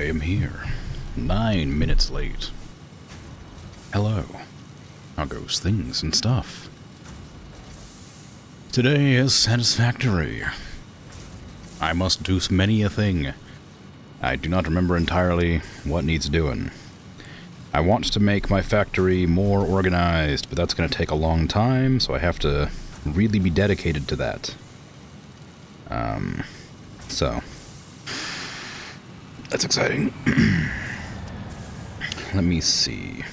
I am here. 9 minutes late. Hello. How goes things and stuff? Today is Satisfactory. I must do many a thing. I do not remember entirely what needs doing. I want to make my factory more organized, but that's going to take a long time, so I have to really be dedicated to that. So that's exciting. Let me see.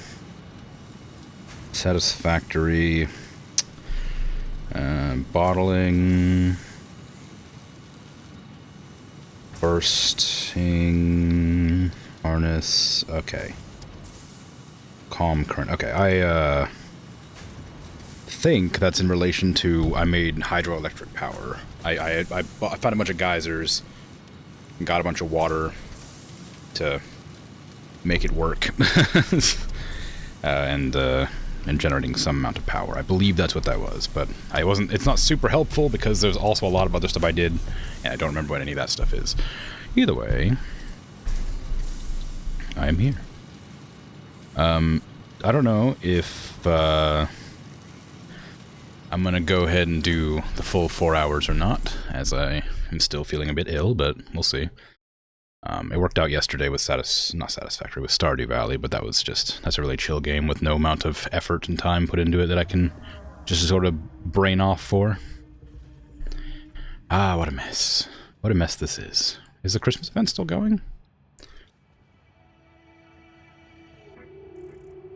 Satisfactory. Bottling. Bursting. Harness. Okay. Calm current. Okay, I think that's in relation to I made hydroelectric power. I found a bunch of geysers, got a bunch of water to make it work, and generating some amount of power. I believe that's what that was, but it's not super helpful because there's also a lot of other stuff I did, and I don't remember what any of that stuff is. Either way, I am here. I don't know if I'm gonna go ahead and do the full 4 hours or not, as I am still feeling a bit ill, but we'll see. It worked out yesterday with not Satisfactory, with Stardew Valley, but that's a really chill game with no amount of effort and time put into it that I can just sort of brain off for. Ah, what a mess. What a mess this is. Is the Christmas event still going?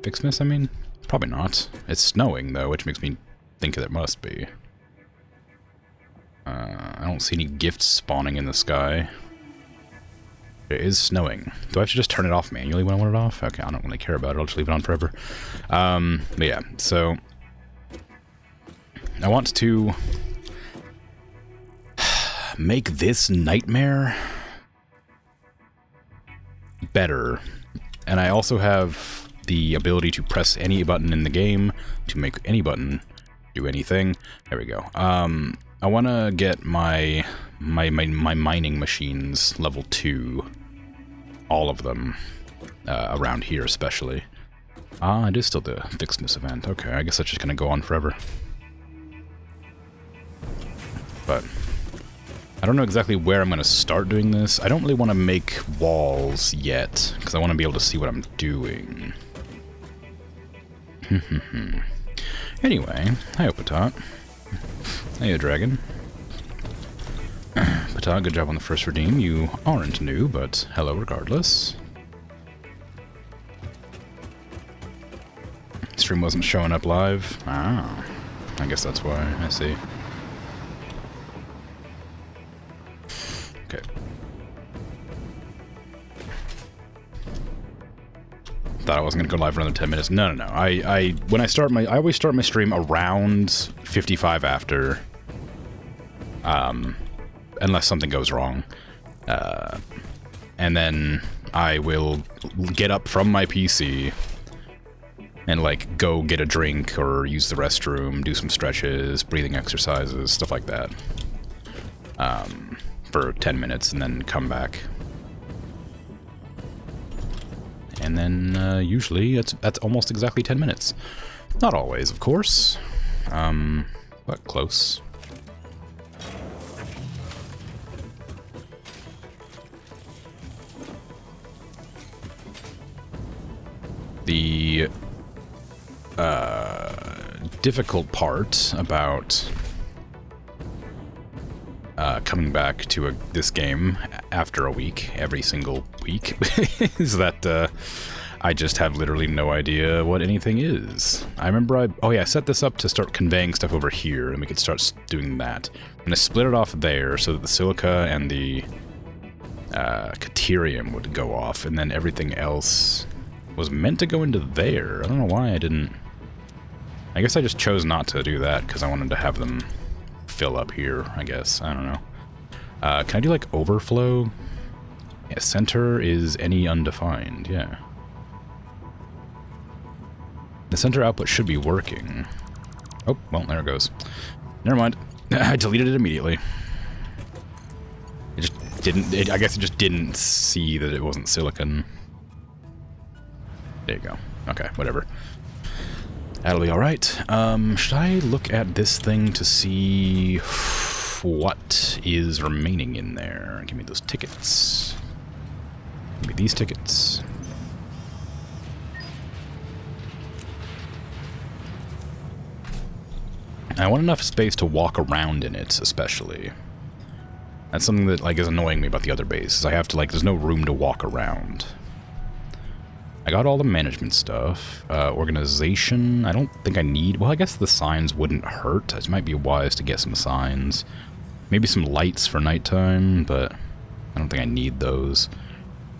Fixmas, I mean? Probably not. It's snowing, though, which makes me think that it must be. I don't see any gifts spawning in the sky. It is snowing. Do I have to just turn it off manually when I want it off? Okay, I don't really care about it. I'll just leave it on forever. But yeah, so I want to make this nightmare better. And I also have the ability to press any button in the game to make any button do anything. There we go. I want to get my mining machines level 2. All of them. Around here, especially. Ah, it is still the Fixmas event. Okay, I guess that's just going to go on forever. But I don't know exactly where I'm going to start doing this. I don't really want to make walls yet, because I want to be able to see what I'm doing. Anyway, hi Opatot. Hey, Dragon. Patat, good job on the first redeem. You aren't new, but hello regardless. Stream wasn't showing up live. Ah, I guess that's why. I see. Okay. Thought I wasn't gonna go live for another 10 minutes. No. When I always start my stream around 55 after. Unless something goes wrong. And then I will get up from my PC and, like, go get a drink or use the restroom, do some stretches, breathing exercises, stuff like that. For 10 minutes and then come back. And then, usually, that's almost exactly 10 minutes. Not always, of course. But close. The difficult part about coming back to this game after a week, every single week, is that I just have literally no idea what anything is. I remember I set this up to start conveying stuff over here, and we could start doing that. And I split it off there so that the silica and the Caterium would go off, and then everything else was meant to go into there. I don't know why I didn't. I guess I just chose not to do that because I wanted to have them fill up here, I guess. I don't know. Can I do, like, overflow? Yeah, center is any undefined, yeah. The center output should be working. Oh, well, there it goes. Never mind. I deleted it immediately. I guess it just didn't see that it wasn't silicon. There you go. Okay, whatever. That'll be alright. Should I look at this thing to see what is remaining in there? Give me those tickets. Give me these tickets. I want enough space to walk around in it, especially. That's something that, like, is annoying me about the other base, is I have to, like, there's no room to walk around. I got all the management stuff. Organization, I don't think I need... Well, I guess the signs wouldn't hurt. It might be wise to get some signs. Maybe some lights for nighttime, but I don't think I need those.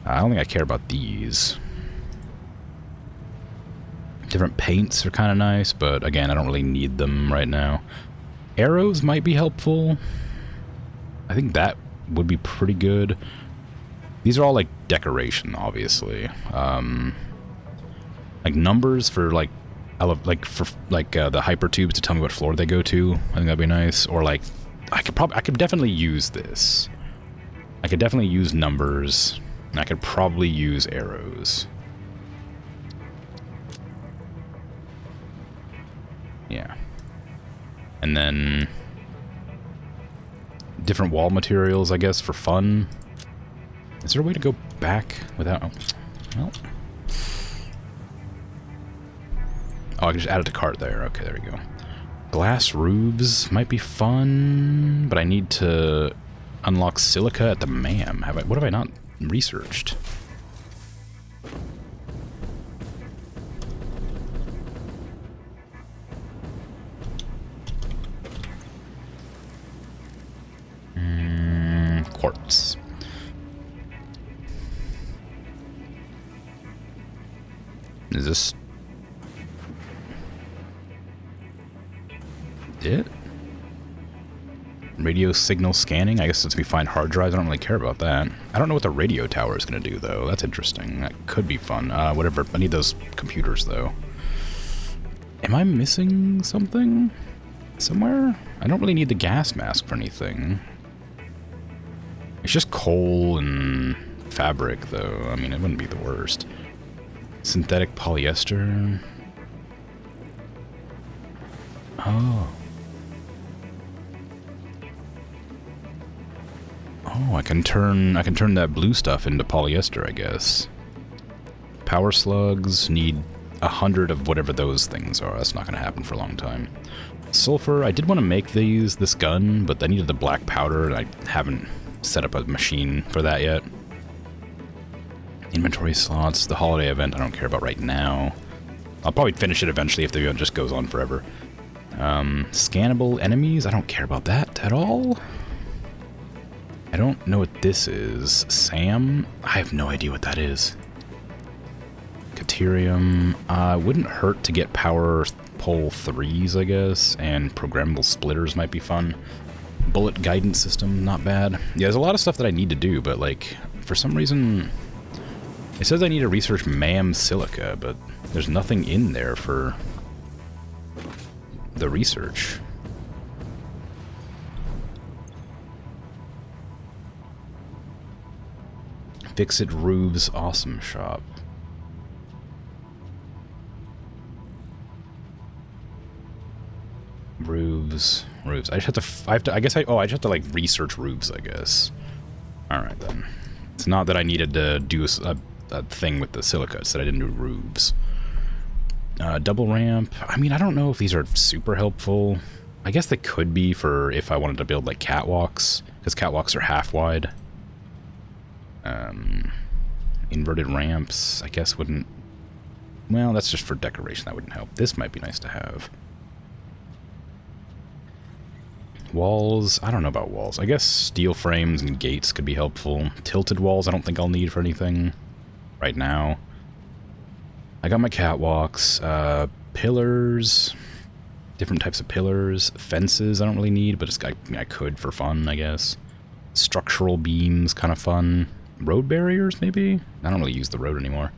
I don't think I care about these. Different paints are kind of nice, but again, I don't really need them right now. Arrows might be helpful. I think that would be pretty good. These are all, like, decoration, obviously. Like, numbers for, like, the hyper tubes to tell me what floor they go to. I think that'd be nice. Or, like, I could definitely use this. I could definitely use numbers. And I could probably use arrows. Yeah. And then... different wall materials, I guess, for fun. Is there a way to go back without... well... oh, I can just add it to cart there. Okay, there we go. Glass roofs might be fun, but I need to unlock silica at the MAM. What have I not researched? Quartz. Is this it? Radio signal scanning? I guess since we find hard drives, I don't really care about that. I don't know what the radio tower is going to do, though. That's interesting. That could be fun. Whatever. I need those computers, though. Am I missing something somewhere? I don't really need the gas mask for anything. It's just coal and fabric, though. I mean, it wouldn't be the worst. Synthetic polyester. Oh. Oh, I can turn that blue stuff into polyester, I guess. Power slugs need 100 of whatever those things are. That's not going to happen for a long time. Sulfur, I did want to make this gun, but I needed the black powder, and I haven't set up a machine for that yet. Inventory slots, the holiday event, I don't care about right now. I'll probably finish it eventually if the event just goes on forever. Scannable enemies, I don't care about that at all. I don't know what this is. Sam? I have no idea what that is. Caterium. Wouldn't hurt to get power pole 3s, I guess, and programmable splitters might be fun. Bullet guidance system, not bad. Yeah, there's a lot of stuff that I need to do, but, like, for some reason... it says I need to research MAM silica, but there's nothing in there for the research. Fix-It Roofs Awesome Shop. Roofs. I just have to, I just have to, like, research roofs, I guess. Alright, then. It's not that I needed to do a thing with the silica, it's that I didn't do roofs. Double ramp. I mean, I don't know if these are super helpful. I guess they could be for if I wanted to build, like, catwalks, because catwalks are half wide. Inverted ramps, I guess wouldn't... well, that's just for decoration, that wouldn't help. This might be nice to have. Walls, I don't know about walls. I guess steel frames and gates could be helpful. Tilted walls, I don't think I'll need for anything right now. I got my catwalks, pillars, different types of pillars, fences I don't really need, but I mean, I could for fun, I guess. Structural beams, kind of fun. Road barriers, maybe? I don't really use the road anymore.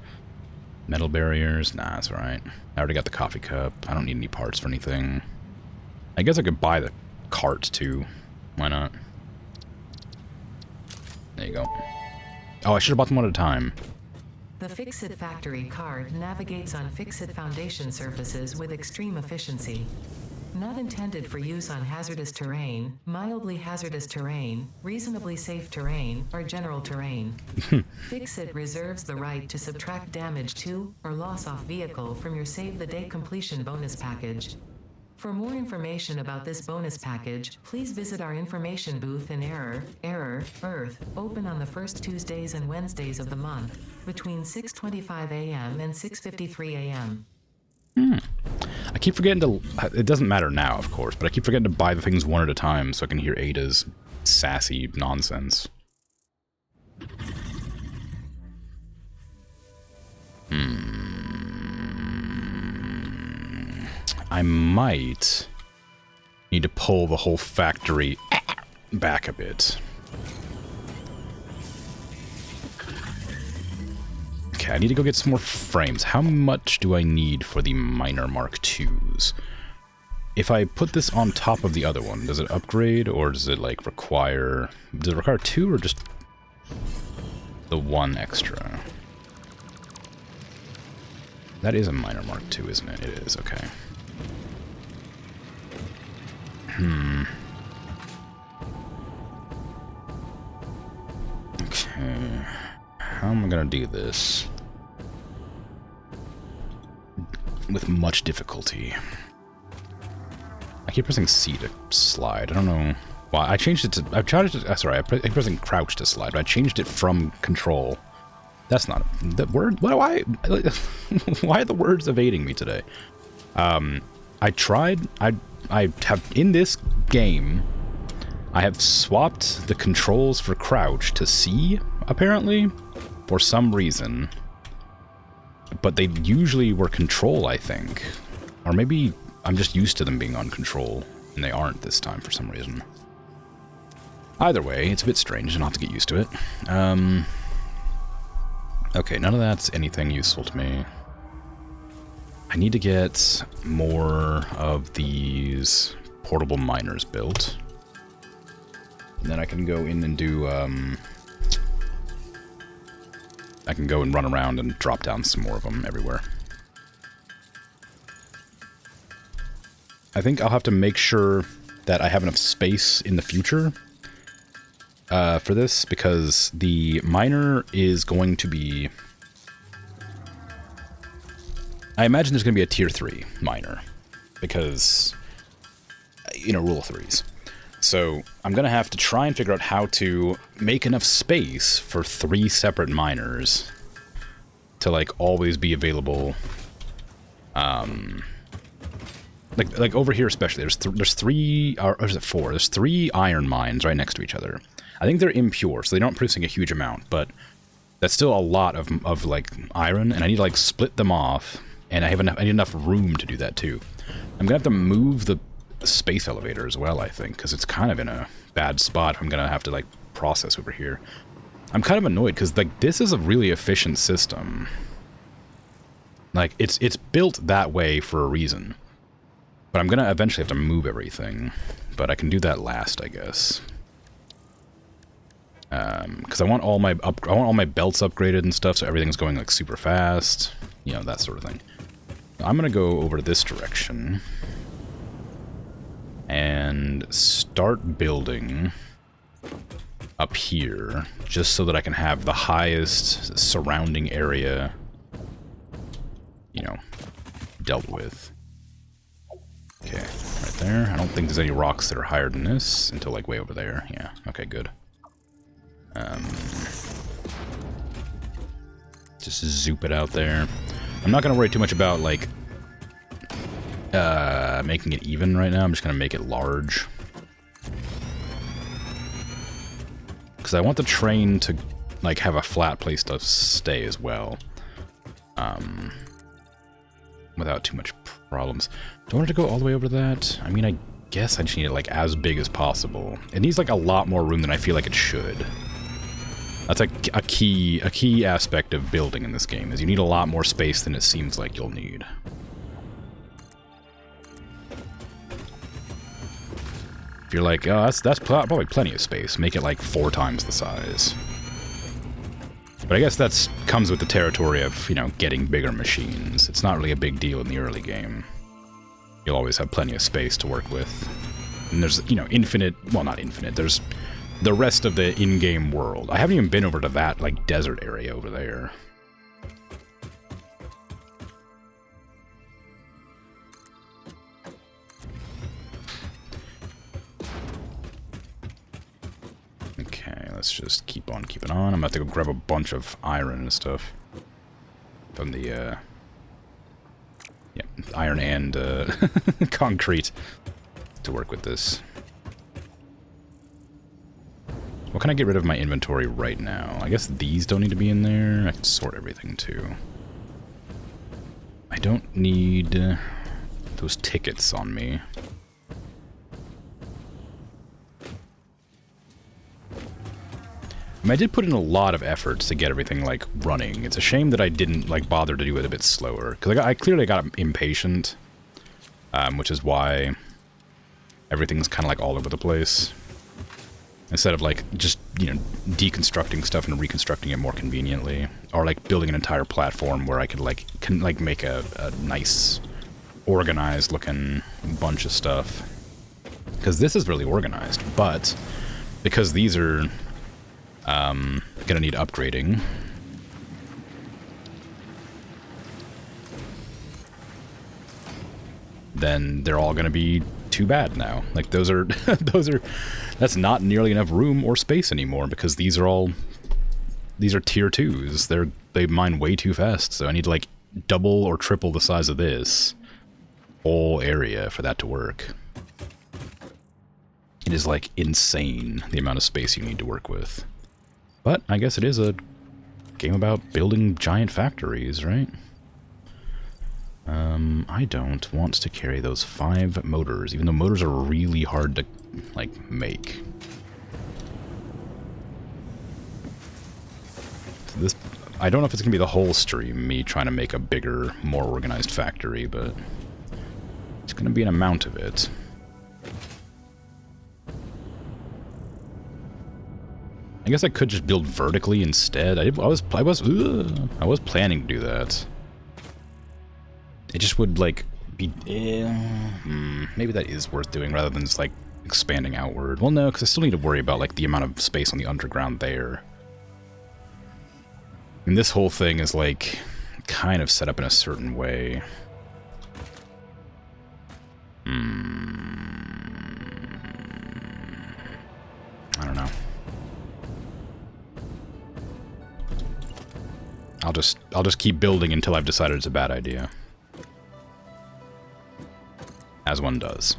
Metal barriers, nah, that's alright. I already got the coffee cup. I don't need any parts for anything. I guess I could buy the cart, too. Why not? There you go. Oh, I should have bought them one at a time. The Satisfactory card navigates on fixed foundation surfaces with extreme efficiency. Not intended for use on hazardous terrain, mildly hazardous terrain, reasonably safe terrain, or general terrain. Fix-It reserves the right to subtract damage to or loss off vehicle from your Save the Day completion bonus package. For more information about this bonus package, please visit our information booth in Earth, open on the first Tuesdays and Wednesdays of the month, between 6:25 a.m. and 6:53 a.m. I keep forgetting to... It doesn't matter now, of course, but I keep forgetting to buy the things one at a time so I can hear Ada's sassy nonsense. I might need to pull the whole factory back a bit. Okay, I need to go get some more frames. How much do I need for the Miner Mark IIs? If I put this on top of the other one, does it upgrade, or does it, like, require... Does it require 2, or just the 1 extra? That is a Miner Mark II, isn't it? It is, okay. Okay. How am I gonna do this? With much difficulty. I keep pressing C to slide. I don't know. Well, I changed it to... I've changed it... Sorry, I keep pressing crouch to slide, but I changed it from control. That's not... The word... Why are the words evading me today? I tried... I have... In this game, I have swapped the controls for crouch to C, apparently, for some reason. But they usually were control, I think. Or maybe I'm just used to them being on control, and they aren't this time for some reason. Either way, it's a bit strange not to get used to it. Okay, none of that's anything useful to me. I need to get more of these portable miners built. And then I can go in and do, I can go and run around and drop down some more of them everywhere. I think I'll have to make sure that I have enough space in the future for this, because the miner is going to be... I imagine there's going to be a tier 3 miner, because, you know, rule of threes. So I'm going to have to try and figure out how to make enough space for 3 separate miners to, like, always be available. Like over here especially, there's 3, or is it 4? There's 3 iron mines right next to each other. I think they're impure, so they're not producing a huge amount, but that's still a lot of like, iron, and I need to, like, split them off, and I need enough room to do that, too. I'm gonna have to move the space elevator as well, I think, because it's kind of in a bad spot if I'm gonna have to, like, process over here. I'm kind of annoyed, because, like, this is a really efficient system. Like, it's built that way for a reason. But I'm gonna eventually have to move everything. But I can do that last, I guess. Because I want all my belts upgraded and stuff, so everything's going, like, super fast. You know, that sort of thing. I'm gonna go over to this direction and start building up here, just so that I can have the highest surrounding area, you know, dealt with. Okay, right there. I don't think there's any rocks that are higher than this until, like, way over there. Yeah, okay, good. Just zoop it out there. I'm not going to worry too much about, like, making it even right now. I'm just going to make it large. Because I want the train to, like, have a flat place to stay as well. Without too much problems. Do I want it to go all the way over to that? I mean, I guess I just need it, like, as big as possible. It needs, like, a lot more room than I feel like it should. That's a key aspect of building in this game, is you need a lot more space than it seems like you'll need. If you're like, oh, that's probably plenty of space, make it like 4 times the size. But I guess that's comes with the territory of, you know, getting bigger machines. It's not really a big deal in the early game. You'll always have plenty of space to work with. And there's, you know, infinite... Well, not infinite. There's the rest of the in-game world. I haven't even been over to that, like, desert area over there. Okay, let's just keep on keeping on. I'm about to go grab a bunch of iron and stuff. From the, yeah, iron and, concrete to work with this. What can I get rid of my inventory right now? I guess these don't need to be in there. I can sort everything, too. I don't need those tickets on me. I mean, I did put in a lot of efforts to get everything, like, running. It's a shame that I didn't, like, bother to do it a bit slower. Because I clearly got impatient. Which is why everything's kind of, like, all over the place. Instead of, like, just, you know, deconstructing stuff and reconstructing it more conveniently. Or, like, building an entire platform where I could, like, make a nice, organized-looking bunch of stuff. Because this is really organized. But, because these are... gonna need upgrading. Then they're all gonna be too bad now. Like, those are... That's not nearly enough room or space anymore, because these are all... These are tier 2s. They mine way too fast, so I need to, like, double or triple the size of this whole area for that to work. It is, like, insane, the amount of space you need to work with. But I guess it is a game about building giant factories, right? I don't want to carry those 5 motors, even though motors are really hard to, like, make. So this, I don't know if it's going to be the whole stream, me trying to make a bigger, more organized factory, but it's going to be an amount of it. I guess I could just build vertically instead. I was planning to do that. It just would, like, be... maybe that is worth doing rather than just, like, expanding outward. Well, no, because I still need to worry about, like, the amount of space on the underground there. And this whole thing is, like, kind of set up in a certain way. I don't know. I'll just keep building until I've decided it's a bad idea. As one does.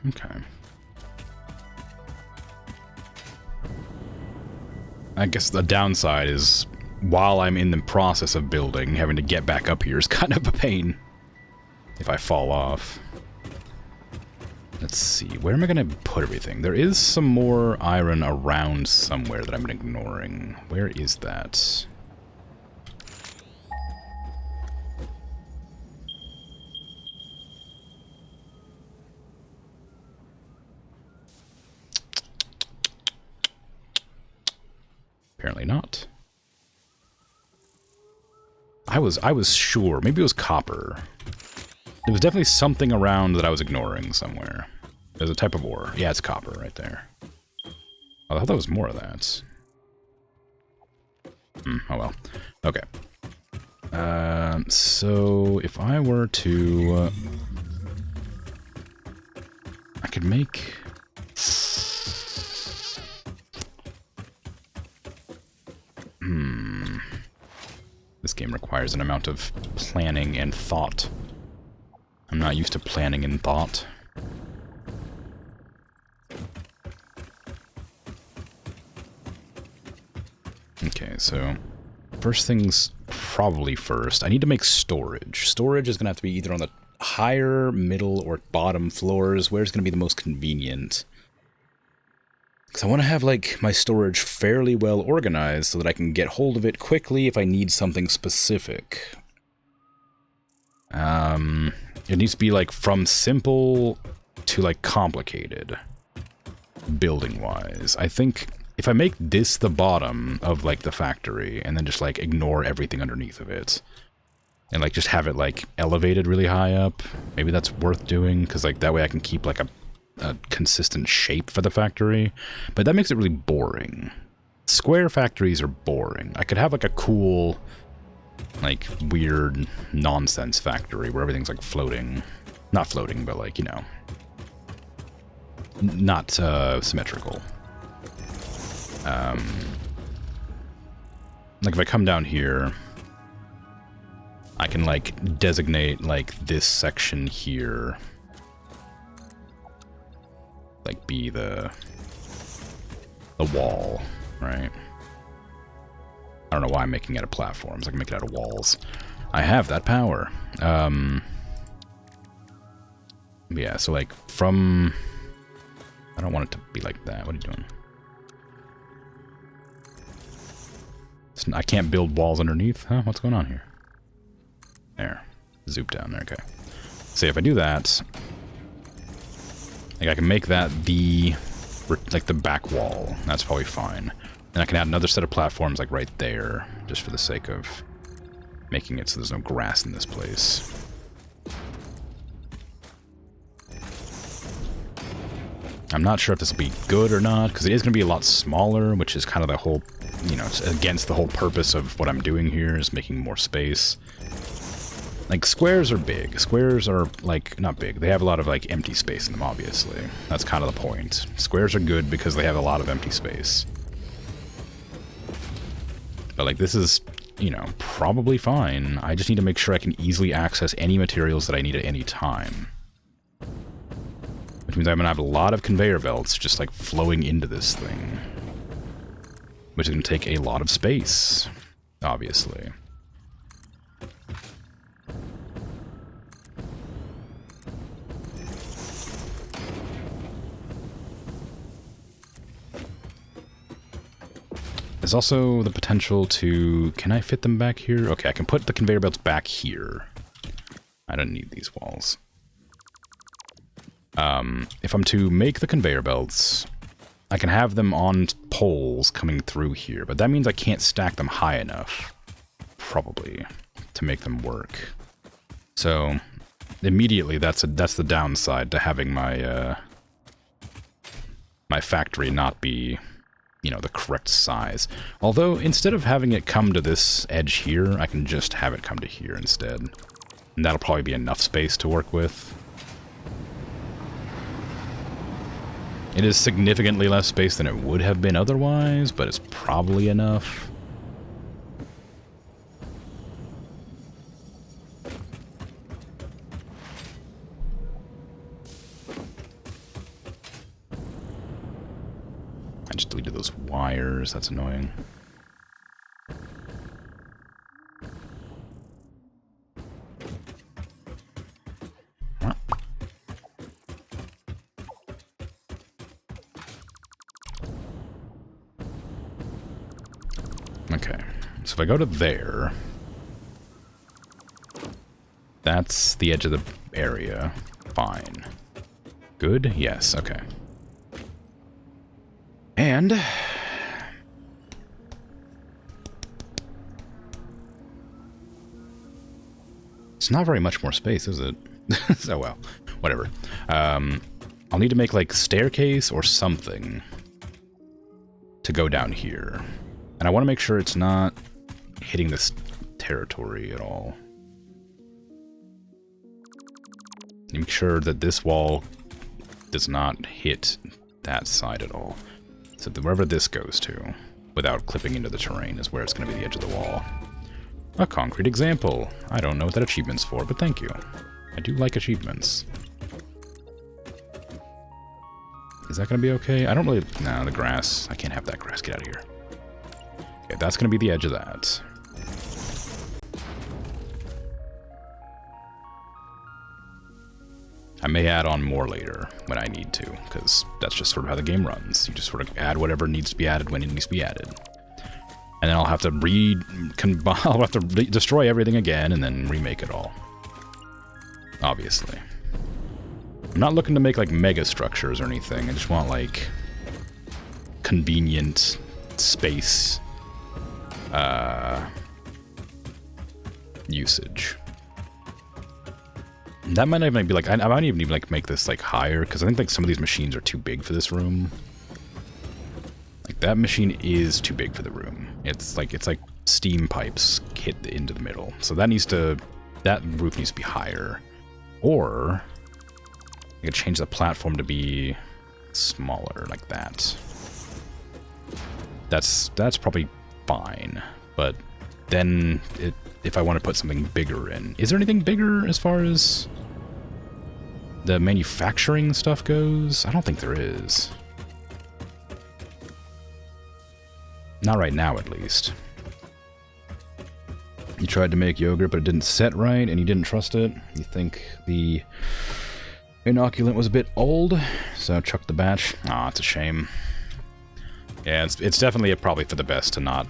Okay. I guess the downside is, while I'm in the process of building, having to get back up here is kind of a pain if I fall off. Let's see, where am I going to put everything? There is some more iron around somewhere that I'm ignoring. Where is that? Apparently not. I was sure. Maybe it was copper. There was definitely something around that I was ignoring somewhere. There's a type of ore. Yeah, it's copper right there. Oh, I thought there was more of that. Oh well. Okay. So if I were to... I could make... This game requires an amount of planning and thought. I'm not used to planning and thought. Okay, so first things probably first, I need to make storage. Storage is going to have to be either on the higher, middle, or bottom floors. Where's going to be the most convenient? Because I want to have, like, my storage fairly well organized so that I can get hold of it quickly if I need something specific. It needs to be, like, from simple to, like, complicated, building-wise. I think if I make this the bottom of, like, the factory, and then just, like, ignore everything underneath of it, and, like, just have it, like, elevated really high up, maybe that's worth doing, because, like, that way I can keep, like, a consistent shape for the factory, but that makes it really boring. Square factories are boring. I could have, like, a cool, like, weird nonsense factory where everything's, like, floating. Not floating, but, like, you know, not symmetrical. Like, if I come down here, I can, like, designate, like, this section here, like, be the wall, right? I don't know why I'm making it out of platforms. I can make it out of walls. I have that power. Yeah, so, like, from... I don't want it to be like that. What are you doing? I can't build walls underneath? Huh? What's going on here? There. Zoop down there, okay. So if I do that, like, I can make that the, like, the back wall. That's probably fine. And I can add another set of platforms, like, right there, just for the sake of making it so there's no grass in this place. I'm not sure if this will be good or not, because it is going to be a lot smaller, which is kind of the whole, you know, it's against the whole purpose of what I'm doing here, is making more space. Like, squares are big. Squares are, like, not big. They have a lot of, like, empty space in them, obviously. That's kind of the point. Squares are good because they have a lot of empty space. But, like, this is, you know, probably fine. I just need to make sure I can easily access any materials that I need at any time. Which means I'm going to have a lot of conveyor belts just, like, flowing into this thing. Which is going to take a lot of space, obviously. There's also the potential to... Can I fit them back here? Okay, I can put the conveyor belts back here. I don't need these walls. If I'm to make the conveyor belts, I can have them on poles coming through here, but that means I can't stack them high enough, probably, to make them work. So, immediately, that's the downside to having my, my factory not be, you know, the correct size. Although, instead of having it come to this edge here, I can just have it come to here instead. And that'll probably be enough space to work with. It is significantly less space than it would have been otherwise, but it's probably enough. I just deleted those wires, that's annoying. Okay, so if I go to there, that's the edge of the area. Fine. Good? Yes, okay. And it's not very much more space, is it? So, well, whatever. I'll need to make, like, staircase or something to go down here. And I want to make sure it's not hitting this territory at all. Make sure that this wall does not hit that side at all. So wherever this goes to, without clipping into the terrain, is where it's going to be the edge of the wall. A concrete example. I don't know what that achievement's for, but thank you. I do like achievements. Is that going to be okay? I don't really... No, the grass. I can't have that grass. Get out of here. Okay, that's going to be the edge of that. I may add on more later when I need to, because that's just sort of how the game runs. You just sort of add whatever needs to be added when it needs to be added. And then I'll have to destroy everything again and then remake it all. Obviously. I'm not looking to make like mega structures or anything. I just want like convenient space usage. That might even be like, I might even like make this like higher, because I think like some of these machines are too big for this room. Like that machine is too big for the room. It's like steam pipes hit into the middle. So that roof needs to be higher. Or I could change the platform to be smaller like that. That's probably fine. But then if I want to put something bigger in. Is there anything bigger as far as the manufacturing stuff goes? I don't think there is. Not right now, at least. You tried to make yogurt, but it didn't set right, and you didn't trust it. You think the inoculant was a bit old, so chuck the batch. Aw, it's a shame. Yeah, it's definitely probably for the best to not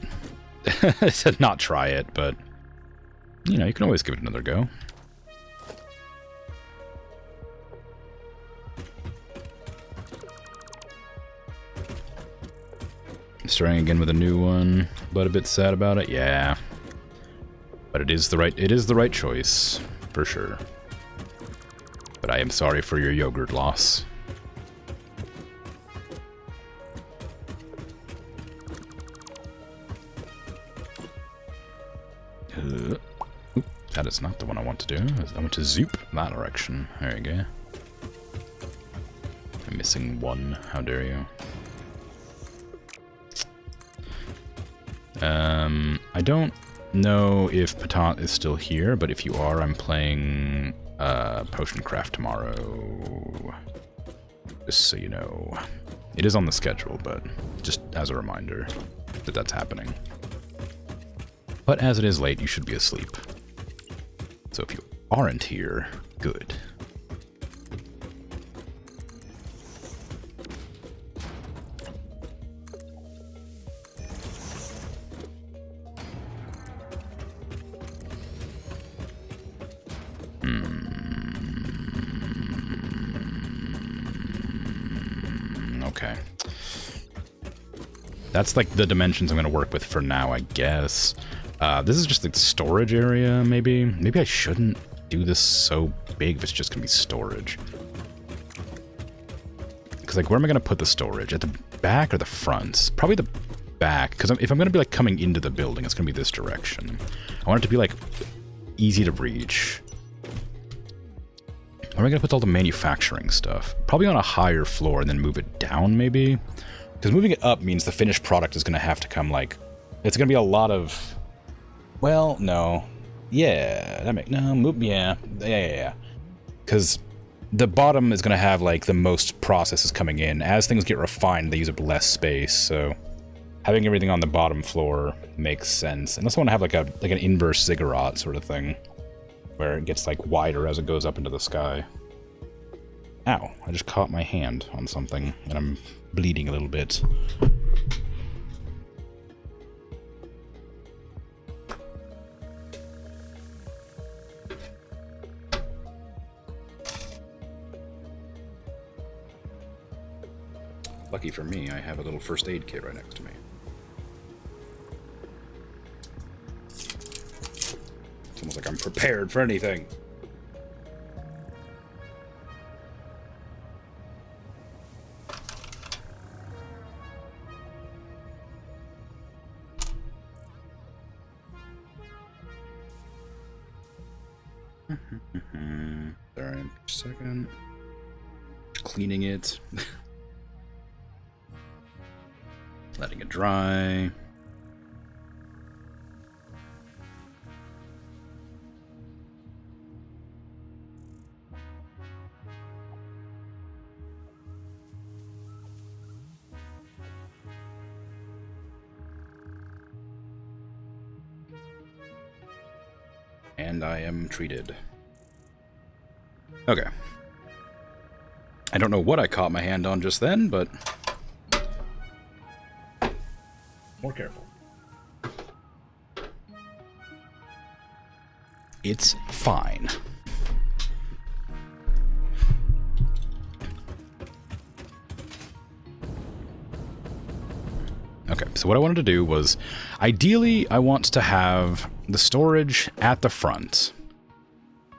to not try it, but you know, you can always give it another go. Starting again with a new one, but a bit sad about it. Yeah, but it is the right choice for sure. But I am sorry for your yogurt loss. That is not the one I want to do. I want to zoop that direction. There you go. I'm missing one. How dare you? I don't know if Patat is still here, but if you are, I'm playing Potion Craft tomorrow. Just so you know. It is on the schedule, but just as a reminder that that's happening. But as it is late, you should be asleep. So if you aren't here, good. Okay. That's like the dimensions I'm going to work with for now, I guess. This is just the storage area, maybe? Maybe I shouldn't do this so big if it's just going to be storage. Because, like, where am I going to put the storage? At the back or the front? Probably the back, because if I'm going to be, like, coming into the building, it's going to be this direction. I want it to be, like, easy to reach. Where am I going to put all the manufacturing stuff? Probably on a higher floor and then move it down, maybe? Because moving it up means the finished product is going to have to come, like... It's going to be a lot of... Well, no. Yeah, that yeah. Because the bottom is going to have, like, the most processes coming in. As things get refined, they use up less space, so... Having everything on the bottom floor makes sense. Unless I want to have, like, an inverse ziggurat sort of thing. Where it gets, like, wider as it goes up into the sky. Ow, I just caught my hand on something, and I'm bleeding a little bit. Lucky for me, I have a little first aid kit right next to me. It's almost like I'm prepared for anything. Sorry, just a second. Cleaning it. Letting it dry. And I am treated. Okay. I don't know what I caught my hand on just then, but... More careful. It's fine. Okay, so what I wanted to do was, ideally, I want to have the storage at the front,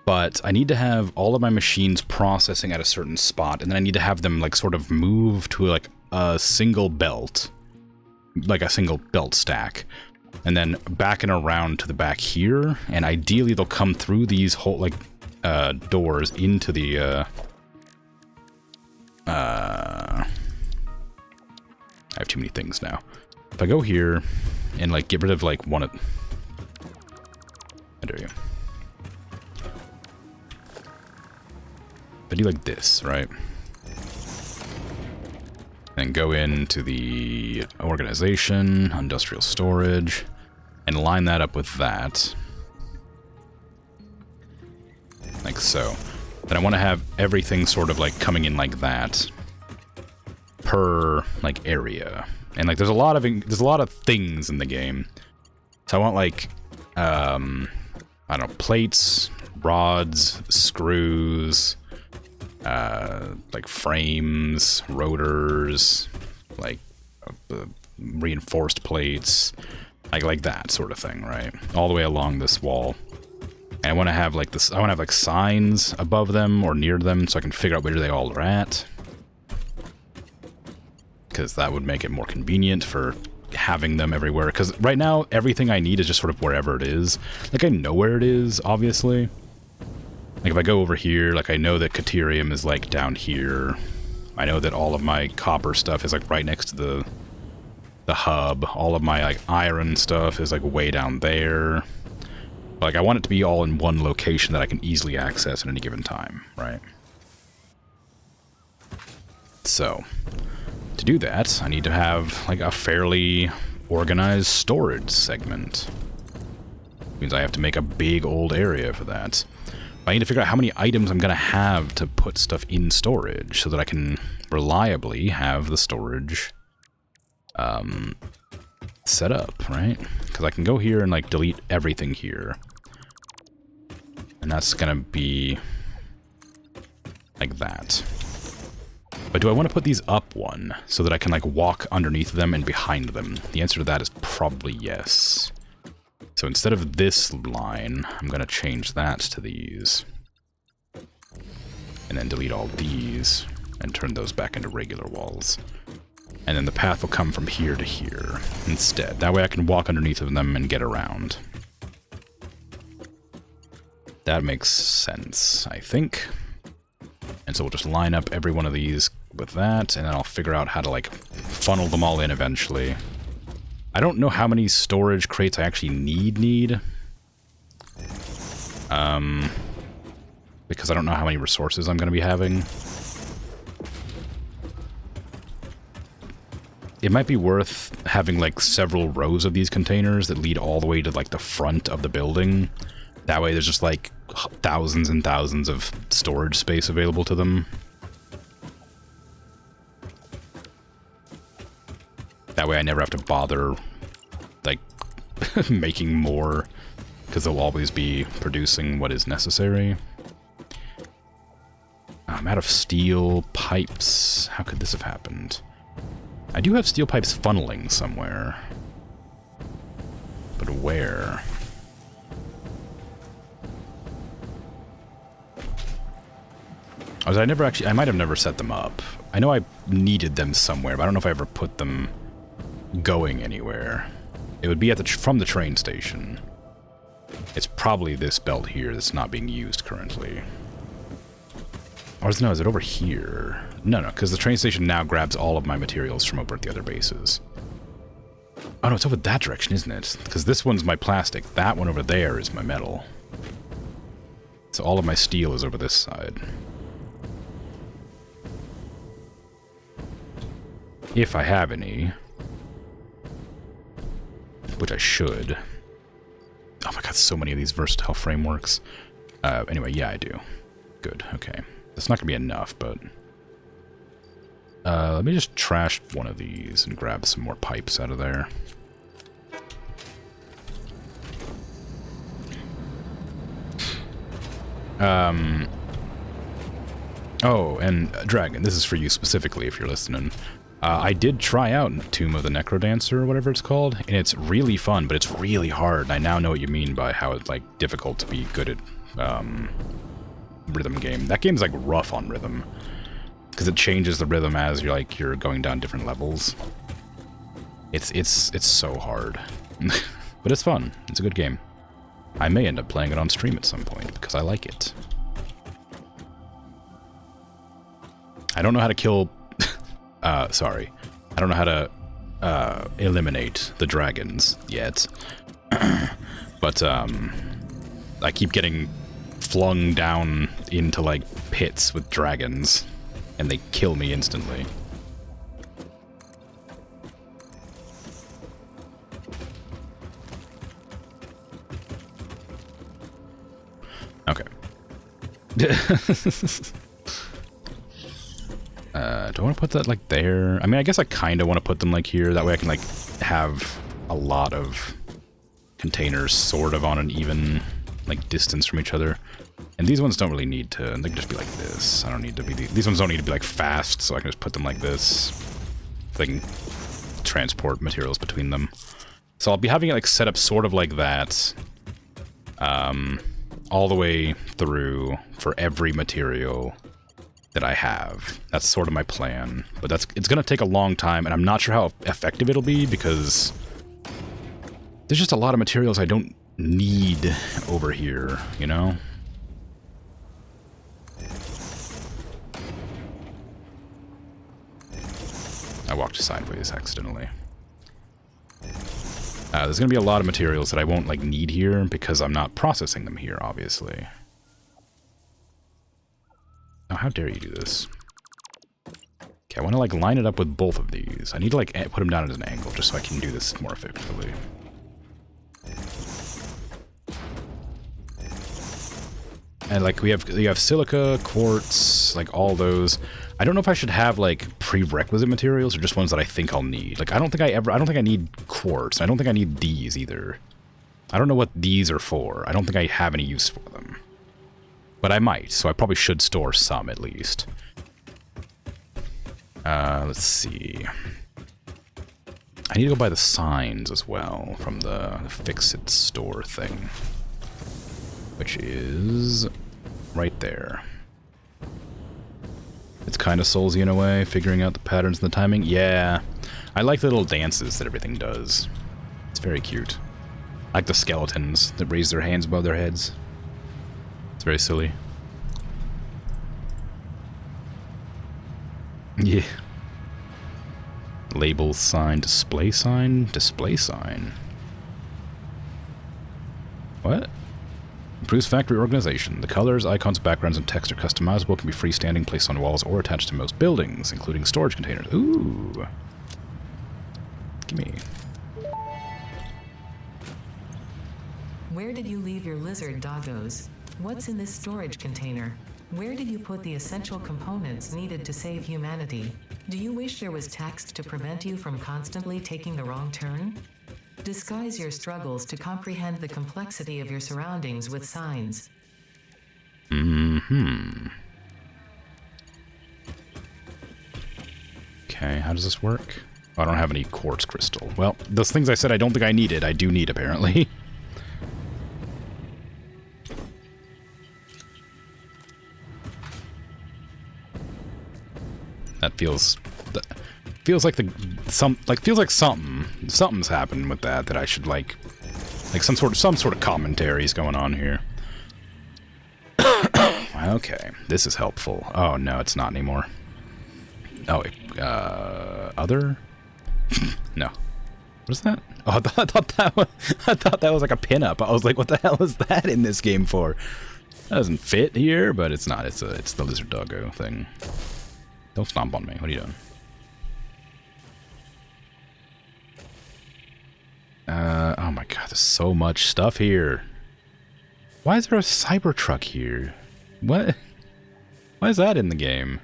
but I need to have all of my machines processing at a certain spot, and then I need to have them, like, sort of move to, like, a single belt, like a single belt stack, and then back and around to the back here, and ideally they'll come through these whole, like, doors into the, I have too many things now. If I go here and, like, get rid of, like, one of... I dare you. If I do like this, right? And go into the organization, industrial storage, and line that up with that. Like so. Then I want to have everything sort of, like, coming in like that. Per, like, area. And, like, there's a lot of things in the game. So I want, like, I don't know, plates, rods, screws, like, frames, rotors, like, reinforced plates, like that sort of thing, right? All the way along this wall. And I want to have, like, this, I want to have, like, signs above them or near them so I can figure out where they all are at. Because that would make it more convenient for having them everywhere. Because right now, everything I need is just sort of wherever it is. Like, I know where it is, obviously. Like, if I go over here, like, I know that Caterium is, like, down here. I know that all of my copper stuff is, like, right next to the hub. All of my, like, iron stuff is, like, way down there. Like, I want it to be all in one location that I can easily access at any given time, right? So... to do that, I need to have, like, a fairly organized storage segment. Means I have to make a big old area for that. I need to figure out how many items I'm going to have to put stuff in storage so that I can reliably have the storage set up, right? Because I can go here and, like, delete everything here. And that's going to be like that. But do I want to put these up one, so that I can, like, walk underneath them and behind them? The answer to that is probably yes. So instead of this line, I'm going to change that to these. And then delete all these, and turn those back into regular walls. And then the path will come from here to here, instead. That way I can walk underneath of them and get around. That makes sense, I think. And so we'll just line up every one of these with that, and then I'll figure out how to, like, funnel them all in eventually. I don't know how many storage crates I actually need. Because I don't know how many resources I'm going to be having. It might be worth having, like, several rows of these containers that lead all the way to, like, the front of the building. That way there's just, like, thousands and thousands of storage space available to them. That way I never have to bother, like, making more, because they'll always be producing what is necessary. I'm out of steel pipes. How could this have happened? I do have steel pipes funneling somewhere. But where? I might have never set them up. I know I needed them somewhere, but I don't know if I ever put them going anywhere. It would be at from the train station. It's probably this belt here that's not being used currently. Or no, is it over here? No, because the train station now grabs all of my materials from over at the other bases. Oh no, it's over that direction, isn't it? Because this one's my plastic. That one over there is my metal. So all of my steel is over this side. If I have any. Which I should. Oh my god, so many of these versatile frameworks. Anyway, yeah, I do. Good, okay. That's not going to be enough, but Let me just trash one of these and grab some more pipes out of there. Oh, and Dragon, this is for you specifically if you're listening. I did try out Tomb of the Necrodancer, or whatever it's called, and it's really fun, but it's really hard. And I now know what you mean by how it's, like, difficult to be good at, rhythm game. That game's, like, rough on rhythm. Because it changes the rhythm as you're going down different levels. It's so hard. But it's fun. It's a good game. I may end up playing it on stream at some point, because I like it. I don't know how to kill... sorry. I don't know how to eliminate the dragons yet. But, I keep getting flung down into, like, pits with dragons, and they kill me instantly. Okay. Do I want to put that, like, there? I mean, I guess I kind of want to put them, like, here. That way I can, like, have a lot of containers sort of on an even, like, distance from each other. And these ones don't really need to. They can just be like this. I don't need to be... These ones don't need to be, like, fast, so I can just put them like this. They can transport materials between them. So I'll be having it, like, set up sort of like that. All the way through for every material that I have. That's sort of my plan. But it's going to take a long time, and I'm not sure how effective it'll be, because there's just a lot of materials I don't need over here, you know? I walked sideways accidentally. There's going to be a lot of materials that I won't, like, need here, because I'm not processing them here, obviously. Oh, how dare you do this? Okay, I want to, like, line it up with both of these. I need to, like, put them down at an angle, just so I can do this more effectively. And, like, you have silica, quartz, like, all those. I don't know if I should have, like, prerequisite materials or just ones that I think I'll need. Like, I don't think I need quartz. I don't think I need these either. I don't know what these are for. I don't think I have any use for them. But I might, so I probably should store some at least. Let's see. I need to go buy the signs as well from the Fix-It store thing. Which is right there. It's kind of soulsy in a way, figuring out the patterns and the timing. Yeah, I like the little dances that everything does. It's very cute. I like the skeletons that raise their hands above their heads. It's very silly. Yeah. Label sign, display sign, display sign. What? Improves factory organization. The colors, icons, backgrounds, and text are customizable, can be freestanding, placed on walls, or attached to most buildings, including storage containers. Ooh. Gimme. Where did you leave your lizard doggos? What's in this storage container? Where did you put the essential components needed to save humanity? Do you wish there was text to prevent you from constantly taking the wrong turn? Disguise your struggles to comprehend the complexity of your surroundings with signs. Mm-hmm. Okay, how does this work? Oh, I don't have any quartz crystal. Well, those things I said I don't think I needed, I do need, apparently. That feels like something's happened with that I should like some sort of commentaries going on here. Okay, this is helpful. Oh no, it's not anymore. Oh, other? No. What is that? Oh, I thought that was like a pinup. I was like, what the hell is that in this game for? That doesn't fit here, but it's not. It's the lizard doggo thing. Don't stomp on me. What are you doing? Oh my god, there's so much stuff here. Why is there a Cybertruck here? What? Why is that in the game?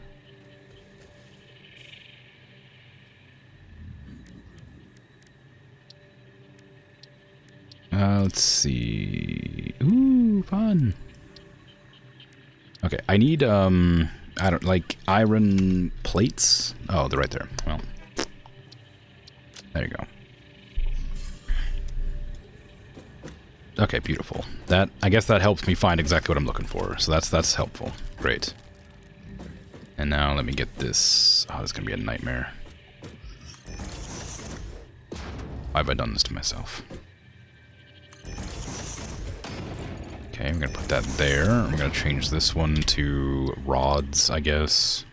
Let's see. Ooh, fun. Okay, I need, I don't, like, iron plates? Oh, they're right there. Well, there you go. Okay, beautiful. That, I guess that helps me find exactly what I'm looking for, so that's helpful. Great. And now let me get this. Oh, this is gonna be a nightmare. Why have I done this to myself? Okay, I'm gonna put that there. I'm gonna change this one to rods, I guess.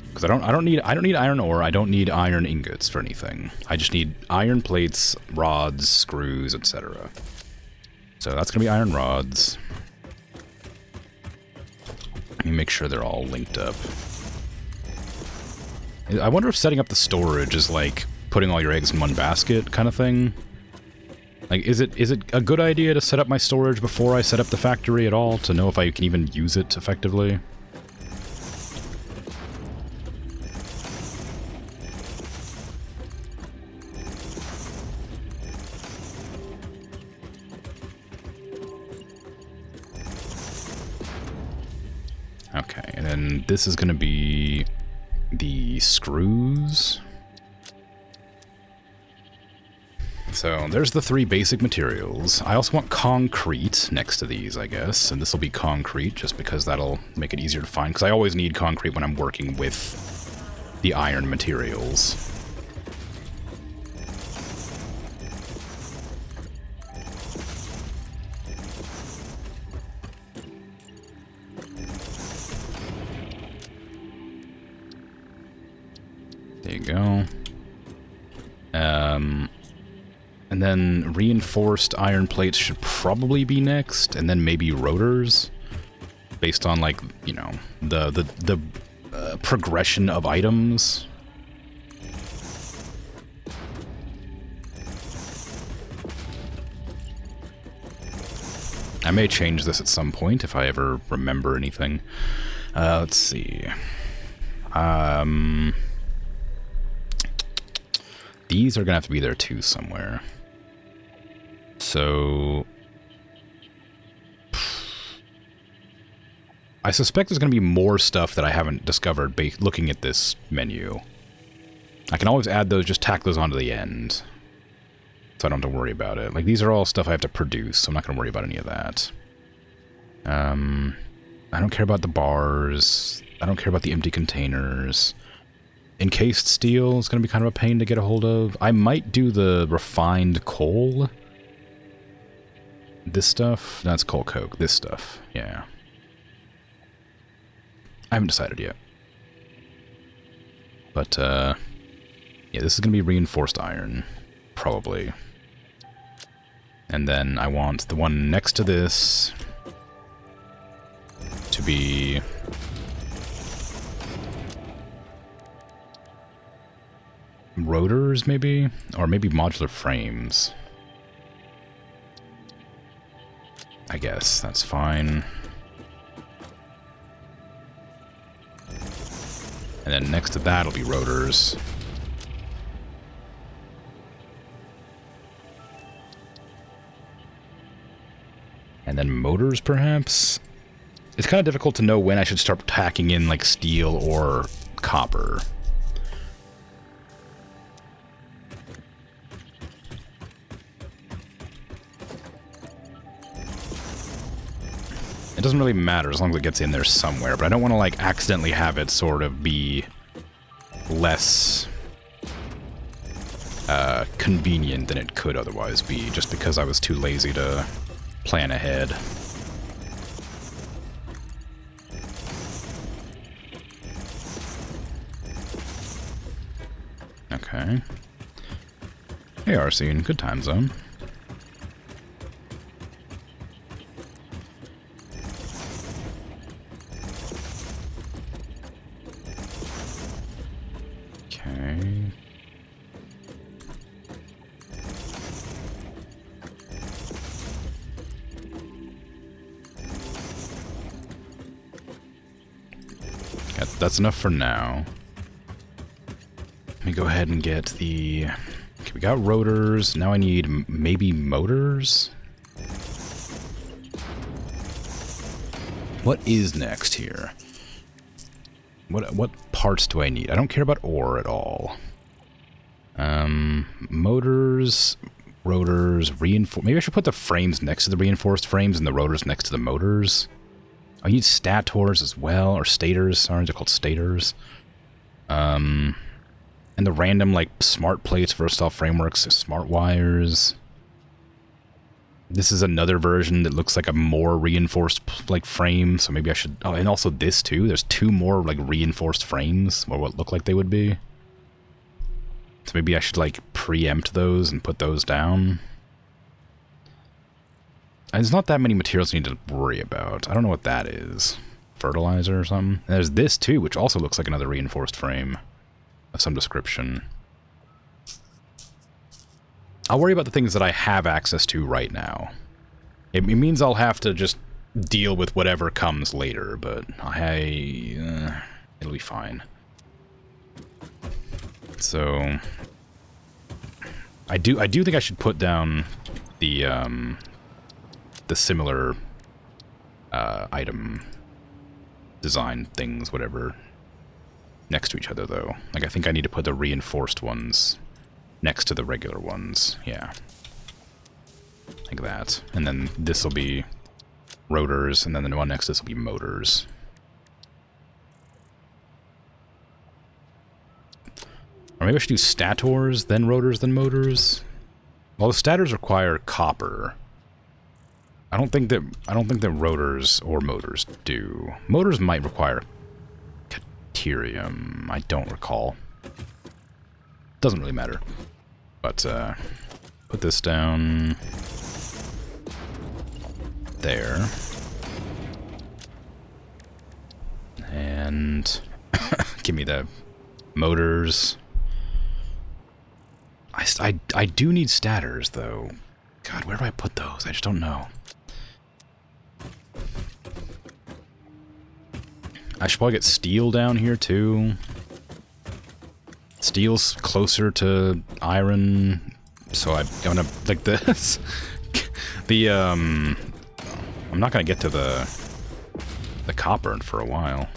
Because I don't need iron ore. I don't need iron ingots for anything. I just need iron plates, rods, screws, etc. So that's gonna be iron rods. Let me make sure they're all linked up. I wonder if setting up the storage is like putting all your eggs in one basket kind of thing. Like, is it a good idea to set up my storage before I set up the factory at all, to know if I can even use it effectively? Okay, and then this is going to be the screws. So there's the 3 basic materials. I also want concrete next to these, I guess, and this will be concrete just because that'll make it easier to find, because I always need concrete when I'm working with the iron materials. There you go. And then reinforced iron plates should probably be next, and then maybe rotors, based on, like, you know, the progression of items. I may change this at some point if I ever remember anything. Let's see. These are gonna have to be there too somewhere. So I suspect there's gonna be more stuff that I haven't discovered looking at this menu. I can always add those, just tack those onto the end, so I don't have to worry about it. Like, these are all stuff I have to produce, so I'm not gonna worry about any of that. I don't care about the bars. I don't care about the empty containers. Encased steel is going to be kind of a pain to get a hold of. I might do the refined coal. This stuff? That's coal coke. This stuff. Yeah. I haven't decided yet. But, yeah, this is going to be reinforced iron. Probably. And then I want the one next to this to be rotors, maybe? Or maybe modular frames. I guess that's fine. And then next to that will be rotors. And then motors, perhaps? It's kind of difficult to know when I should start tacking in, like, steel or copper. It doesn't really matter as long as it gets in there somewhere, but I don't want to, like, accidentally have it sort of be less convenient than it could otherwise be, just because I was too lazy to plan ahead. Okay. Hey, Arsene, good time zone. Okay. That's enough for now. Let me go ahead and get the... Okay, we got rotors. Now I need maybe motors? What is next here? What parts do I need? I don't care about ore at all. Motors, rotors, reinforced. Maybe I should put the frames next to the reinforced frames and the rotors next to the motors. I need stators as well, or stators. Sorry, they're called stators. And the random, like, smart plates, versatile frameworks, smart wires. This is another version that looks like a more reinforced, like, frame, so maybe I should... Oh, and also this, too. There's 2 more, like, reinforced frames, or what look like they would be. So maybe I should, like, preempt those and put those down. And there's not that many materials I need to worry about. I don't know what that is. Fertilizer or something? And there's this, too, which also looks like another reinforced frame of some description. I'll worry about the things that I have access to right now. It means I'll have to just deal with whatever comes later, but it'll be fine. So I do think I should put down the similar item design things, whatever, next to each other, though. Like, I think I need to put the reinforced ones next to the regular ones. Yeah. Like that. And then this will be rotors, and then the one next to this will be motors. Or maybe I should do stators, then rotors, then motors. Well, the stators require copper. I don't think that rotors or motors do. Motors might require deuterium. I don't recall. Doesn't really matter. But put this down there. And give me the motors. I do need stators, though. God, where do I put those? I just don't know. I should probably get steel down here, too. Steel's closer to iron, so I'm gonna, like, this. I'm not gonna get to the copper for a while.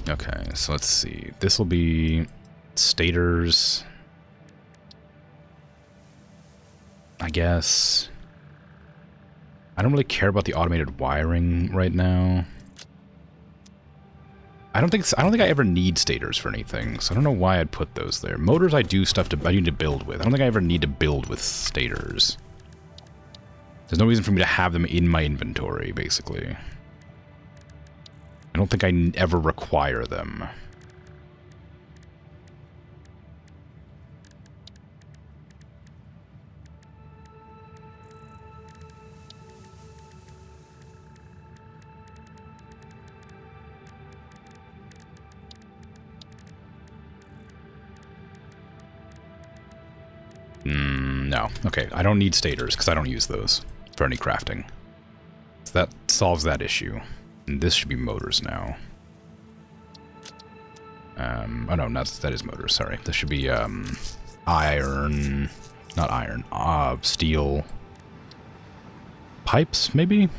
Okay, so let's see. This will be stators, I guess. I don't really care about the automated wiring right now. I don't think I ever need stators for anything, so I don't know why I'd put those there. Motors I need to build with. I don't think I ever need to build with stators. There's no reason for me to have them in my inventory, basically. I don't think I ever require them. No. Okay, I don't need stators, because I don't use those for any crafting. So that solves that issue. And this should be motors now. Oh no, that is motors, sorry. This should be, iron... Not iron, steel... pipes, maybe?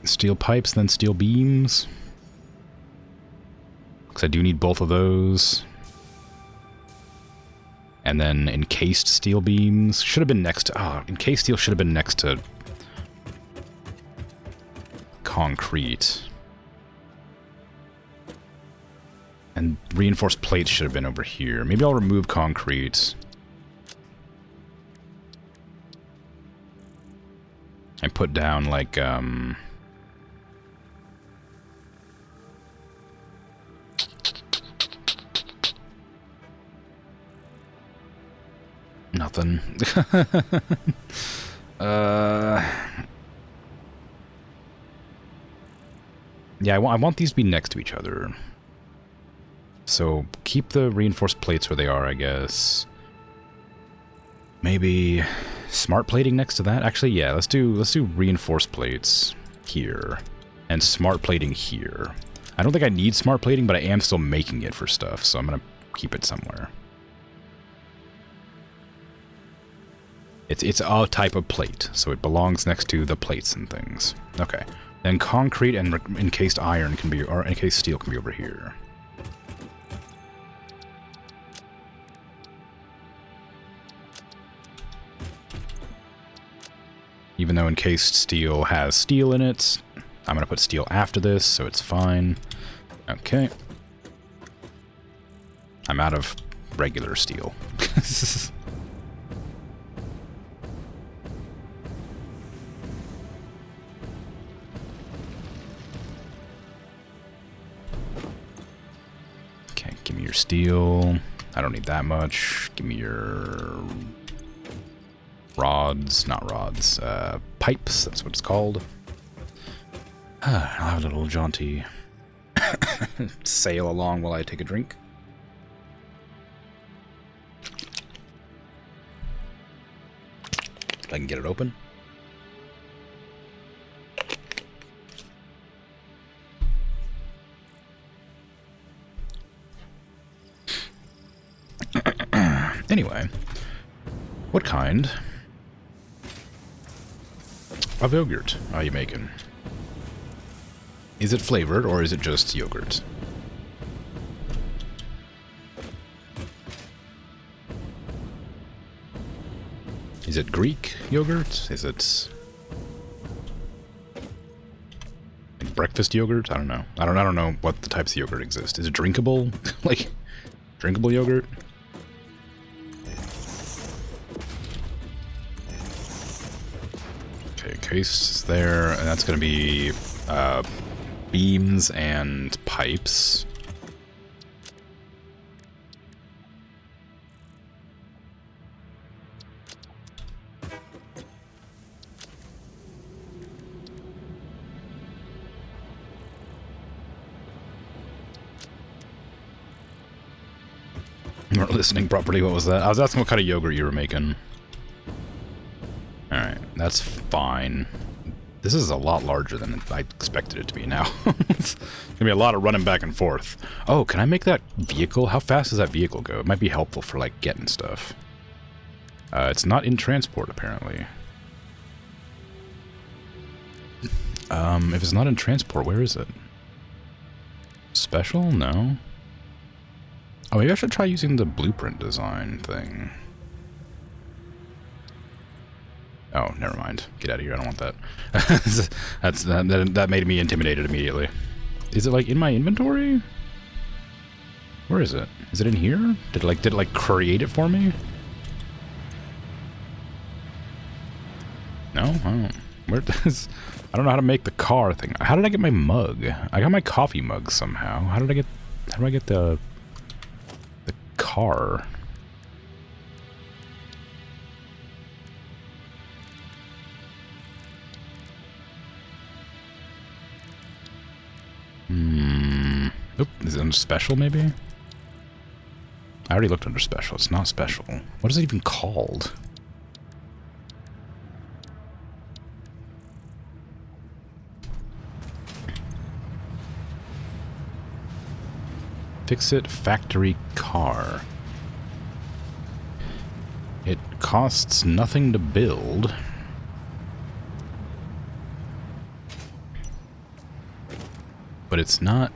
Steel pipes, then steel beams. Because I do need both of those. And then encased steel beams. Should have been next to... encased steel should have been next to... concrete. And reinforced plates should have been over here. Maybe I'll remove concrete. And put down, like, nothing. Yeah, I want these to be next to each other. So keep the reinforced plates where they are, I guess. Maybe smart plating next to that. Actually, yeah, let's do reinforced plates. here, and smart plating here. I don't think I need smart plating, but I am still making it for stuff, so I'm going to keep it somewhere. It's a type of plate, so it belongs next to the plates and things. Okay. Then concrete and encased iron can be, or encased steel can be over here. Even though encased steel has steel in it, I'm going to put steel after this, so it's fine. Okay. I'm out of regular steel. Okay, give me your steel. I don't need that much. Give me your rods, not rods, pipes, that's what it's called. I'll have a little jaunty sail along while I take a drink. If I can get it open. Anyway, what kind of yogurt are you making? Is it flavored or is it just yogurt? Is it Greek yogurt? Is it like breakfast yogurt? I don't know. I don't know what the types of yogurt exist. Is it drinkable? Like drinkable yogurt? Okay, case there, and that's gonna be beams and pipes. You weren't listening properly. What was that? I was asking what kind of yogurt you were making. Alright, that's fine. This is a lot larger than I expected it to be now. It's gonna be a lot of running back and forth. Oh, can I make that vehicle? How fast does that vehicle go? It might be helpful for, like, getting stuff. It's not in transport, apparently. If it's not in transport, where is it? Special? No. Oh, maybe I should try using the blueprint design thing. Oh, never mind. Get out of here. I don't want that. That made me intimidated immediately. Is it like in my inventory? Where is it? Is it in here? Did it create it for me? No? I don't. Where does? I don't know how to make the car thing. How did I get my mug? I got my coffee mug somehow. How do I get the car? Oop, is it under special, maybe? I already looked under special. It's not special. What is it even called? Fix-it factory car. It costs nothing to build. But it's not...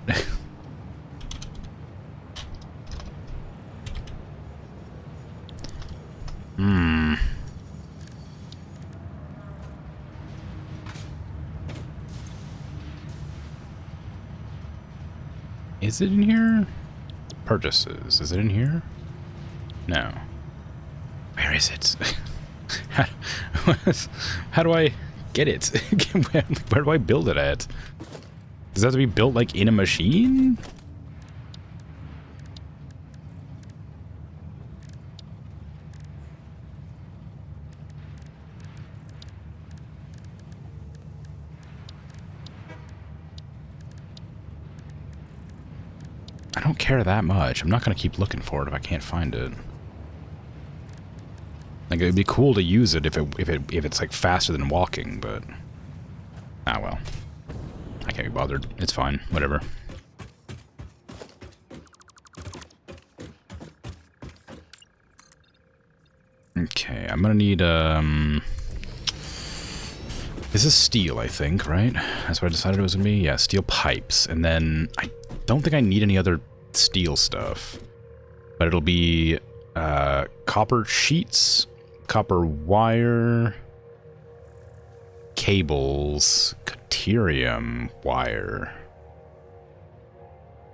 Is it in here? Purchases. Is it in here? No. Where is it? How do I get it? Where do I build it at? Does that have to be built, like, in a machine? I don't care that much. I'm not going to keep looking for it if I can't find it. Like, it'd be cool to use it if it's like faster than walking, but ah well. Can't be bothered. It's fine. Whatever. Okay, I'm gonna need, this is steel, I think, right? That's what I decided it was gonna be? Yeah, steel pipes. And then I don't think I need any other steel stuff. But it'll be, copper sheets, copper wire, cables, deuterium wire,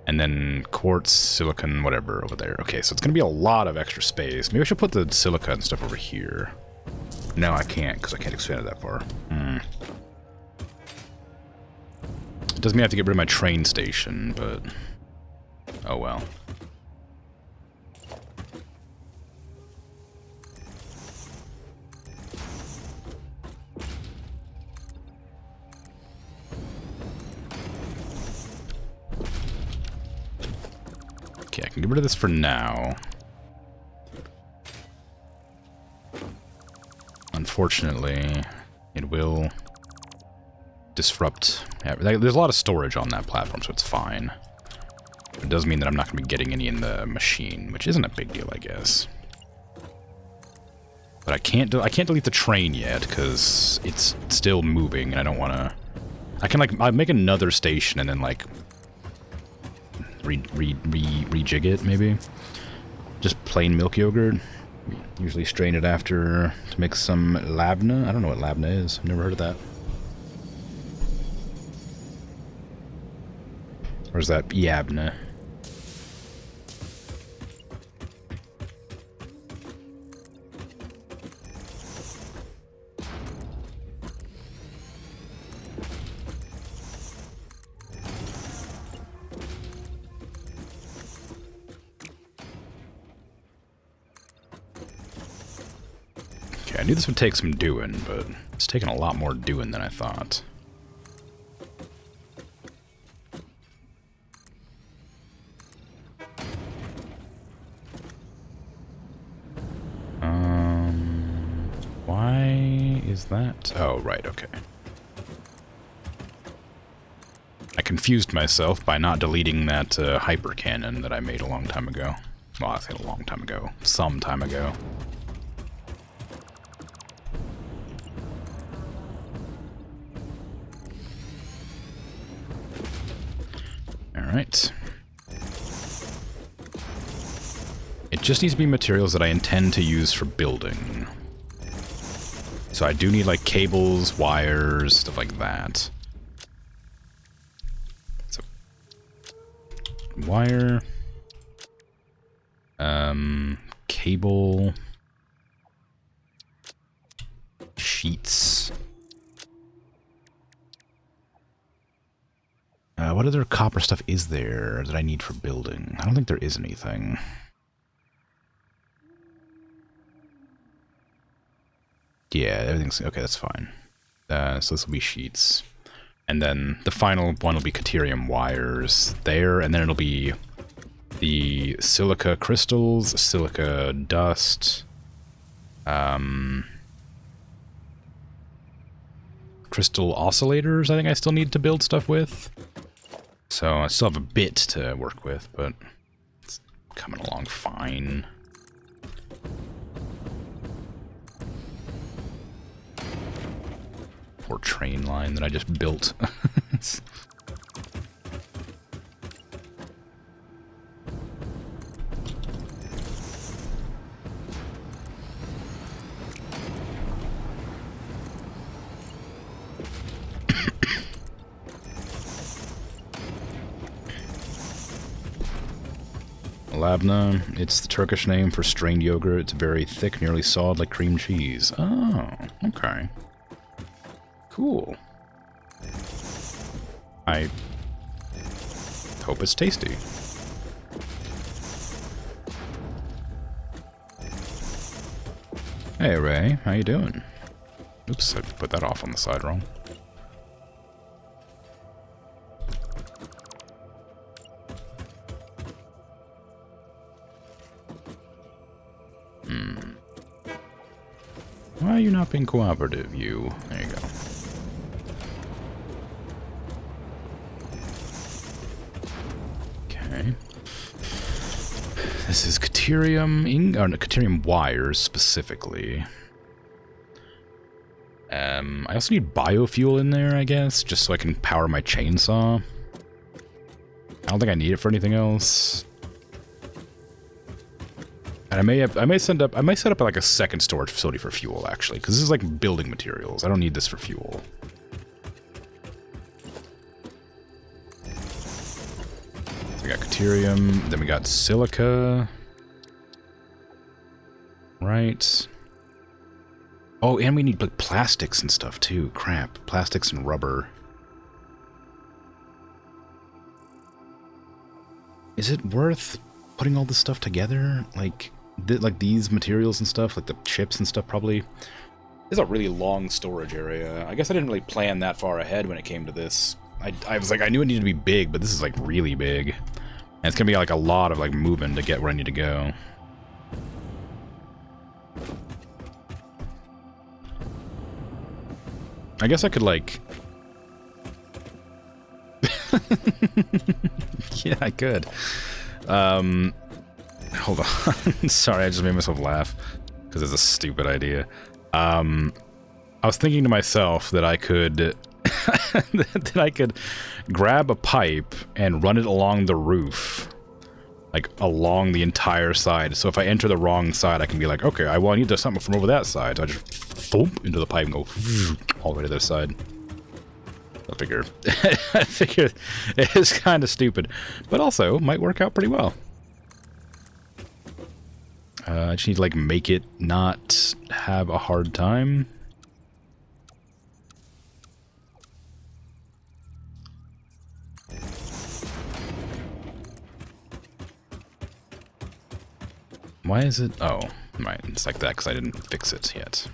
and then quartz, silicon, whatever over there. Okay, so it's going to be a lot of extra space. Maybe I should put the silica and stuff over here. No, I can't, because I can't expand it that far. It does mean I have to get rid of my train station, but... oh well. Okay, I can get rid of this for now. Unfortunately, it will disrupt... there's a lot of storage on that platform, so it's fine. It does mean that I'm not going to be getting any in the machine, which isn't a big deal, I guess. But I can't delete the train yet, because it's still moving, and I don't want to... I can, like, I'll make another station and then, like... rejig it, maybe. Just plain milk yogurt. Usually strain it after to make some labna. I don't know what labna is. I've never heard of that. Or is that yabna? I knew this would take some doing, but it's taken a lot more doing than I thought. Why is that? Oh, right, okay. I confused myself by not deleting that hyper cannon that I made a long time ago. Well, I say a long time ago. Some time ago. Alright. It just needs to be materials that I intend to use for building. So I do need, like, cables, wires, stuff like that. So, wire. Cable. Sheets. What other copper stuff is there that I need for building? I don't think there is anything. Yeah, everything's... okay, that's fine. So this will be sheets. And then the final one will be deuterium wires there, and then it'll be the silica crystals, silica dust, crystal oscillators I think I still need to build stuff with. So I still have a bit to work with, but it's coming along fine. Poor train line that I just built. Labna, it's the Turkish name for strained yogurt. It's very thick, nearly solid like cream cheese. Oh, okay. Cool. I hope it's tasty. Hey Ray, how you doing? Oops, I put that off on the side wrong. Why are you not being cooperative, you? There you go. Okay. This is Caterium or no, Caterium wires specifically. I also need biofuel in there, I guess, just so I can power my chainsaw. I don't think I need it for anything else. And I may set up like a second storage facility for fuel, actually, because this is like building materials. I don't need this for fuel. So we got Caterium, then we got silica. Right. Oh, and we need like plastics and stuff too. Crap. Plastics and rubber. Is it worth putting all this stuff together? Like these materials and stuff, like the chips and stuff probably. This is a really long storage area. I guess I didn't really plan that far ahead when it came to this. I was like, I knew it needed to be big, but this is like really big. And it's gonna be like a lot of like moving to get where I need to go. I guess I could, like... yeah, I could. Hold on. Sorry, I just made myself laugh. Because it's a stupid idea. I was thinking to myself that I could... that I could grab a pipe and run it along the roof. Like, along the entire side. So if I enter the wrong side, I can be like, okay, well, I need to something from over that side. So I just thump into the pipe and go all the way to the other side. I figure it is kind of stupid, but also might work out pretty well. I just need to, like, make it not have a hard time. Why is it? Oh, right. It's like that because I didn't fix it yet.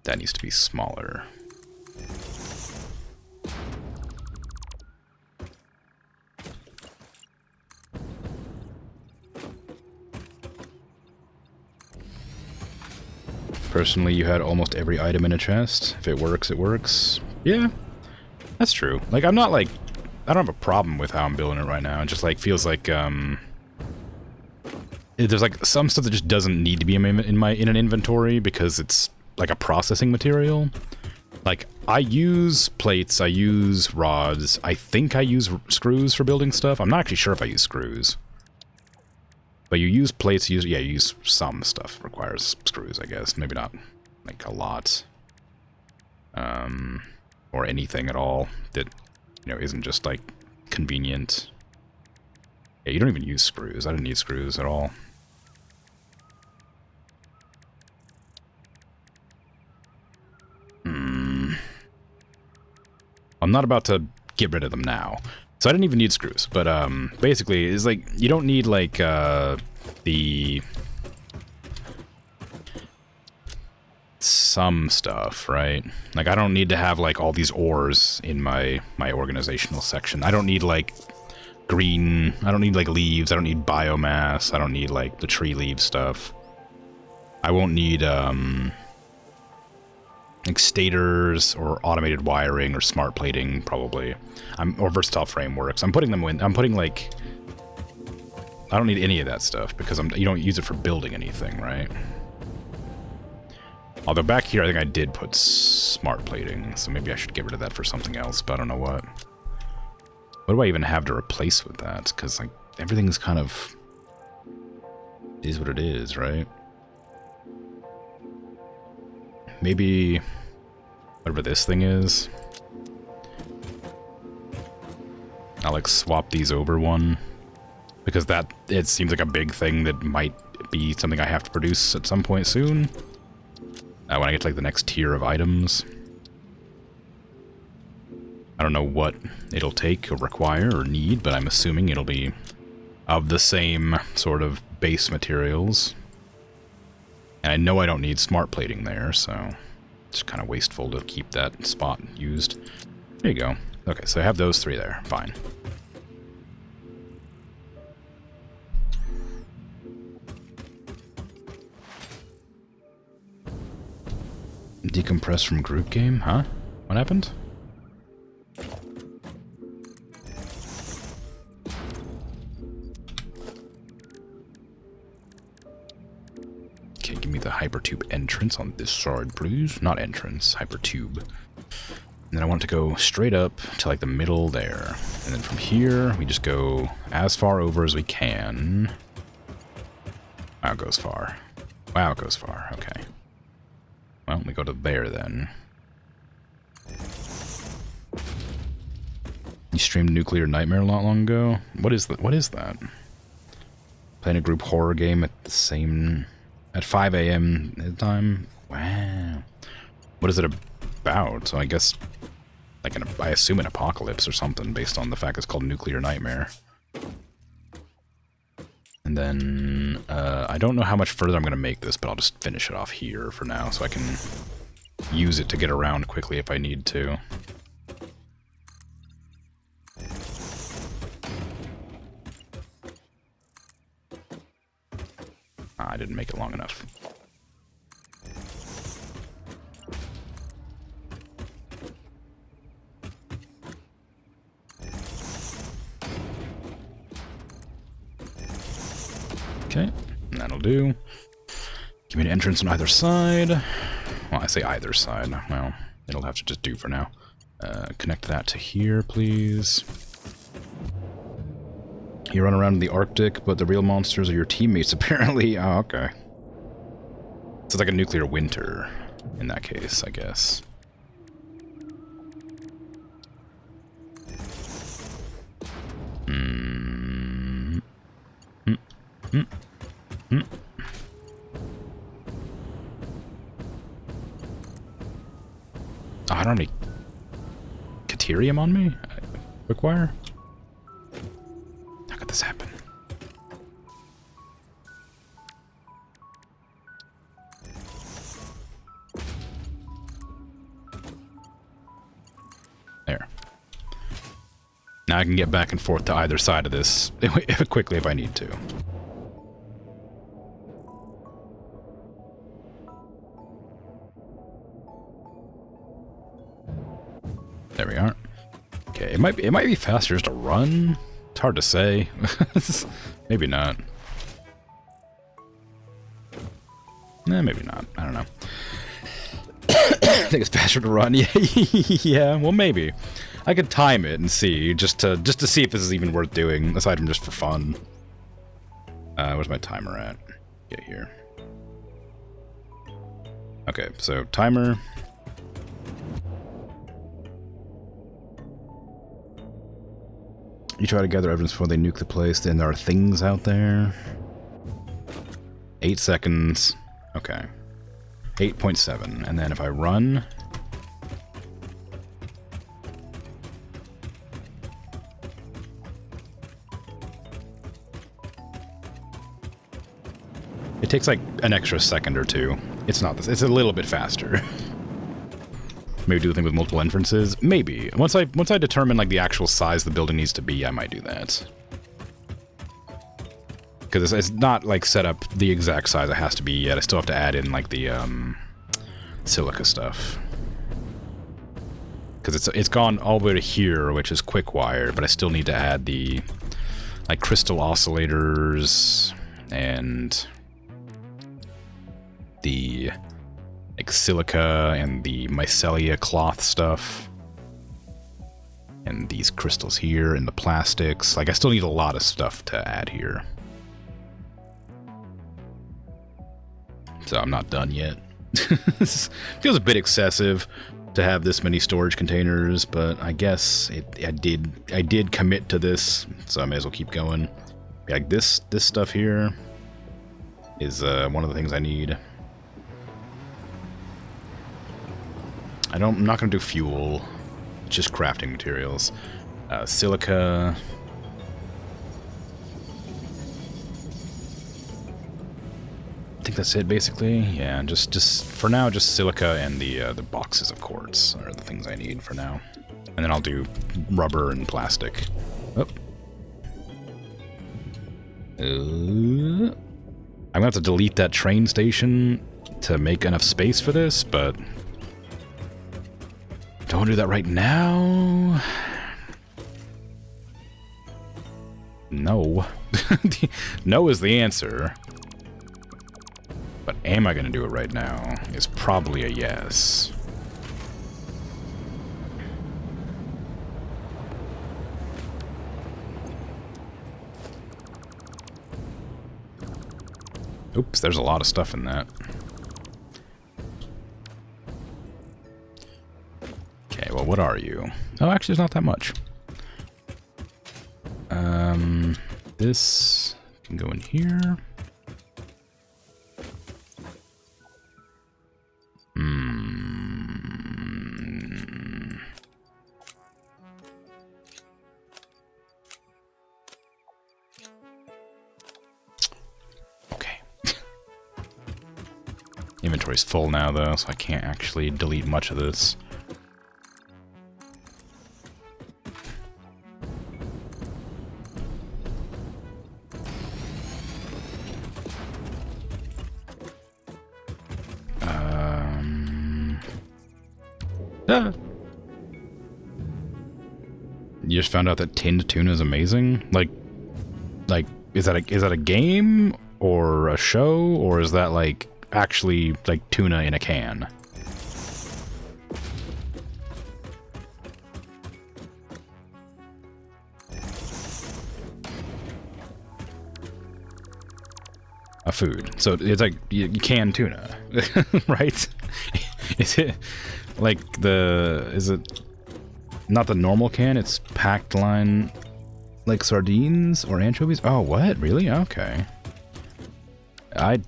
That needs to be smaller. Personally, you had almost every item in a chest. If it works, it works. Yeah, that's true. Like, I'm not like... I don't have a problem with how I'm building it right now. It just, like, feels like, there's, like, some stuff that just doesn't need to be in an inventory because it's, like, a processing material. Like, I use plates, I use rods, I think I use screws for building stuff. I'm not actually sure if I use screws. But you use plates, you use some stuff. Requires screws, I guess. Maybe not, like, a lot. Or anything at all that, you know, isn't just, like, convenient. Yeah, you don't even use screws. I didn't need screws at all. I'm not about to get rid of them now. So I didn't even need screws, but basically it's like you don't need like the some stuff, right? Like I don't need to have like all these ores in my organizational section. I don't need like green, I don't need like leaves, I don't need biomass, I don't need like the tree leaf stuff. I won't need like stators or automated wiring or smart plating, probably. Or versatile frameworks. I'm putting them in. I'm putting like... I don't need any of that stuff because you don't use it for building anything, right? Although back here, I think I did put smart plating, so maybe I should get rid of that for something else, but I don't know what. What do I even have to replace with that? Because like everything's kind of... is what it is, right? Maybe whatever this thing is. I'll like swap these over one. Because that, it seems like a big thing that might be something I have to produce at some point soon. When I get to like the next tier of items. I don't know what it'll take or require or need, but I'm assuming it'll be of the same sort of base materials. And I know I don't need smart plating there, so it's kind of wasteful to keep that spot used. There you go. Okay, so I have those three there. Fine. Decompress from group game? Huh? What happened? hypertube entrance on this side, please. Not entrance, hypertube. And then I want it to go straight up to like the middle there. And then from here, we just go as far over as we can. Wow, it goes far. Wow, it goes far. Okay. Well, we go to there then. You streamed Nuclear Nightmare not long ago? What is that? What is that? Playing a group horror game at 5 a.m. time? Wow. What is it about? So I guess, like, I assume an apocalypse or something based on the fact it's called Nuclear Nightmare. And then, I don't know how much further I'm going to make this, but I'll just finish it off here for now so I can use it to get around quickly if I need to. I didn't make it long enough. Okay, that'll do. Give me an entrance on either side. Well, I say either side. Well, it'll have to just do for now. Connect that to here, please. You run around in the Arctic, but the real monsters are your teammates, apparently. Oh, okay. So it's like a nuclear winter, in that case, I guess. Oh, I don't have any Caterium on me? Quick-wire? How could this happen? There. Now I can get back and forth to either side of this quickly if I need to. There we are. Okay, it might be faster just to run. It's hard to say. Maybe not. Nah, maybe not. I don't know. I think it's faster to run. Yeah, well, maybe. I could time it and see, just to see if this is even worth doing, aside from just for fun. Where's my timer at? Get here. Okay, so timer. You try to gather evidence before they nuke the place, then there are things out there. 8 seconds. Okay. 8.7. And then if I run... It takes like an extra second or two. It's not this. It's a little bit faster. Maybe do the thing with multiple entrances? Maybe. Once I determine like the actual size the building needs to be, I might do that. Because it's not like set up the exact size it has to be yet. I still have to add in like the silica stuff. Because it's gone all the way to here, which is quick wire, but I still need to add the like crystal oscillators and the like silica and the micellar cloth stuff. And these crystals here and the plastics. Like I still need a lot of stuff to add here. So I'm not done yet. Feels a bit excessive to have this many storage containers, but I guess I did commit to this, so I may as well keep going. Like this stuff here is one of the things I need. I'm not gonna do fuel, just crafting materials. Silica. I think that's it basically. Yeah, just for now, just silica and the boxes of quartz are the things I need for now. And then I'll do rubber and plastic. Oh. I'm gonna have to delete that train station to make enough space for this, but don't do that right now. No. No is the answer. But am I going to do it right now is probably a yes. Oops, there's a lot of stuff in that. Okay, well, what are you? Oh, actually, there's not that much. This can go in here. Okay. Inventory's full now, though, so I can't actually delete much of this. Ah. You just found out that tinned tuna is amazing? Like, is that a game or a show, or is that like actually like tuna in a can? A food. So it's like you can tuna, right? Is it like is it not the normal can? It's packed line like sardines or anchovies? Oh, what? Really? Okay. I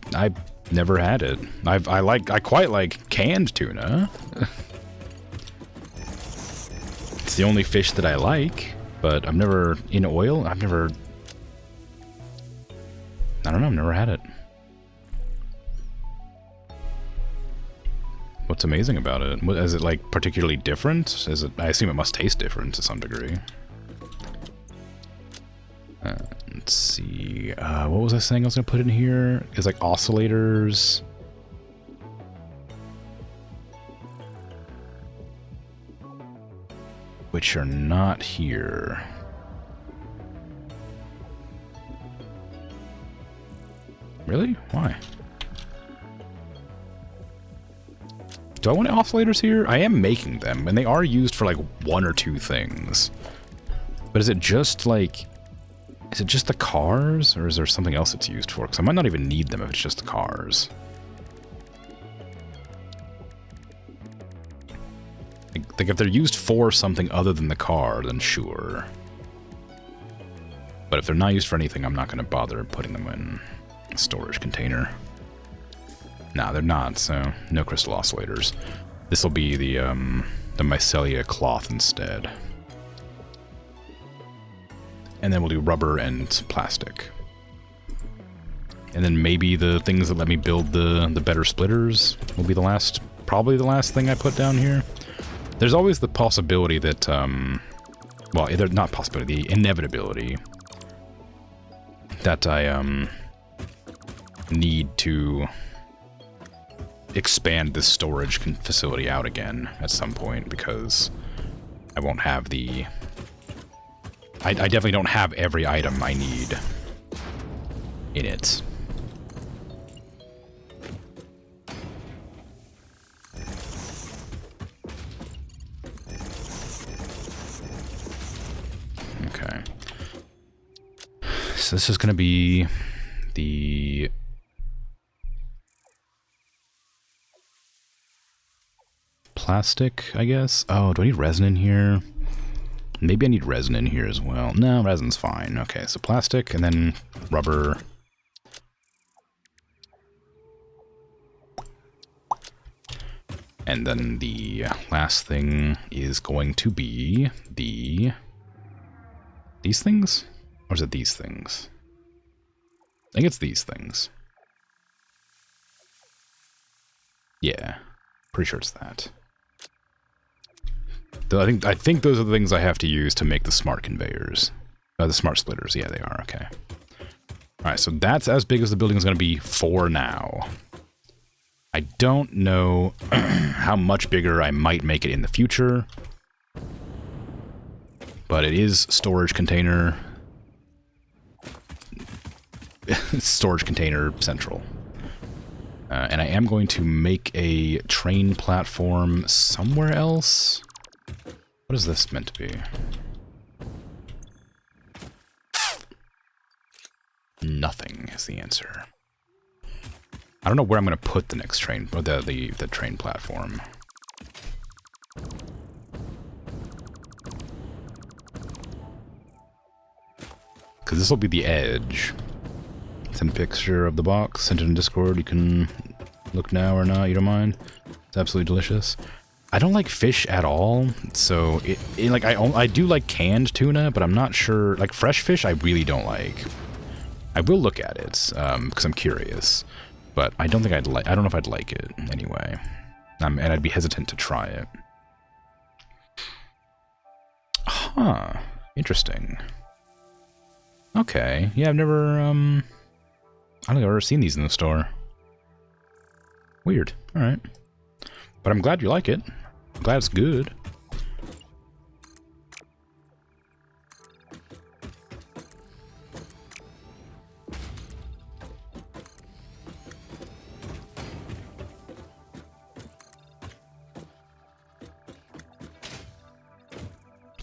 never had it. I quite like canned tuna. It's the only fish that I like, but I've never in oil. I don't know, I've never had it. What's amazing about it? Is it like particularly different? Is it? I assume it must taste different to some degree. Let's see. What was I saying I was gonna put in here? It's like oscillators. Which are not here. Really? Why? Do I want oscillators here? I am making them, and they are used for like one or two things. But is it just like... Is it just the cars, or is there something else it's used for? Because I might not even need them if it's just the cars. Like if they're used for something other than the car, then sure. But if they're not used for anything, I'm not going to bother putting them in a storage container. Nah, they're not, so no crystal oscillators. This will be the micellar cloth instead. And then we'll do rubber and plastic. And then maybe the things that let me build the better splitters will be the last, probably the last thing I put down here. There's always the possibility that, well, not possibility, the inevitability that I, need to expand this storage facility out again at some point, because I won't have the... I definitely don't have every item I need in it. Okay. So this is going to be the... plastic, I guess. Oh, do I need resin in here? Maybe I need resin in here as well. No, resin's fine. Okay, so plastic and then rubber. And then the last thing is going to be these things? Or is it these things? I think it's these things. Yeah, pretty sure it's that. I think those are the things I have to use to make the smart conveyors. The smart splitters. Yeah, they are. Okay. Alright, so that's as big as the building is going to be for now. I don't know how much bigger I might make it in the future. But it is storage container. Storage container central. And I am going to make a train platform somewhere else. What is this meant to be? Nothing is the answer. I don't know where I'm going to put the next train, or the train platform. Because this will be the edge. Send a picture of the box, send it in Discord. You can look now or not, you don't mind. It's absolutely delicious. I don't like fish at all, so like I do like canned tuna, but I'm not sure. Like fresh fish, I really don't like. I will look at it because I'm curious, but I don't think I don't know if I'd like it anyway, and I'd be hesitant to try it. Huh? Interesting. Okay. Yeah, I've never I don't think I've ever seen these in the store. Weird. All right. But I'm glad you like it. I'm glad it's good.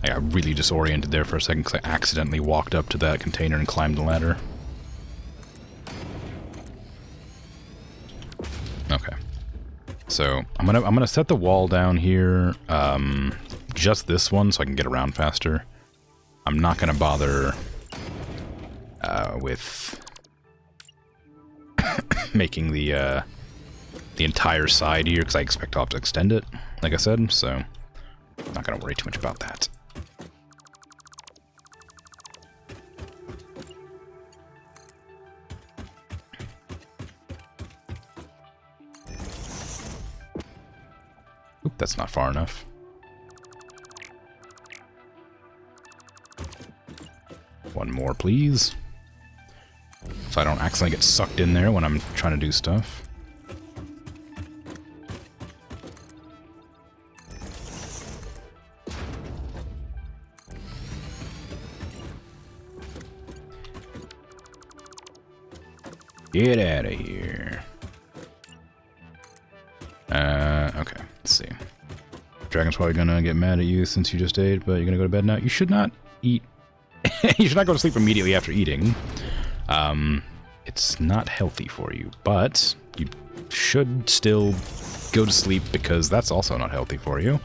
I got really disoriented there for a second because I accidentally walked up to that container and climbed the ladder. Okay. So I'm gonna set the wall down here, just this one, so I can get around faster. I'm not gonna bother with making the entire side here because I expect I'll have to extend it, like I said. So I'm not gonna worry too much about that. Oop, that's not far enough. One more, please. So I don't accidentally get sucked in there when I'm trying to do stuff. Get out of here. Okay, let's see. Dragon's probably gonna get mad at you since you just ate, but you're gonna go to bed now. You should not eat. You should not go to sleep immediately after eating. It's not healthy for you, but you should still go to sleep because that's also not healthy for you.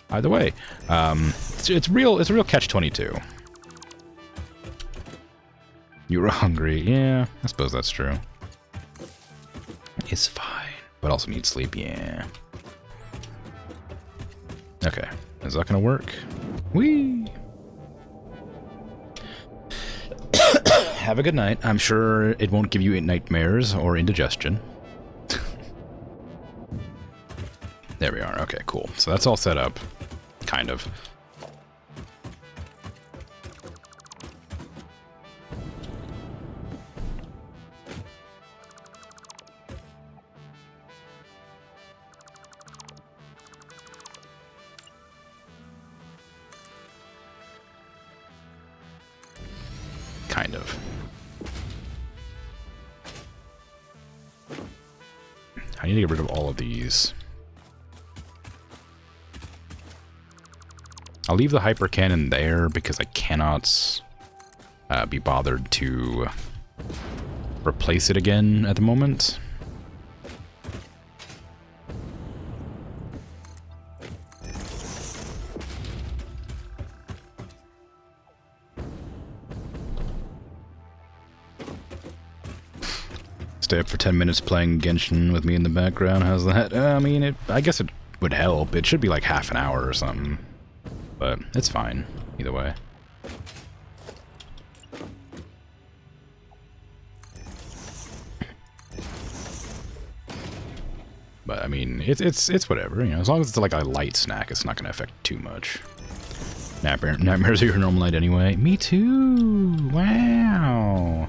Either way, it's a real catch-22. You were hungry, yeah. I suppose that's true. It's fine, but also need sleep, yeah. Okay, is that gonna work? Whee! Have a good night. I'm sure it won't give you nightmares or indigestion. There we are. Okay, cool. So that's all set up. Kind of. Kind of. I need to get rid of all of these. I'll leave the hyper cannon there because I cannot be bothered to replace it again at the moment. Stay up for 10 minutes playing Genshin with me in the background. How's that? I mean, I guess it would help. It should be like half an hour or something. But it's fine, either way. But I mean, it's whatever, you know. As long as it's like a light snack, it's not going to affect too much. Nightmares are your normal night anyway. Me too. Wow.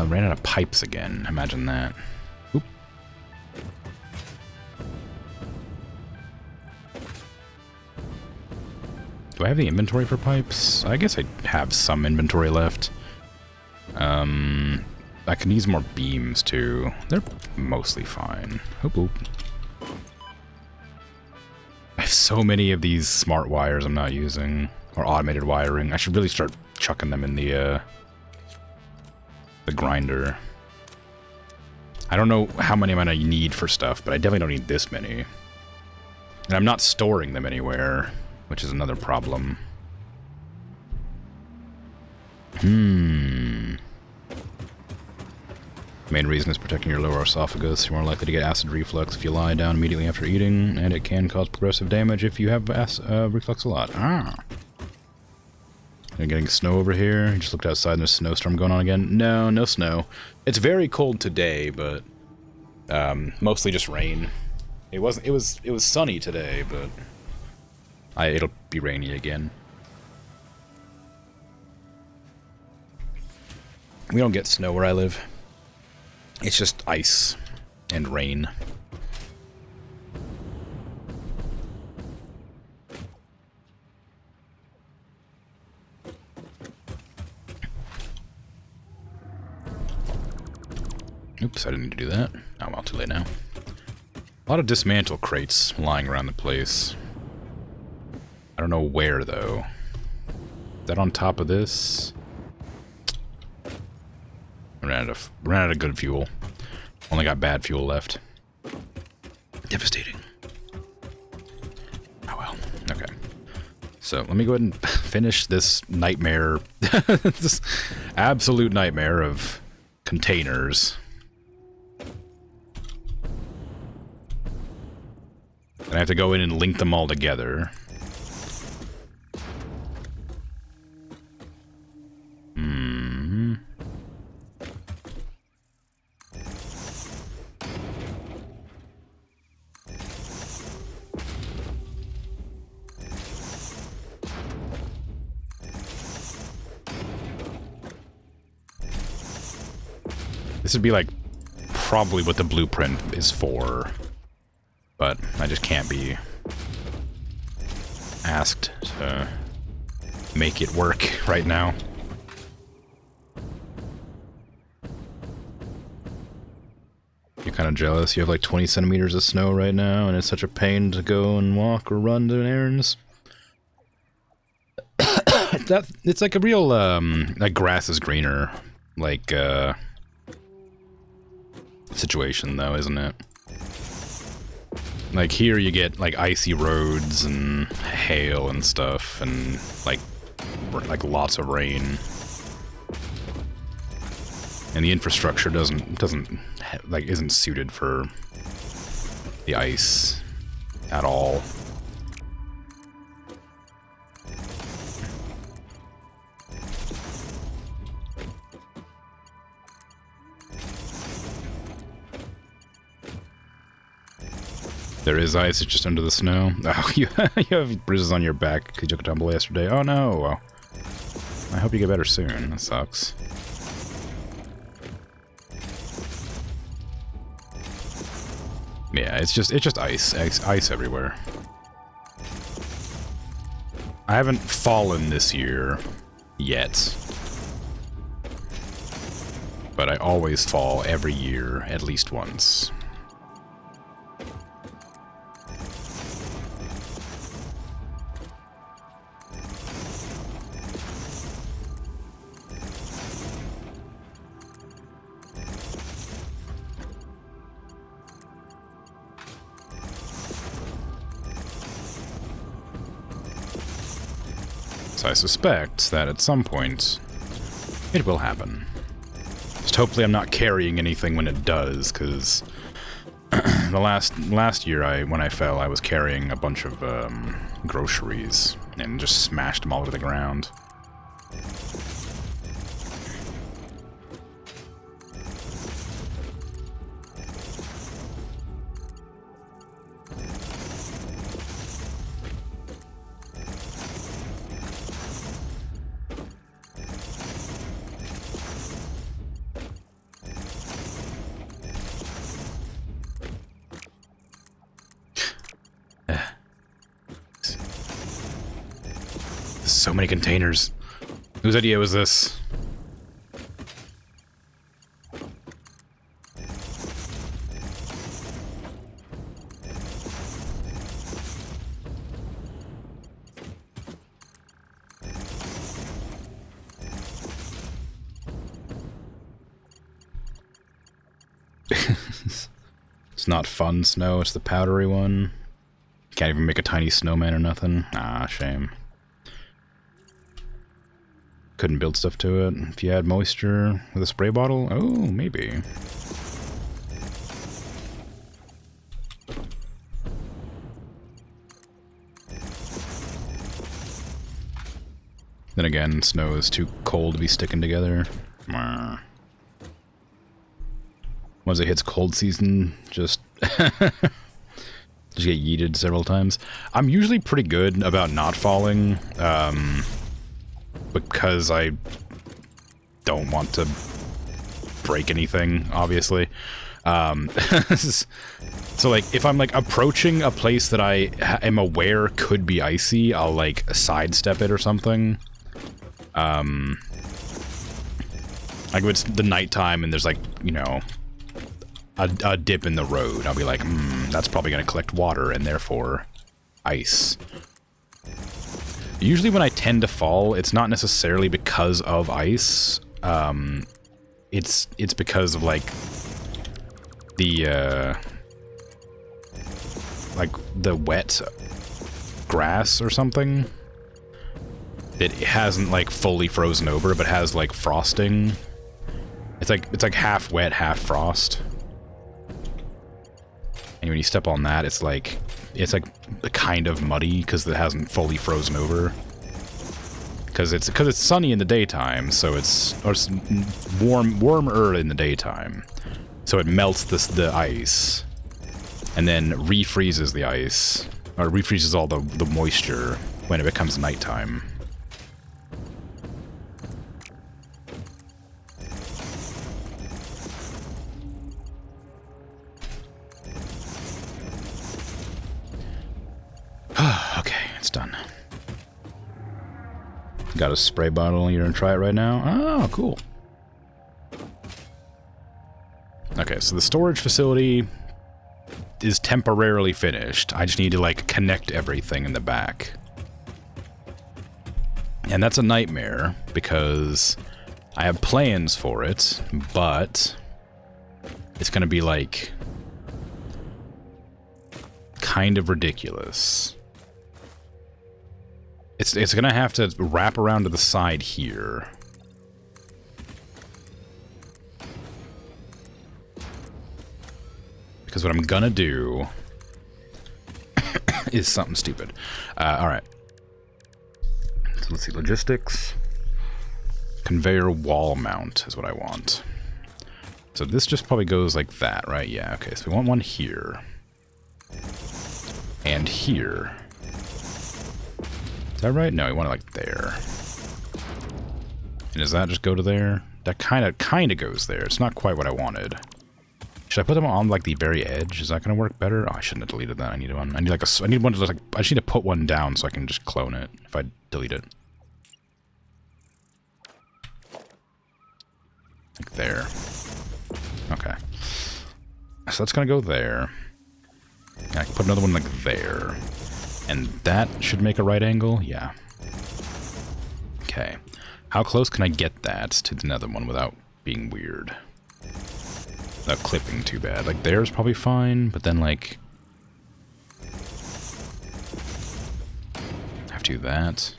Ran out of pipes again. Imagine that. Oop. Do I have the inventory for pipes? I guess I have some inventory left. I can use more beams too. They're mostly fine. Hoop hoop. I have so many of these smart wires I'm not using. Or automated wiring. I should really start chucking them in the grinder. I don't know how many I'm gonna need for stuff, but I definitely don't need this many. And I'm not storing them anywhere, which is another problem. Main reason is protecting your lower esophagus. You're more likely to get acid reflux if you lie down immediately after eating, and it can cause progressive damage if you have reflux a lot. Ah. You're getting snow over here. You just looked outside and there's a snowstorm going on again. No, no snow. It's very cold today, but mostly just rain. It was sunny today, but it'll be rainy again. We don't get snow where I live. It's just ice and rain. Oops, I didn't need to do that. Oh well, too late now. A lot of dismantle crates lying around the place. I don't know where, though. Is that on top of this? Ran out of good fuel. Only got bad fuel left. Devastating. Oh well. Okay. So let me go ahead and finish this nightmare. This absolute nightmare of containers. And I have to go in and link them all together. This would be like probably what the blueprint is for, but I just can't be asked to make it work right now. You're kind of jealous. You have like 20 centimeters of snow right now, and it's such a pain to go and walk or run to errands. It's like a real like grass is greener, like situation though, isn't it? Like here you get like icy roads and hail and stuff, and like lots of rain, and the infrastructure isn't suited for the ice at all. There is ice, it's just under the snow. Oh, you have bruises on your back because you took a tumble yesterday. Oh no. Well, I hope you get better soon. That sucks. Yeah, it's just ice everywhere. I haven't fallen this year yet, but I always fall every year at least once. So I suspect that at some point it will happen. Just hopefully I'm not carrying anything when it does, because the last year when I fell, I was carrying a bunch of groceries and just smashed them all to the ground. So many containers. Whose idea was this? It's not fun snow, it's the powdery one. Can't even make a tiny snowman or nothing. Ah, shame. Couldn't build stuff to it. If you add moisture with a spray bottle? Oh, maybe. Then again, snow is too cold to be sticking together. Once it hits cold season, just get yeeted several times. I'm usually pretty good about not falling, because I don't want to break anything, obviously. So, like, if I'm, like, approaching a place that I am aware could be icy, I'll, like, sidestep it or something. Like, if it's the nighttime and there's, like, you know, a dip in the road, I'll be like, that's probably going to collect water and therefore ice. Usually when I tend to fall, it's not necessarily because of ice. It's because of, like, the wet grass or something. It hasn't, like, fully frozen over, but has, like, frosting. It's like half wet, half frost. And when you step on that, it's like kind of muddy because it hasn't fully frozen over. Because it's sunny in the daytime, so it's warmer in the daytime, so it melts the ice, and then refreezes the ice, or refreezes all the moisture when it becomes nighttime. Okay, it's done. Got a spray bottle. You're gonna try it right now? Oh, cool. Okay, so the storage facility is temporarily finished. I just need to, like, connect everything in the back. And that's a nightmare, because I have plans for it, but it's gonna be, like, kind of ridiculous. It's gonna have to wrap around to the side here. Because what I'm gonna do is something stupid. Alright. So let's see, logistics. Conveyor wall mount is what I want. So this just probably goes like that, right? Yeah, okay, so we want one here. And here. Is that right? No, we want it like there. And does that just go to there? That kind of goes there. It's not quite what I wanted. Should I put them on, like, the very edge? Is that going to work better? Oh, I shouldn't have deleted that. I need one. I need one to, like, I just need to put one down so I can just clone it if I delete it. Like there. Okay. So that's going to go there. And I can put another one like there. And that should make a right angle? Yeah. Okay. How close can I get that to another one without being weird? Without clipping too bad. Like, there's probably fine, but then, like... I have to do that.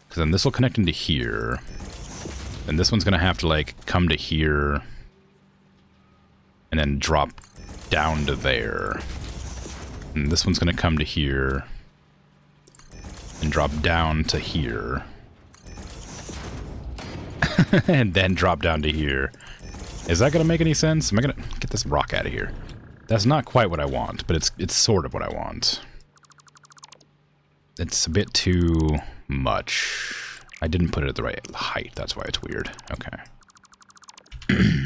Because then this will connect into here. Then this one's gonna have to, like, come to here. And then drop down to there. And this one's gonna come to here. And drop down to here. And then drop down to here. Is that gonna make any sense? Am I gonna get this rock out of here? That's not quite what I want, but it's sort of what I want. It's a bit too much. I didn't put it at the right height, that's why it's weird. Okay.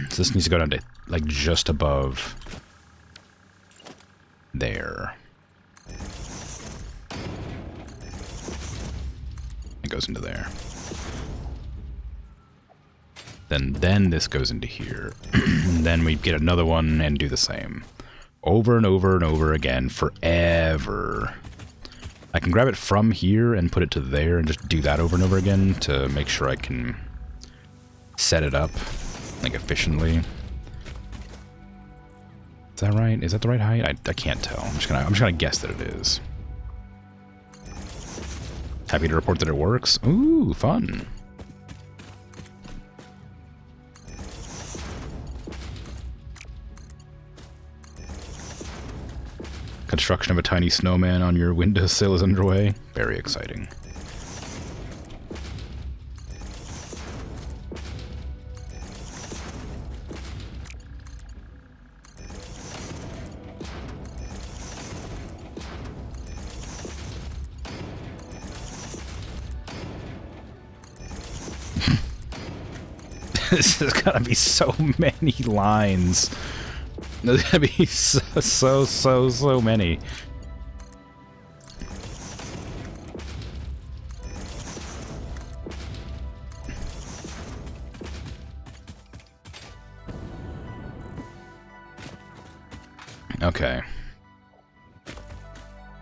So this needs to go down to, like, just above there. It goes into there. Then this goes into here. And then we get another one and do the same. Over and over and over again, forever. I can grab it from here and put it to there and just do that over and over again to make sure I can set it up, like, efficiently. Is that right? Is that the right height? I can't tell. I'm just gonna guess that it is. Happy to report that it works. Ooh, fun. Construction of a tiny snowman on your windowsill is underway. Very exciting. This is gonna be so many lines. There's gonna be so many. Okay.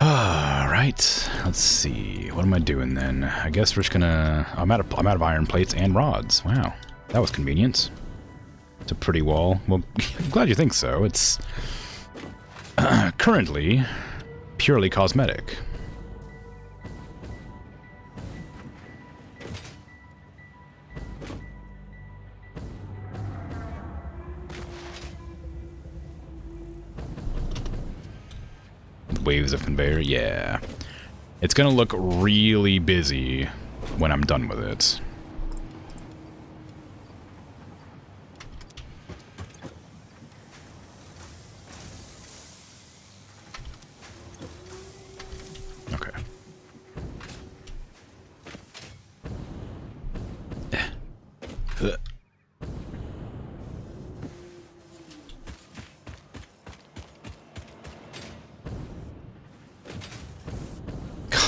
Alright. Let's see. What am I doing then? I guess we're just gonna... I'm out of iron plates and rods. Wow. That was convenient. It's a pretty wall. Well, I'm glad you think so. It's currently purely cosmetic. Waves of conveyor, yeah. It's gonna look really busy when I'm done with it.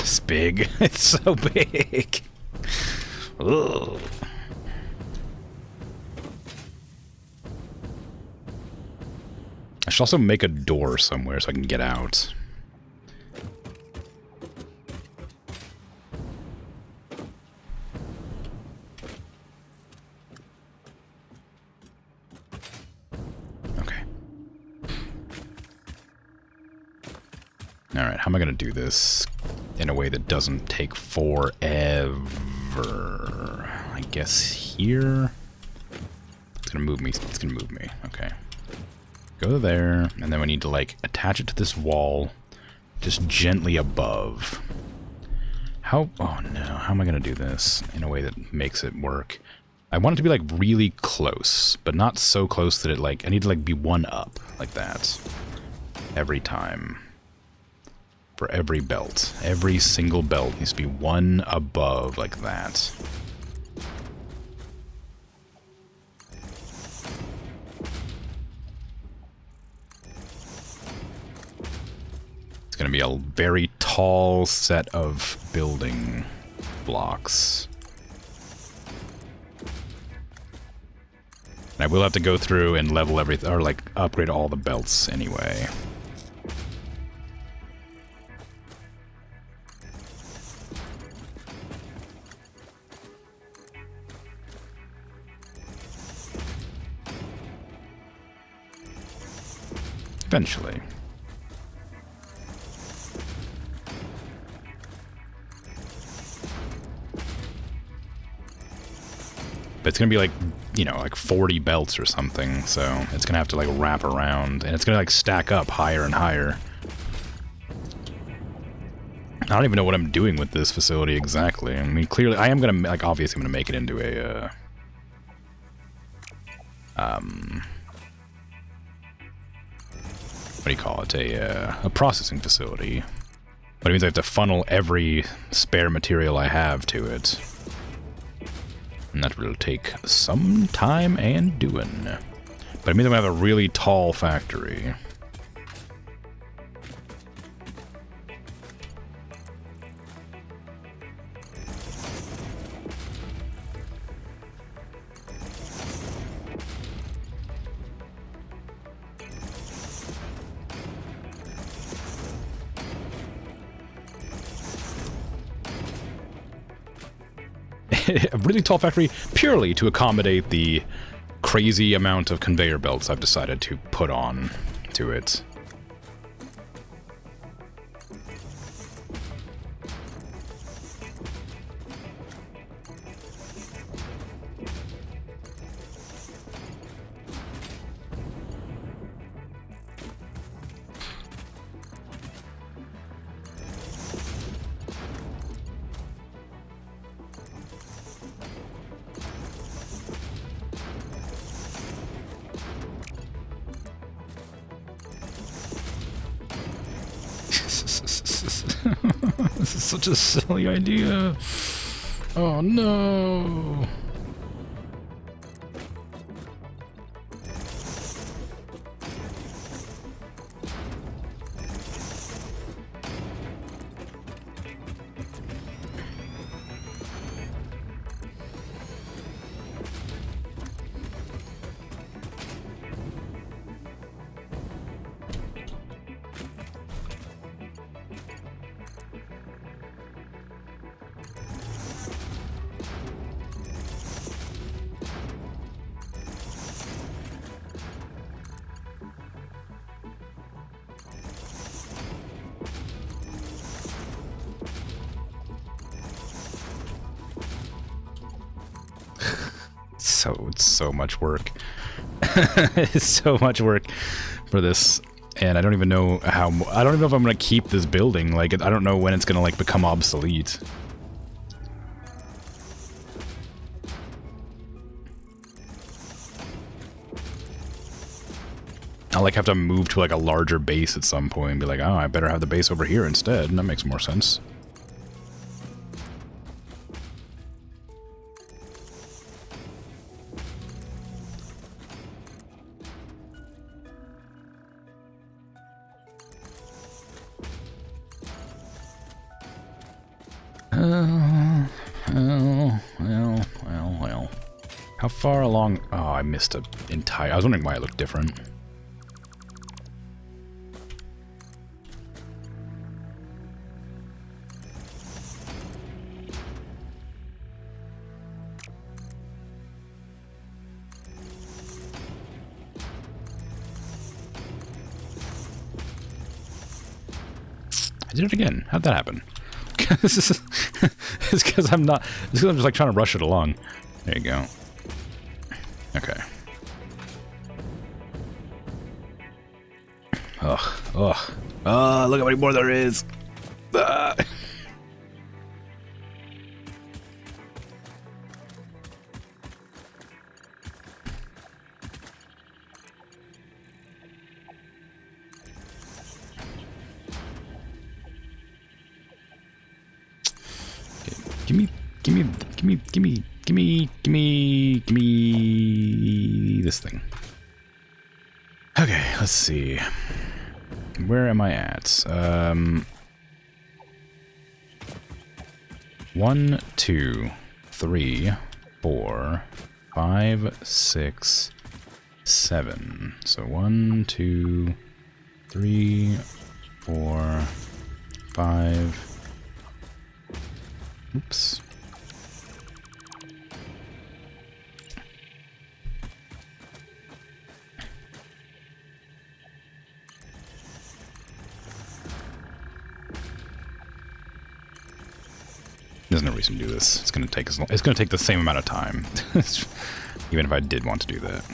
It's big. It's so big. Ugh. I should also make a door somewhere so I can get out. Okay. Alright, how am I going to do this in a way that doesn't take forever? I guess here? It's going to move me. It's going to move me. Okay. Go there, and then we need to, like, attach it to this wall just gently above. How... Oh, no. How am I going to do this in a way that makes it work? I want it to be, like, really close, but not so close that it, like... I need to, like, be one up, like that. Every time. For every belt. Every single belt needs to be one above, like that. It's going to be a very tall set of building blocks. And I will have to go through and level everything, or like upgrade all the belts anyway. Eventually. But it's gonna be like, you know, like 40 belts or something, so it's gonna have to like wrap around, and it's gonna like stack up higher and higher. I don't even know what I'm doing with this facility exactly. I mean, clearly, I am gonna, like, obviously I'm gonna make it into a, what do you call it? A processing facility. But it means I have to funnel every spare material I have to it. And that will take some time and doing. But it means I'm gonna have a really tall factory. a really tall factory purely to accommodate the crazy amount of conveyor belts I've decided to put on to it. This is such a silly idea. Oh no. It's so much work. It's so much work for this, and I don't even know how. I don't even know if I'm gonna keep this building. Like, I don't know when it's gonna like become obsolete. I'll like have to move to like a larger base at some point and be like, oh, I better have the base over here instead. And that makes more sense. Well. How far along? Oh, I missed a entire... I was wondering why it looked different. I did it again. How'd that happen? It's because I'm not... It's because I'm just like trying to rush it along. There you go. Okay. Ugh. Look how many more there is. Give me this thing. Okay, let's see. Where am I at? 1, 2, 3, 4, 5, 6, 7. So 1, 2, 3, 4, 5. Oops. There's no reason to do this. It's going to take as long. It's going to take the same amount of time, even if I did want to do that.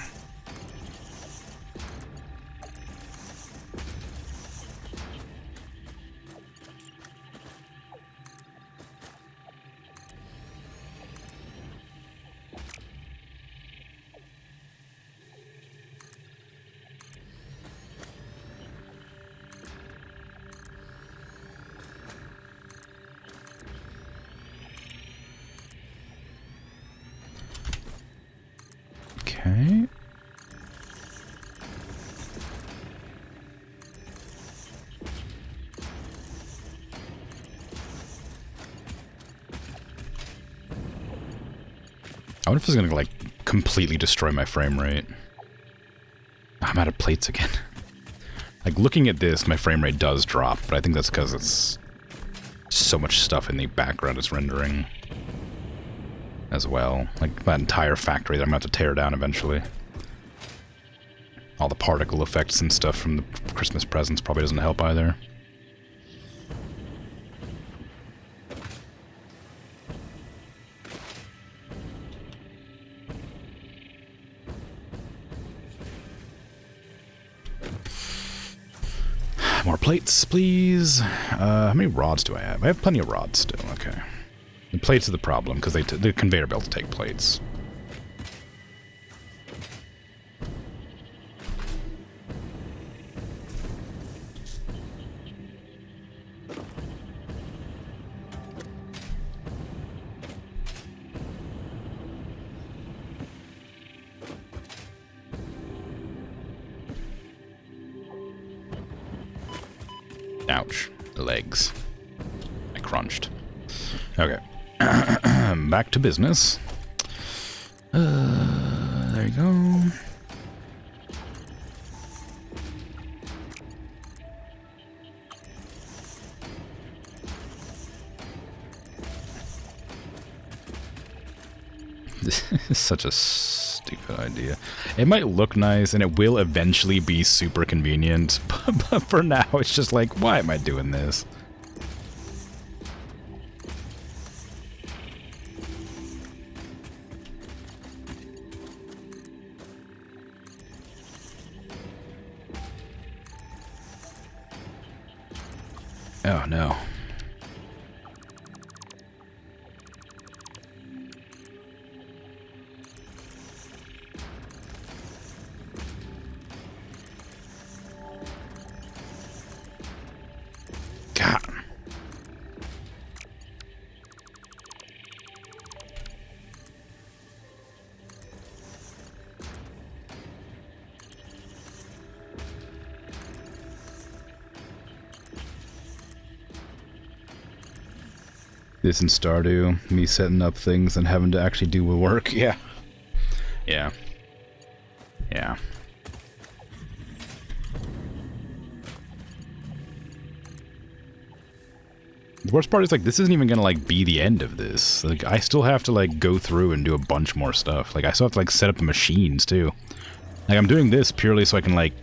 Okay. I wonder if it's gonna like completely destroy my frame rate. I'm out of plates again. Like looking at this, my frame rate does drop, but I think that's because it's so much stuff in the background it's rendering. as well. Like that entire factory that I'm going to have to tear down eventually. All the particle effects and stuff from the Christmas presents probably doesn't help either. More plates, please. How many rods do I have? I have plenty of rods still, okay. The plates are the problem, because the conveyor belts take plates. Ouch. The legs. I crunched. Okay. Back to business. There you go. This is such a stupid idea. It might look nice, and it will eventually be super convenient, but for now, it's just like, why am I doing this? Oh, no. God. This in Stardew, me setting up things and having to actually do the work. Yeah. Yeah. Yeah. The worst part is, like, this isn't even gonna, like, be the end of this. Like, I still have to, like, go through and do a bunch more stuff. Like, I still have to, like, set up the machines, too. Like, I'm doing this purely so I can, like,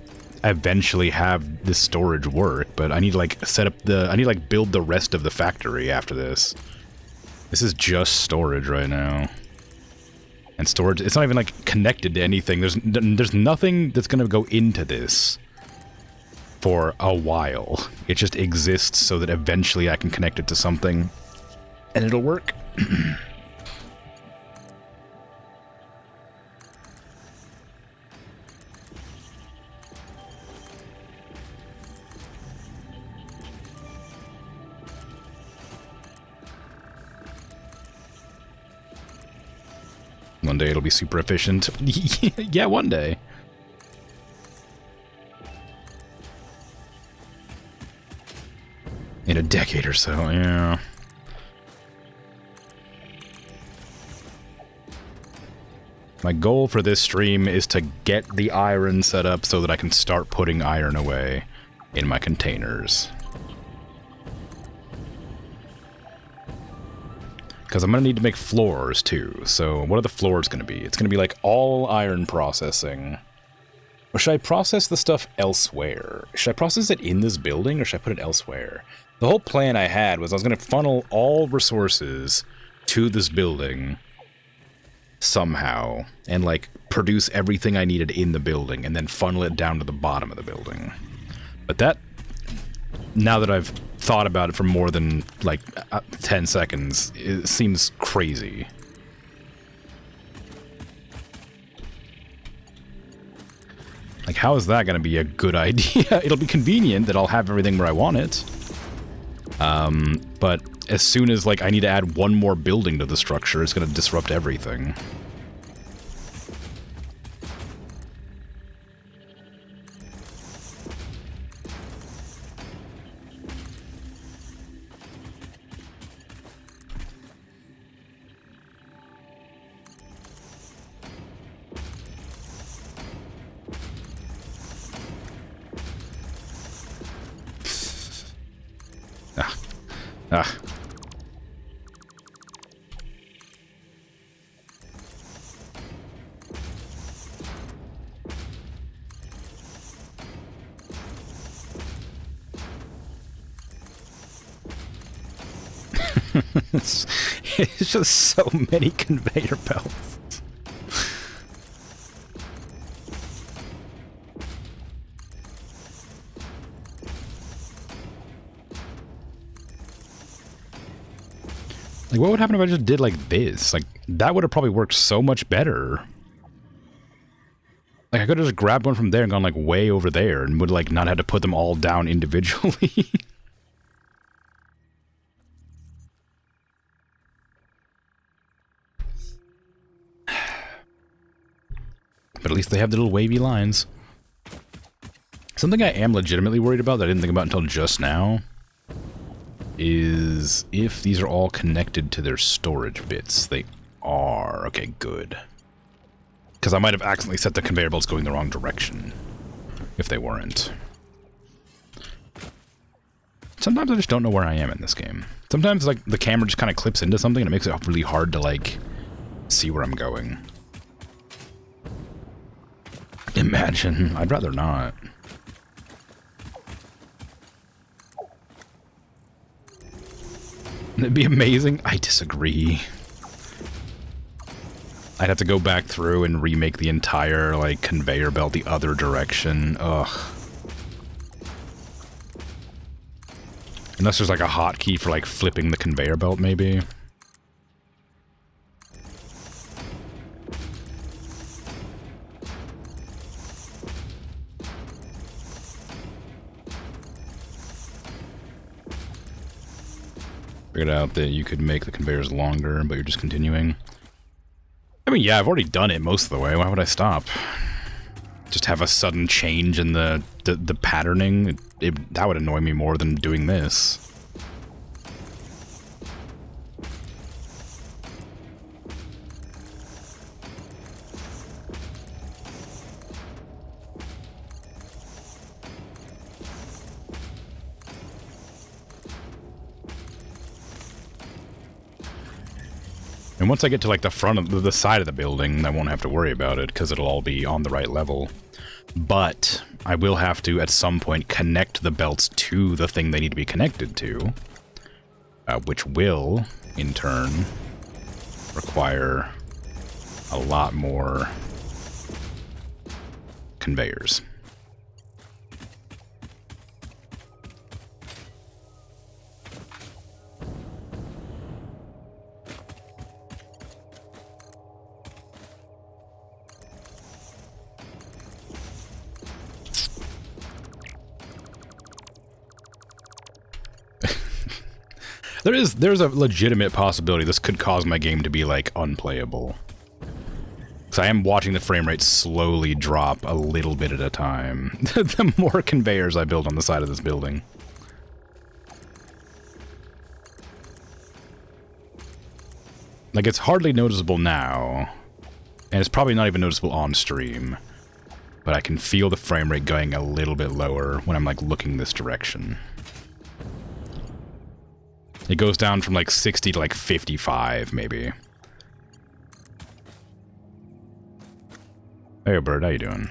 eventually have this storage work, but I need to, like, set up the... I need to, like, build the rest of the factory after this. This is just storage right now. And storage, it's not even, like, connected to anything. There's nothing that's gonna go into this for a while. It just exists so that eventually I can connect it to something and it'll work. One day it'll be super efficient. Yeah, one day. In a decade or so, yeah. My goal for this stream is to get the iron set up so that I can start putting iron away in my containers. Because I'm going to need to make floors, too. So what are the floors going to be? It's going to be like all iron processing. Or should I process the stuff elsewhere? Should I process it in this building, or should I put it elsewhere? The whole plan I had was I was going to funnel all resources to this building somehow, and, like, produce everything I needed in the building, and then funnel it down to the bottom of the building. But that, now that I've thought about it for more than, like, 10 seconds, it seems crazy. Like, how is that going to be a good idea? It'll be convenient that I'll have everything where I want it. But as soon as, like, I need to add one more building to the structure, it's going to disrupt everything. Ah. It's just so many conveyor belts. Like, what would happen if I just did like this? Like, that would have probably worked so much better. Like, I could have just grabbed one from there and gone, like, way over there and would, like, not have to put them all down individually. But at least they have the little wavy lines. Something I am legitimately worried about that I didn't think about until just now is if these are all connected to their storage bits. They are. Okay, good. Because I might have accidentally set the conveyor belts going the wrong direction if they weren't. Sometimes I just don't know where I am in this game. Sometimes, like, the camera just kind of clips into something and it makes it really hard to, like, see where I'm going. Imagine. I'd rather not. It'd be amazing. I disagree. I'd have to go back through and remake the entire, like, conveyor belt the other direction. Ugh. Unless there's, like, a hotkey for, like, flipping the conveyor belt, maybe. Figured out that you could make the conveyors longer, but you're just continuing. I mean, yeah, I've already done it most of the way. Why would I stop? Just have a sudden change in the patterning? That would annoy me more than doing this. And once I get to, like, the front of the side of the building, I won't have to worry about it, because it'll all be on the right level. But I will have to, at some point, connect the belts to the thing they need to be connected to, which will, in turn, require a lot more conveyors. There's a legitimate possibility this could cause my game to be, like, unplayable. Because I am watching the frame rate slowly drop a little bit at a time. The more conveyors I build on the side of this building. Like, it's hardly noticeable now. And it's probably not even noticeable on stream. But I can feel the frame rate going a little bit lower when I'm, like, looking this direction. It goes down from, like, 60 to, like, 55, maybe. Hey, bird, how you doing?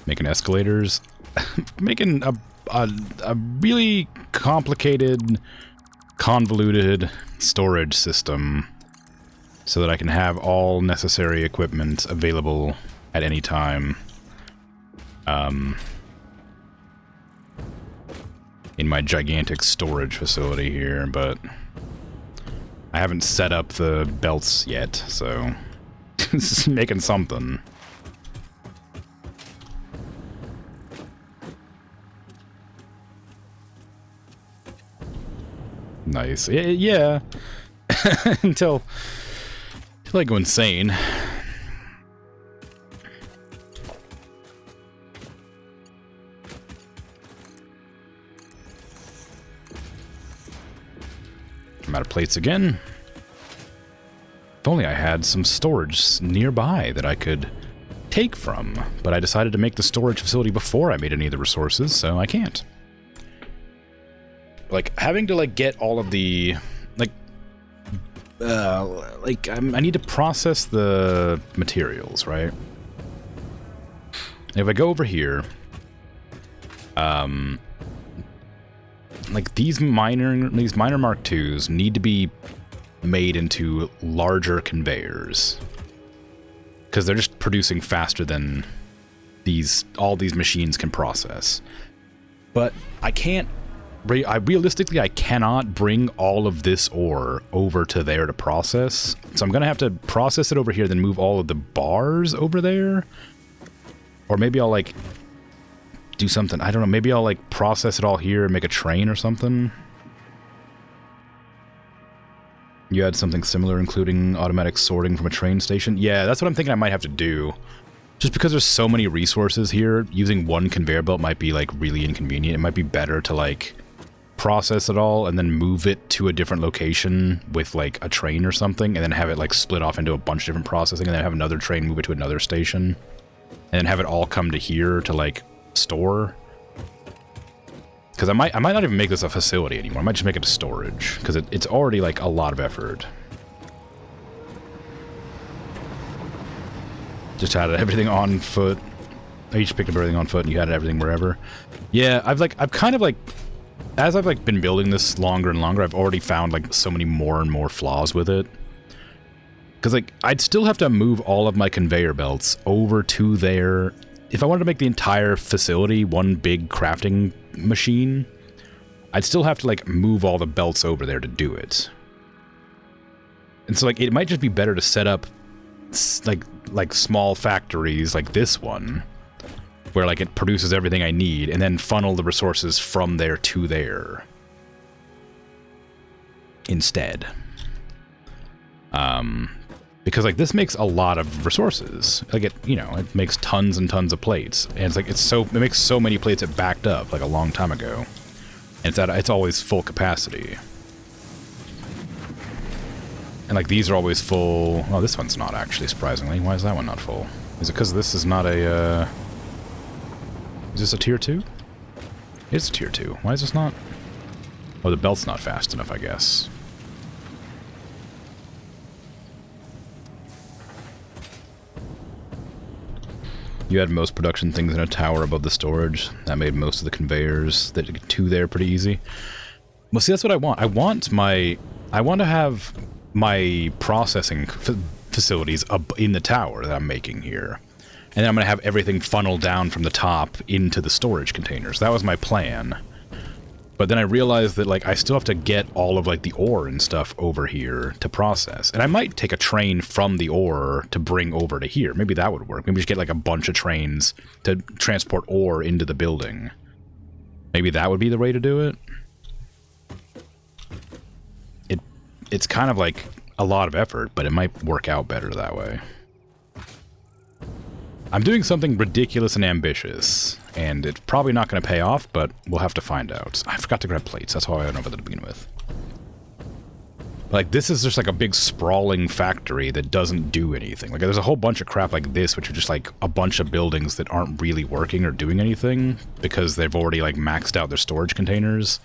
Making escalators. Making a really complicated, convoluted storage system so that I can have all necessary equipment available at any time. In my gigantic storage facility here, but I haven't set up the belts yet, so this is making something. Nice. Yeah. until I go insane. I'm out of plates again. If only I had some storage nearby that I could take from, but I decided to make the storage facility before I made any of the resources, so I can't. Like, having to, like, get all of the... Like, like, I need to process the materials, right? If I go over here, like these minor Mark IIs need to be made into larger conveyors because they're just producing faster than all these machines can process. But I can't. Realistically, I cannot bring all of this ore over to there to process. So I'm gonna have to process it over here, then move all of the bars over there. Or maybe I'll like do something. I don't know. Maybe I'll like process it all here and make a train or something. You had something similar, including automatic sorting from a train station? Yeah, that's what I'm thinking I might have to do. Just because there's so many resources here, using one conveyor belt might be like really inconvenient. It might be better to like process it all and then move it to a different location with like a train or something, and then have it like split off into a bunch of different processing, and then have another train move it to another station, and then have it all come to here to like store. Because I might not even make this a facility anymore. I might just make it a storage, because it's already like a lot of effort. Just had everything on foot. I each picked up everything on foot, and you had everything wherever. Yeah, I've kind of like, as I've like been building this longer and longer, I've already found like so many more and more flaws with it. Because like I'd still have to move all of my conveyor belts over to there. If I wanted to make the entire facility one big crafting machine, I'd still have to like move all the belts over there to do it. And so like it might just be better to set up like small factories like this one, where like it produces everything I need, and then funnel the resources from there to there instead. Because like this makes a lot of resources. Like it makes tons and tons of plates, and it's like it makes so many plates it backed up like a long time ago, and it's always full capacity. And like these are always full. Oh, this one's not actually, surprisingly. Why is that one not full? Is it because this is not a? Is this a tier 2? It's a tier 2. Why is this not? Oh, the belt's not fast enough, I guess. You had most production things in a tower above the storage. That made most of the conveyors that get to there pretty easy. Well, see, that's what I want. I want to have my processing facilities up in the tower that I'm making here. And then I'm going to have everything funneled down from the top into the storage containers. That was my plan. But then I realized that like I still have to get all of like the ore and stuff over here to process. And I might take a train from the ore to bring over to here. Maybe that would work. Maybe just get like a bunch of trains to transport ore into the building. Maybe that would be the way to do it. It's kind of like a lot of effort, but it might work out better that way. I'm doing something ridiculous and ambitious, and it's probably not going to pay off, but we'll have to find out. I forgot to grab plates. That's why I went over there to begin with. Like, this is just like a big sprawling factory that doesn't do anything. Like, there's a whole bunch of crap like this, which are just like a bunch of buildings that aren't really working or doing anything because they've already like maxed out their storage containers,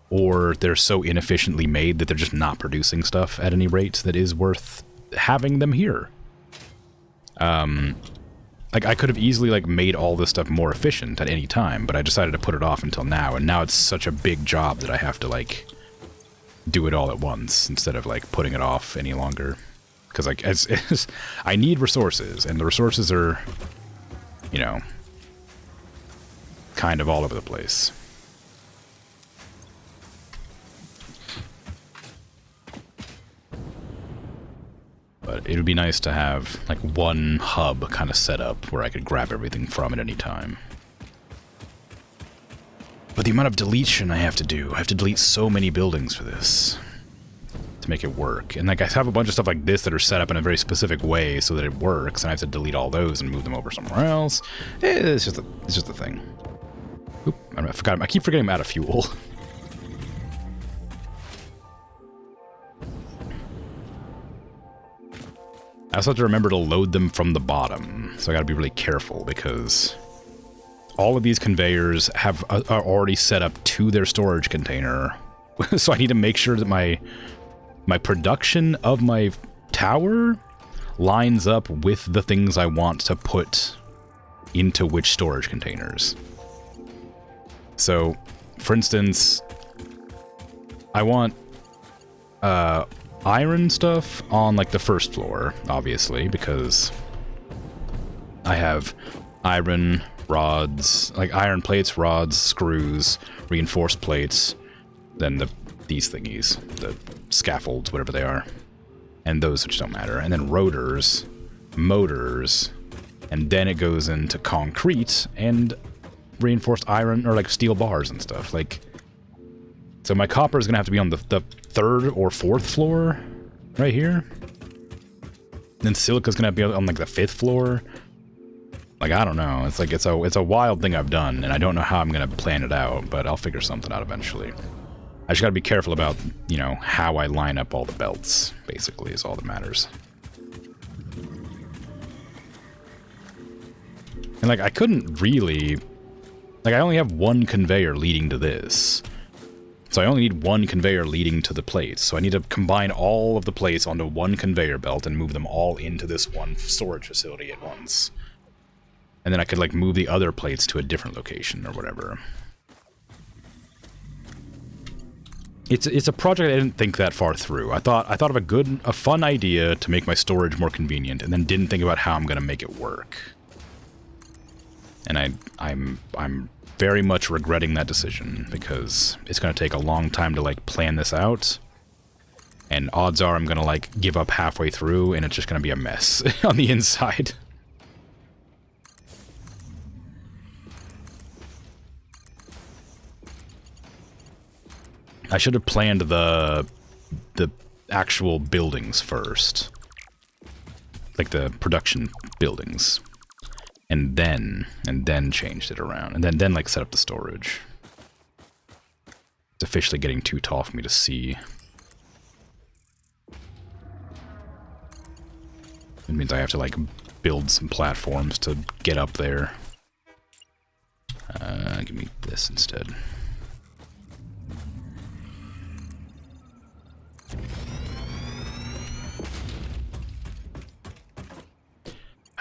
or they're so inefficiently made that they're just not producing stuff at any rate that is worth having them here. Like, I could have easily, like, made all this stuff more efficient at any time, but I decided to put it off until now, and now it's such a big job that I have to, like, do it all at once instead of, like, putting it off any longer. Because, like, I need resources, and the resources are, you know, kind of all over the place. But it would be nice to have, like, one hub kind of set up where I could grab everything from at any time. But the amount of deletion I have to do, I have to delete so many buildings for this to make it work. And, like, I have a bunch of stuff like this that are set up in a very specific way so that it works, and I have to delete all those and move them over somewhere else. It's just a thing. Oop, I forgot. I keep forgetting I'm out of fuel. I also have to remember to load them from the bottom, so I gotta be really careful because all of these conveyors are already set up to their storage container, so I need to make sure that my my production of my tower lines up with the things I want to put into which storage containers. So, for instance, I want iron stuff on like the first floor, obviously, because I have iron rods, like iron plates, rods, screws, reinforced plates, then these thingies, the scaffolds, whatever they are, and those which don't matter, and then rotors, motors, and then it goes into concrete and reinforced iron or like steel bars and stuff. Like, so my copper is gonna have to be on the third or fourth floor, right here. Then silica's gonna be on like the fifth floor. Like, I don't know. It's like it's a wild thing I've done, and I don't know how I'm gonna plan it out, but I'll figure something out eventually. I just gotta be careful about, you know, how I line up all the belts, basically, is all that matters. And like, I couldn't really, like, I only have one conveyor leading to this. So I only need one conveyor leading to the plates. So I need to combine all of the plates onto one conveyor belt and move them all into this one storage facility at once. And then I could, like, move the other plates to a different location or whatever. It's a project I didn't think that far through. I thought of a fun idea to make my storage more convenient, and then didn't think about how I'm gonna make it work. And I'm very much regretting that decision, because it's gonna take a long time to, like, plan this out. And odds are I'm gonna, like, give up halfway through, and it's just gonna be a mess on the inside. I should have planned the actual buildings first. Like the production buildings. And then changed it around. And then like set up the storage. It's officially getting too tall for me to see. It means I have to like build some platforms to get up there. Give me this instead.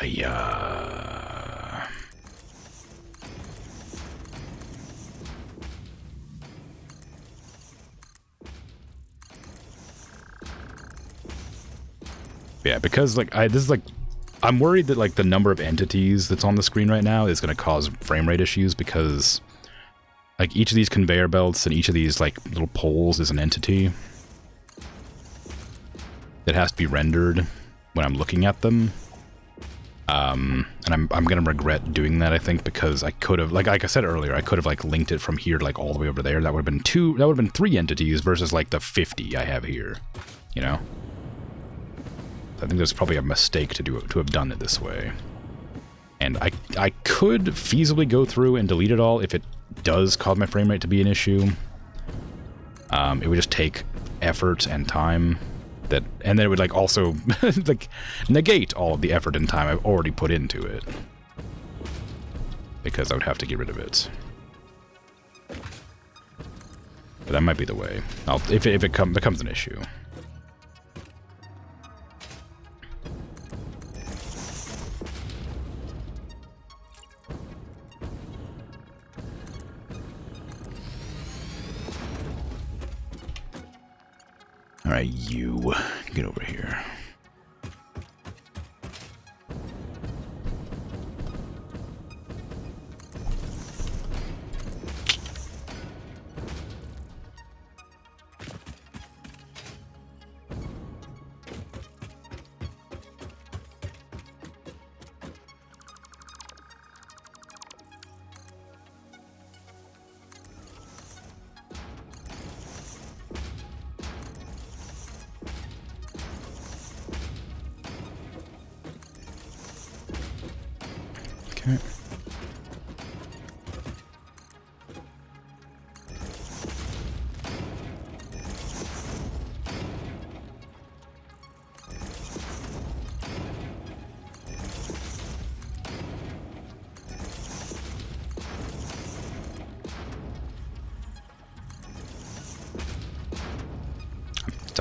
Yeah. Yeah, because like this is like, I'm worried that like the number of entities that's on the screen right now is going to cause frame rate issues, because like each of these conveyor belts and each of these like little poles is an entity that has to be rendered when I'm looking at them. And I'm gonna regret doing that, I think, because I could have, like I said earlier, I could have like linked it from here to like all the way over there. That would have been 3 entities versus like the 50 I have here, you know? I think there's probably a mistake to have done it this way. And I could feasibly go through and delete it all if it does cause my frame rate to be an issue. It would just take effort and time. And then it would like also like negate all of the effort and time I've already put into it, because I would have to get rid of it. But that might be the way. If it becomes an issue. Alright, you get over here.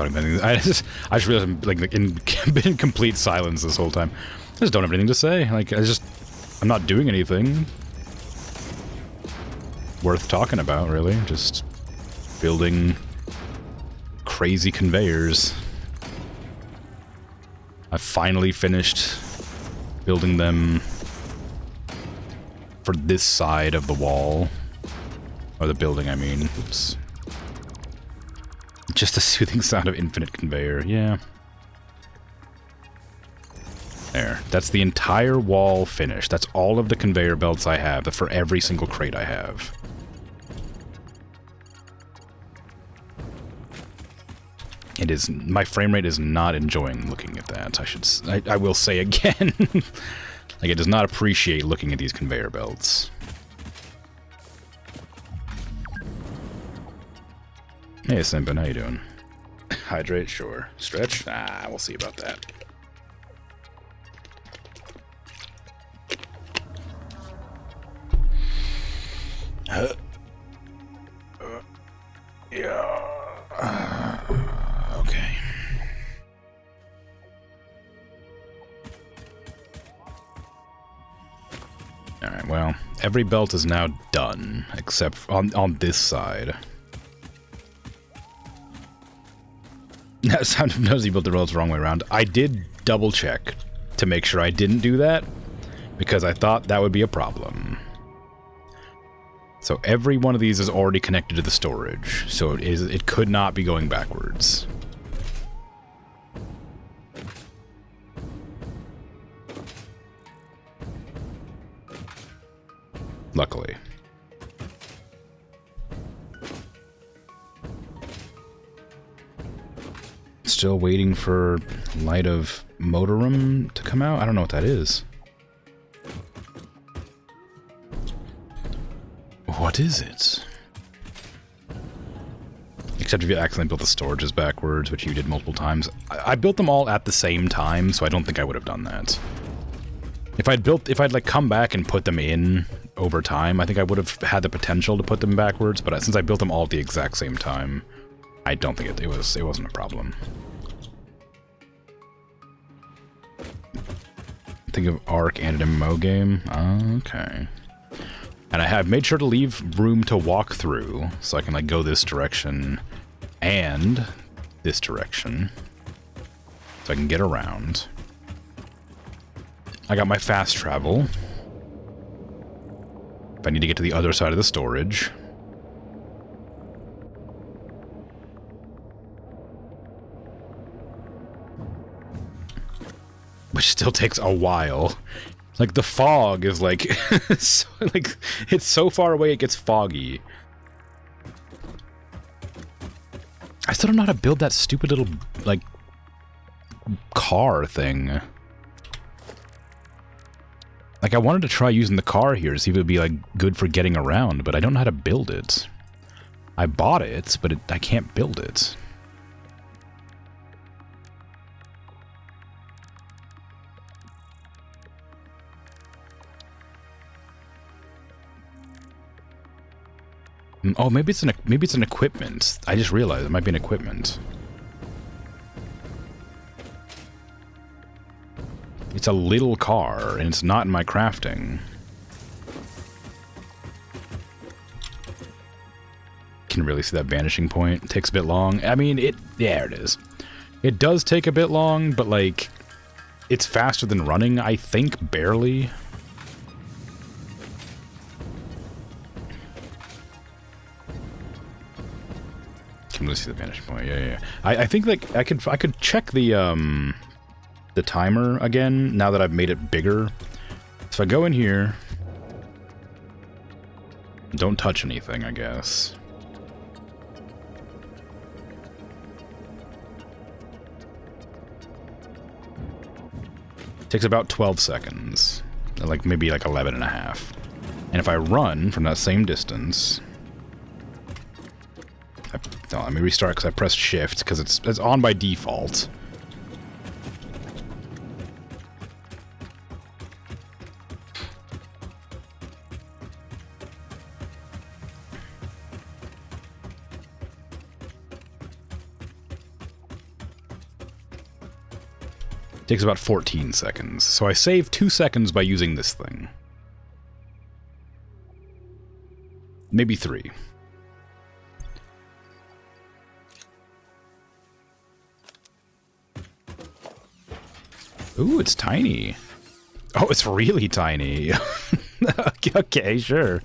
don't have anything. I just realized I'm like been in complete silence this whole time. I just don't have anything to say. Like I'm not doing anything worth talking about, really. Just building crazy conveyors. I finally finished building them for this side of the wall. Or the building, I mean. Oops. Just the soothing sound of infinite conveyor, yeah. There. That's the entire wall finished. That's all of the conveyor belts I have for every single crate I have. It is... My frame rate is not enjoying looking at that. I will say again. Like, it does not appreciate looking at these conveyor belts. Hey, Simpin, how you doing? Hydrate, sure. Stretch? Ah, we'll see about that. Yeah. Okay. Alright, well, every belt is now done, except on this side. Sometimes you built the roads the wrong way around. I did double check to make sure I didn't do that, because I thought that would be a problem. So every one of these is already connected to the storage, so it could not be going backwards. Luckily. Still waiting for Light of Motorum to come out? I don't know what that is. What is it? Except if you accidentally built the storages backwards, which you did multiple times. I built them all at the same time, so I don't think I would have done that. If I'd like come back and put them in over time, I think I would have had the potential to put them backwards, but since I built them all at the exact same time, I don't think it wasn't a problem. Think of Arc and an MMO game? Okay. And I have made sure to leave room to walk through, so I can like go this direction and this direction, so I can get around. I got my fast travel. If I need to get to the other side of the storage. Which still takes a while. Like, the fog is like... so, like, it's so far away it gets foggy. I still don't know how to build that stupid little, like, car thing. Like, I wanted to try using the car here to see if it would be, like, good for getting around, but I don't know how to build it. I bought it, but I can't build it. Oh, maybe it's an equipment. I just realized it might be an equipment. It's a little car, and it's not in my crafting. Can really see that vanishing point. It takes a bit long. I mean, there it is. It does take a bit long, but, like, it's faster than running, I think, barely. Can really see the vanishing point. Yeah. I think, like, I could check the timer again, now that I've made it bigger. So if I go in here... Don't touch anything, I guess. Takes about 12 seconds. Like, maybe like 11 and a half. And if I run from that same distance... No, let me restart because I pressed shift, because it's on by default. Takes about 14 seconds. So I save 2 seconds by using this thing. Maybe 3. Ooh, it's tiny. Oh, it's really tiny. Okay, sure.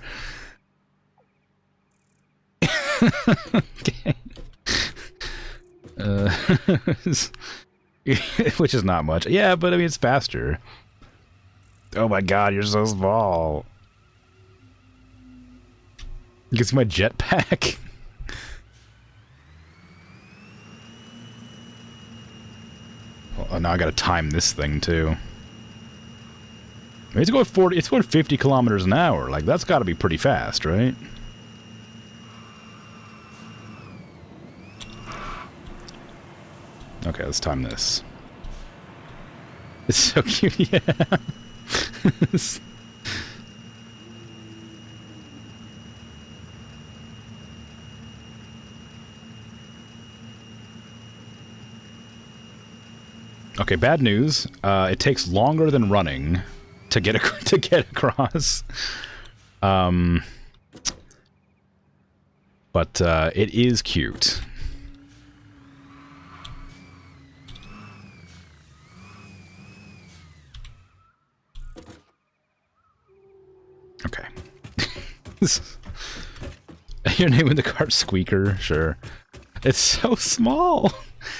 Okay. Which is not much. Yeah, but I mean, it's faster. Oh my god, you're so small. You can see my jetpack. Oh, now I gotta time this thing too. I mean, it's going 40. It's going 50 kilometers an hour. Like, that's got to be pretty fast, right? Okay, let's time this. It's so cute, yeah. Okay, bad news. It takes longer than running to get across. But it is cute. Okay. You're naming the cart Squeaker? Sure. It's so small.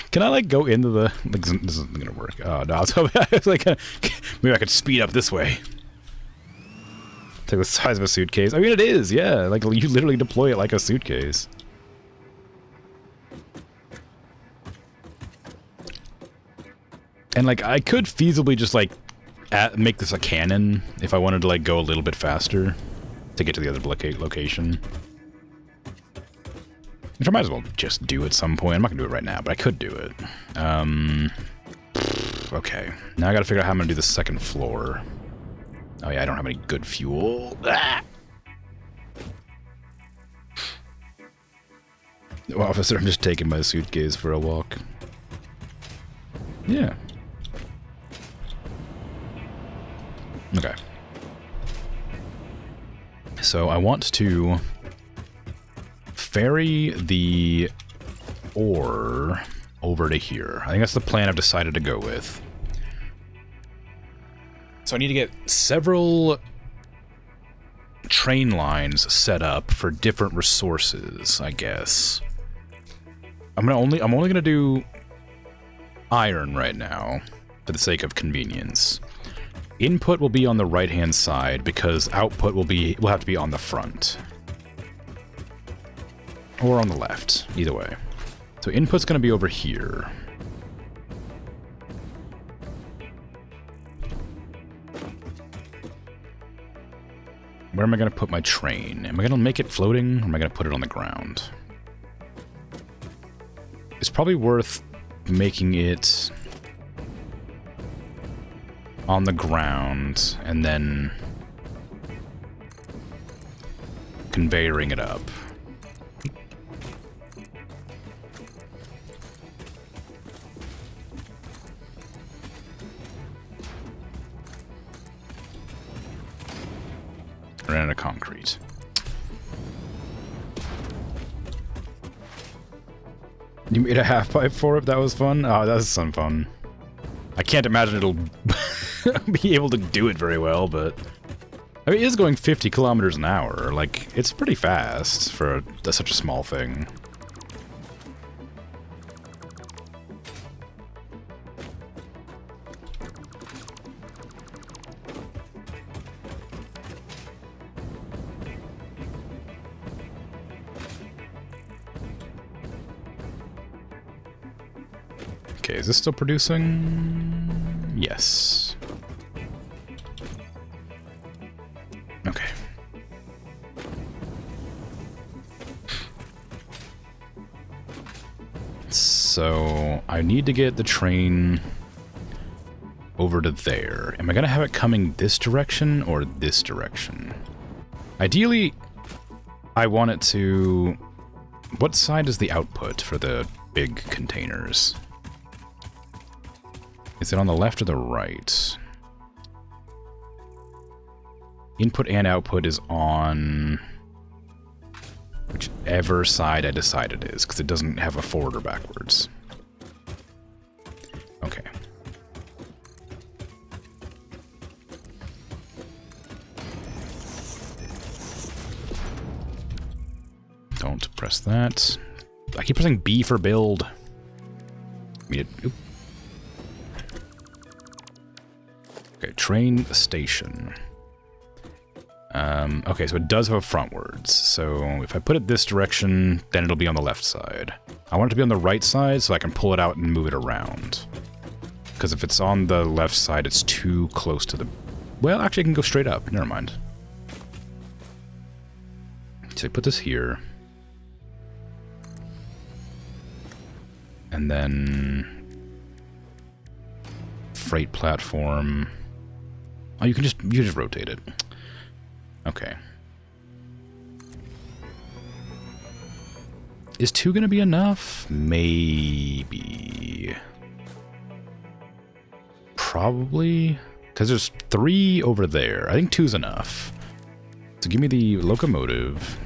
Can I, like, go into the... Like, this isn't gonna work. Oh, no. I was like, maybe I could speed up this way. It's like the size of a suitcase. I mean, it is, yeah. Like, you literally deploy it like a suitcase. And, like, I could feasibly just, like, make this a cannon if I wanted to, like, go a little bit faster to get to the other location. Which I might as well just do at some point. I'm not gonna do it right now, but I could do it. Okay. Now I gotta figure out how I'm gonna do the second floor. Oh yeah, I don't have any good fuel. Ah! Officer, I'm just taking my suitcase for a walk. Yeah. Okay. So I want to ferry the ore over to here. I think that's the plan I've decided to go with. So I need to get several train lines set up for different resources, I guess. I'm only gonna do iron right now for the sake of convenience. Input will be on the right-hand side because output will have to be on the front. Or on the left, either way. So input's gonna be over here. Where am I gonna put my train? Am I gonna make it floating, or am I gonna put it on the ground? It's probably worth making it on the ground and then conveyoring it up. Ran out of concrete. You made a half-pipe for it? That was fun? Oh, that was some fun. I can't imagine it'll be able to do it very well, but... I mean, it is going 50 kilometers an hour. Like, it's pretty fast for such a small thing. Okay, is this still producing? Yes. Okay. So, I need to get the train over to there. Am I gonna have it coming this direction or this direction? Ideally, I want it to... What side is the output for the big containers? Is it on the left or the right? Input and output is on whichever side I decide it is, because it doesn't have a forward or backwards. Okay. Don't press that. I keep pressing B for build. Oop. Okay, train station. Okay, so it does have frontwards. So if I put it this direction, then it'll be on the left side. I want it to be on the right side so I can pull it out and move it around. Because if it's on the left side, it's too close to the... Well, actually, I can go straight up. Never mind. So I put this here. And then... Freight platform... Oh, you just rotate it. Okay. Is 2 gonna be enough? Maybe. Probably. Because there's 3 over there. I think 2's enough. So give me the locomotive.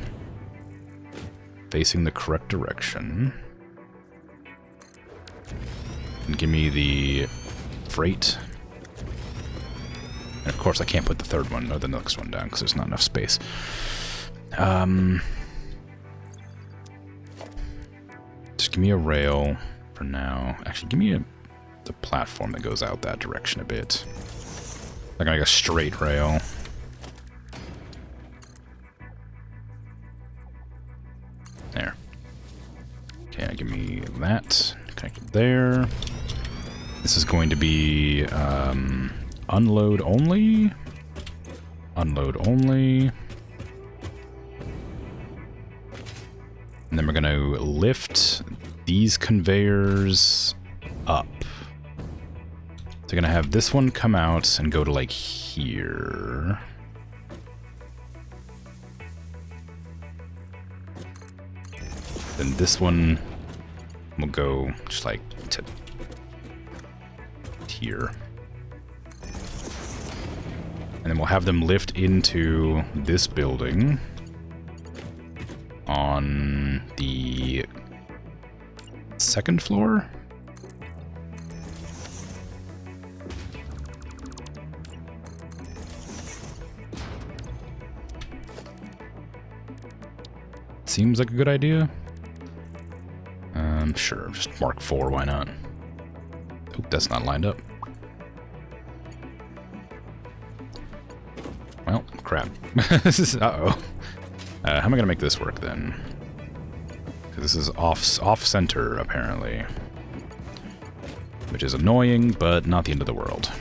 Facing the correct direction. And give me the freight. And of course I can't put the third one or the next one down because there's not enough space. Just give me a rail for now. Actually, give me the platform that goes out that direction a bit. Like a straight rail. There. Okay, give me that. Connect it there. This is going to be unload only. Unload only. And then we're going to lift these conveyors up. So we're going to have this one come out and go to like here. Then this one will go just like to here. And then we'll have them lift into this building on the second floor. Seems like a good idea. Sure, just mark 4, why not? Oh, that's not lined up. Well, crap. This is, uh-oh. How am I gonna make this work then? Because this is off-center, apparently. Which is annoying, but not the end of the world.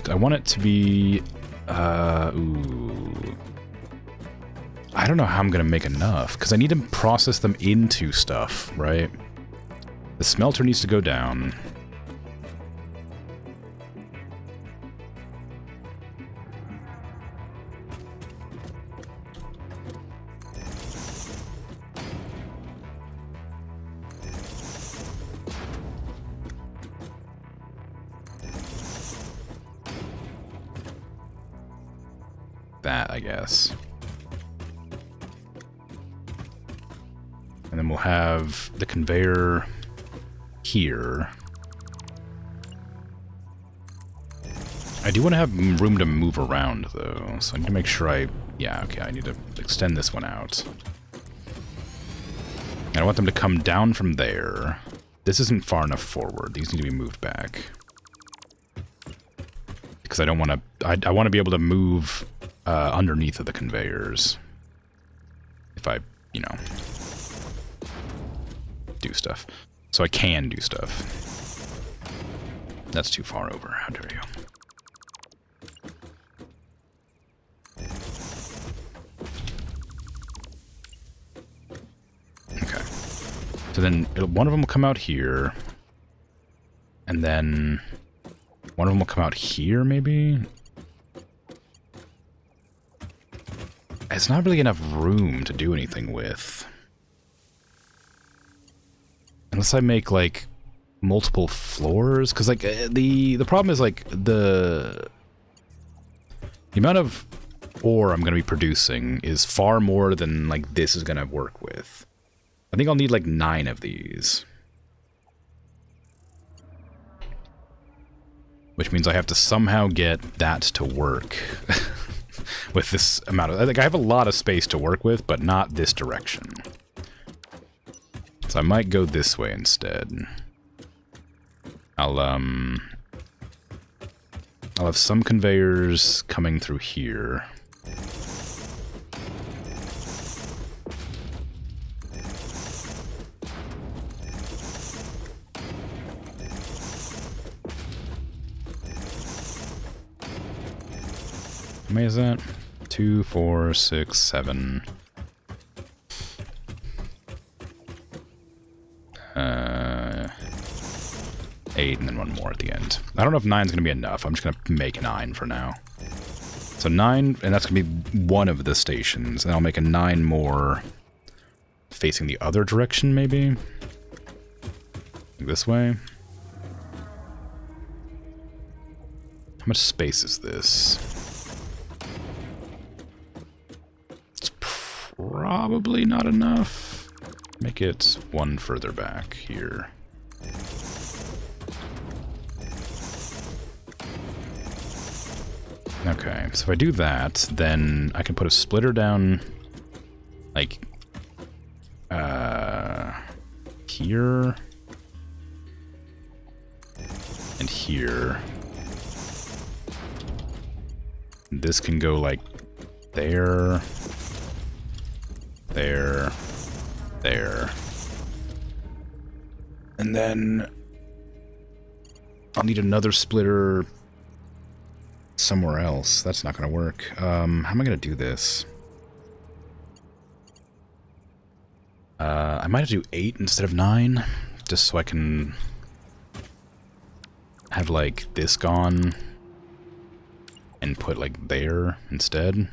I want it to be... ooh... I don't know how I'm gonna make enough, because I need to process them into stuff, right? The smelter needs to go down. That, I guess. And then we'll have the conveyor here. I do want to have room to move around, though, so I need to make sure I... Yeah, okay, I need to extend this one out. And I want them to come down from there. This isn't far enough forward. These need to be moved back. Because I don't want to... I want to be able to move underneath of the conveyors. If I, you know... do stuff. So I can do stuff. That's too far over. How dare you? Okay. So then one of them will come out here. And then one of them will come out here, maybe? It's not really enough room to do anything with. Unless I make, like, multiple floors? Because, like, the problem is, like, the amount of ore I'm going to be producing is far more than, like, this is going to work with. I think I'll need, like, 9 of these. Which means I have to somehow get that to work with this amount of... I think I have a lot of space to work with, but not this direction. So I might go this way instead. I'll have some conveyors coming through here. How many is that? 2, 4, 6, 7. 8, and then 1 more at the end. I don't know if 9 is going to be enough. I'm just going to make 9 for now. So 9, and that's going to be one of the stations. And I'll make a 9 more facing the other direction, maybe? Like this way? How much space is this? It's probably not enough. Make it 1 further back here. Okay, so if I do that, then I can put a splitter down, like, here, and here. This can go, like, there, there, there. And then I'll need another splitter somewhere else. That's not going to work. How am I going to do this? I might have to do 8 instead of 9, just so I can have, like, this gone and put, like, there instead.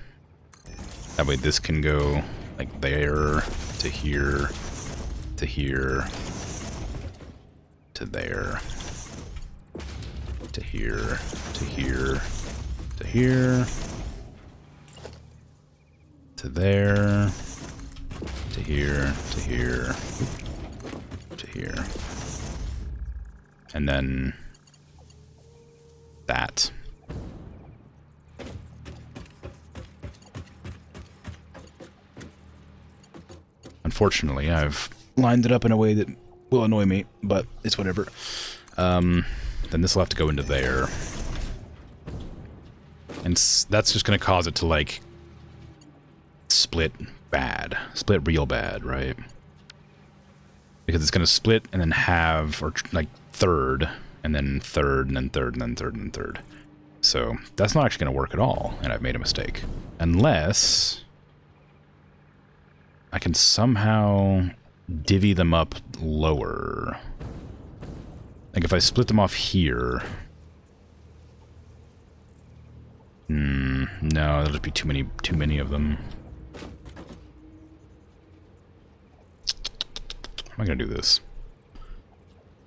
That way this can go, like, there to here to here to there to here to here to here to there to here to here to here, and then that. Unfortunately, I've lined it up in a way that will annoy me, but it's whatever. Then this will have to go into there. And that's just going to cause it to, like, split bad. Split real bad, right? Because it's going to split and then have, or, like, third, and then third, and then third, and then third, and then third. So that's not actually going to work at all, and I've made a mistake. Unless I can somehow divvy them up lower. Like if I split them off here. No, that'll just be too many of them. How am I gonna do this?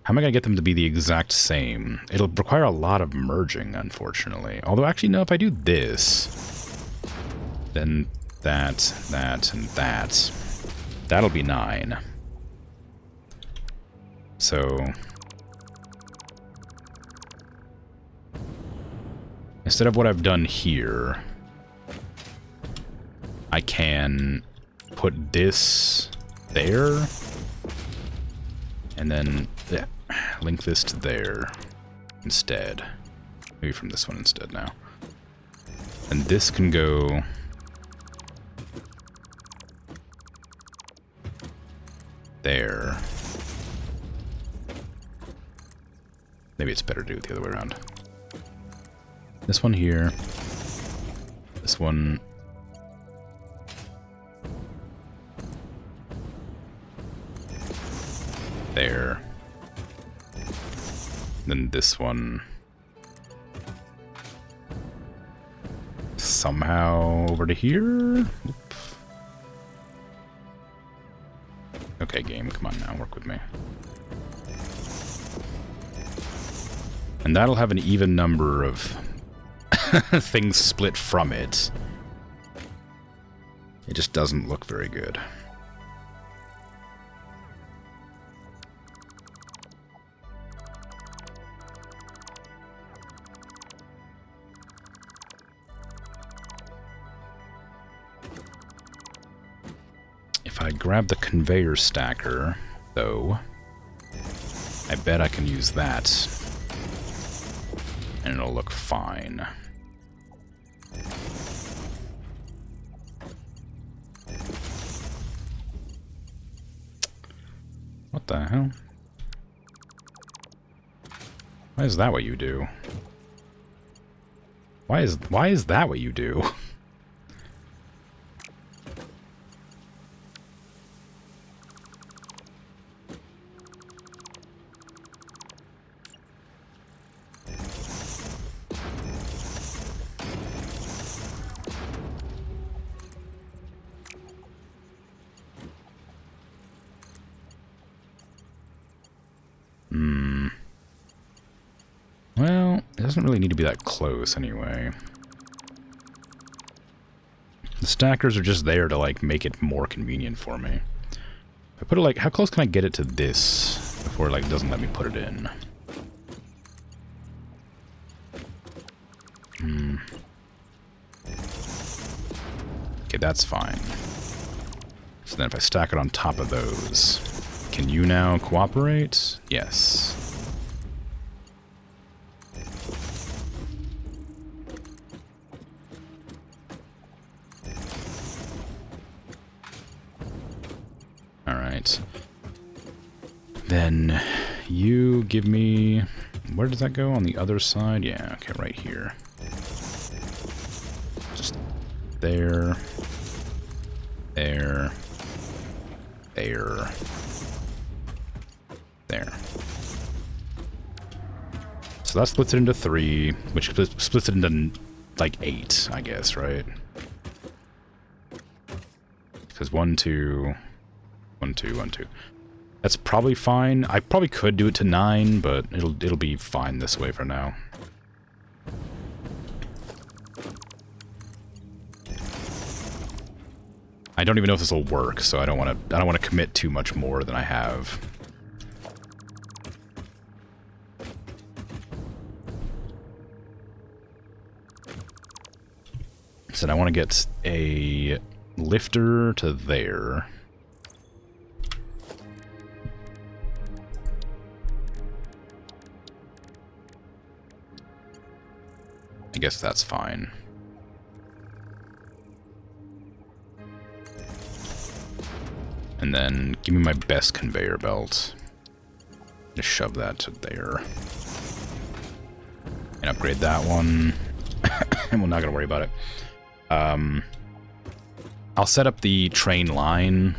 How am I gonna get them to be the exact same? It'll require a lot of merging, unfortunately. Although actually no, if I do this, then that, and that. That'll be 9. So instead of what I've done here, I can put this there, and then link this to there instead. Maybe from this one instead now. And this can go there. Maybe it's better to do it the other way around. This one here. This one. There. Then this one. Somehow over to here. Oop. Okay, game, come on now, work with me. And that'll have an even number of things split from it. It just doesn't look very good. If I grab the conveyor stacker, though, I bet I can use that. And it'll look fine. What the hell? Why is that what you do? Why is that what you do? Well, it doesn't really need to be that close anyway. The stackers are just there to, like, make it more convenient for me. If I put it, like, how close can I get it to this before it, like, doesn't let me put it in? Okay, that's fine. So then if I stack it on top of those, can you now cooperate? Yes. Alright. Then you give me... Where does that go? On the other side? Yeah, okay, right here. Just there. There. There. There. So that splits it into 3, which splits it into, like, 8, I guess, right? Because 1, 2... 1, 2, 1, 2. That's probably fine. I probably could do it to 9, but it'll be fine this way for now. I don't even know if this will work, so I don't want to commit too much more than I have. So I want to get a lifter to there. I guess that's fine. And then give me my best conveyor belt. Just shove that to there. And upgrade that one. And we're not gonna worry about it. I'll set up the train line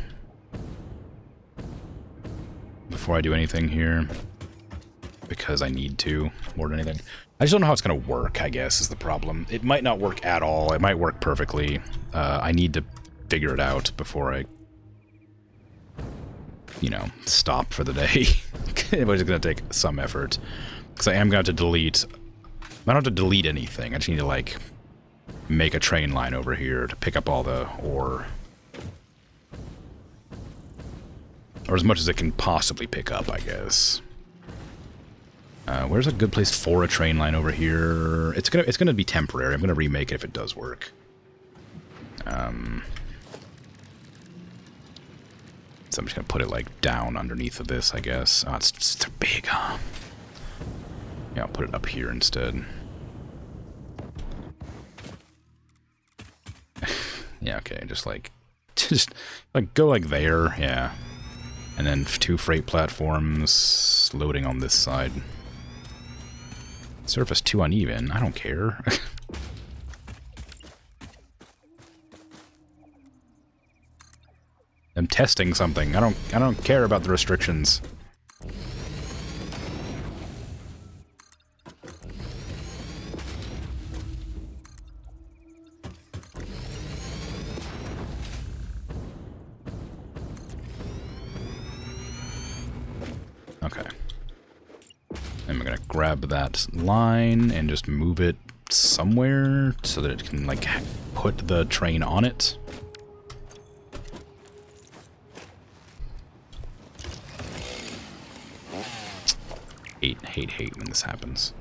before I do anything here. Because I need to, more than anything. I just don't know how it's going to work, I guess, is the problem. It might not work at all. It might work perfectly. I need to figure it out before I, you know, stop for the day. It's going to take some effort. Because I am going to have to delete... I don't have to delete anything. I just need to, like, make a train line over here to pick up all the ore. Or as much as it can possibly pick up, I guess. Where's a good place for a train line over here? It's gonna be temporary. I'm gonna remake it if it does work. So I'm just gonna put it like down underneath of this, I guess. Oh, it's too big, huh? Yeah, I'll put it up here instead. Yeah, okay, just like go like there, yeah. And then 2 freight platforms loading on this side. Surface too uneven. I don't care. I'm testing something. I don't care about the restrictions. Okay. I'm gonna grab that line and just move it somewhere so that it can, like, put the train on it. Hate when this happens.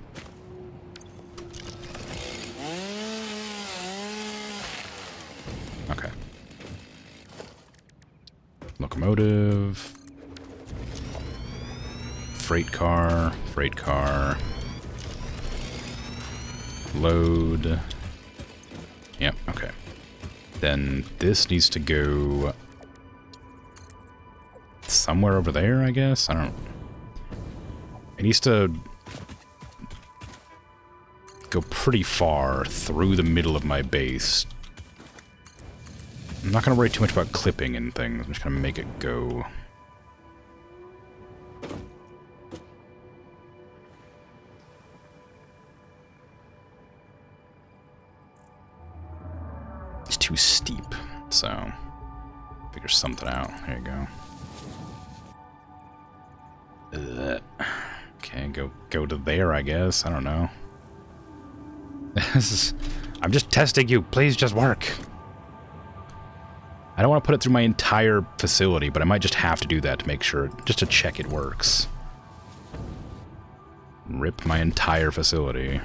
Okay. Locomotive. Freight car. Load. Yep, okay. Then this needs to go somewhere over there, I guess? I don't... It needs to go pretty far through the middle of my base. I'm not going to worry too much about clipping and things. I'm just going to make it go. It's too steep, so figure something out. There you go. Okay, go to there, I guess. I don't know. I'm just testing you. Please just work. I don't want to put it through my entire facility, but I might just have to do that to make sure, just to check it works. Rip my entire facility.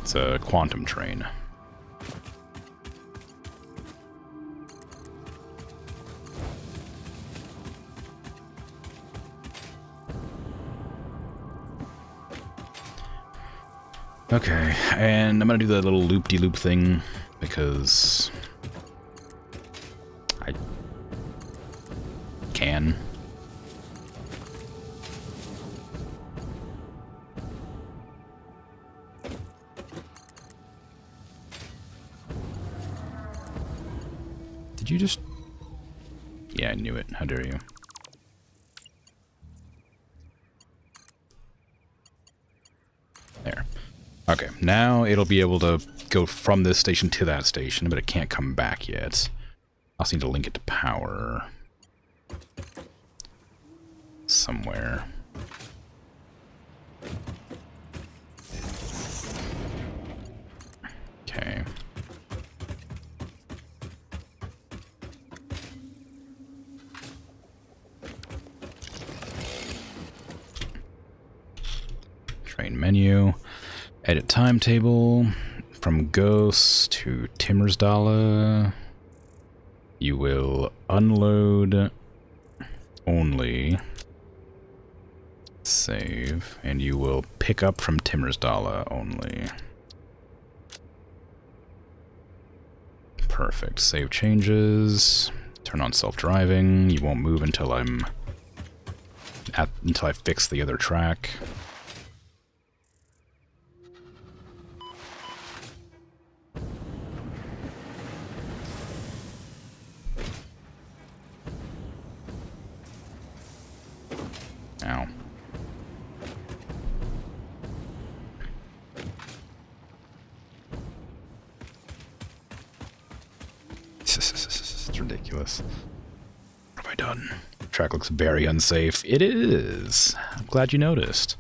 It's a quantum train. Okay, and I'm gonna do the little loop-de-loop thing because I can. Did you just... Yeah, I knew it. How dare you. There. Okay, now it'll be able to go from this station to that station, but it can't come back yet. I also need to link it to power. Somewhere. Okay. Train menu. Edit timetable. From Ghost to Timmersdala. You will unload only. Save. And you will pick up from Timmersdala only. Perfect. Save changes. Turn on self-driving. You won't move until until I fix the other track. Ow. It's ridiculous. What have I done? The track looks very unsafe. It is. I'm glad you noticed.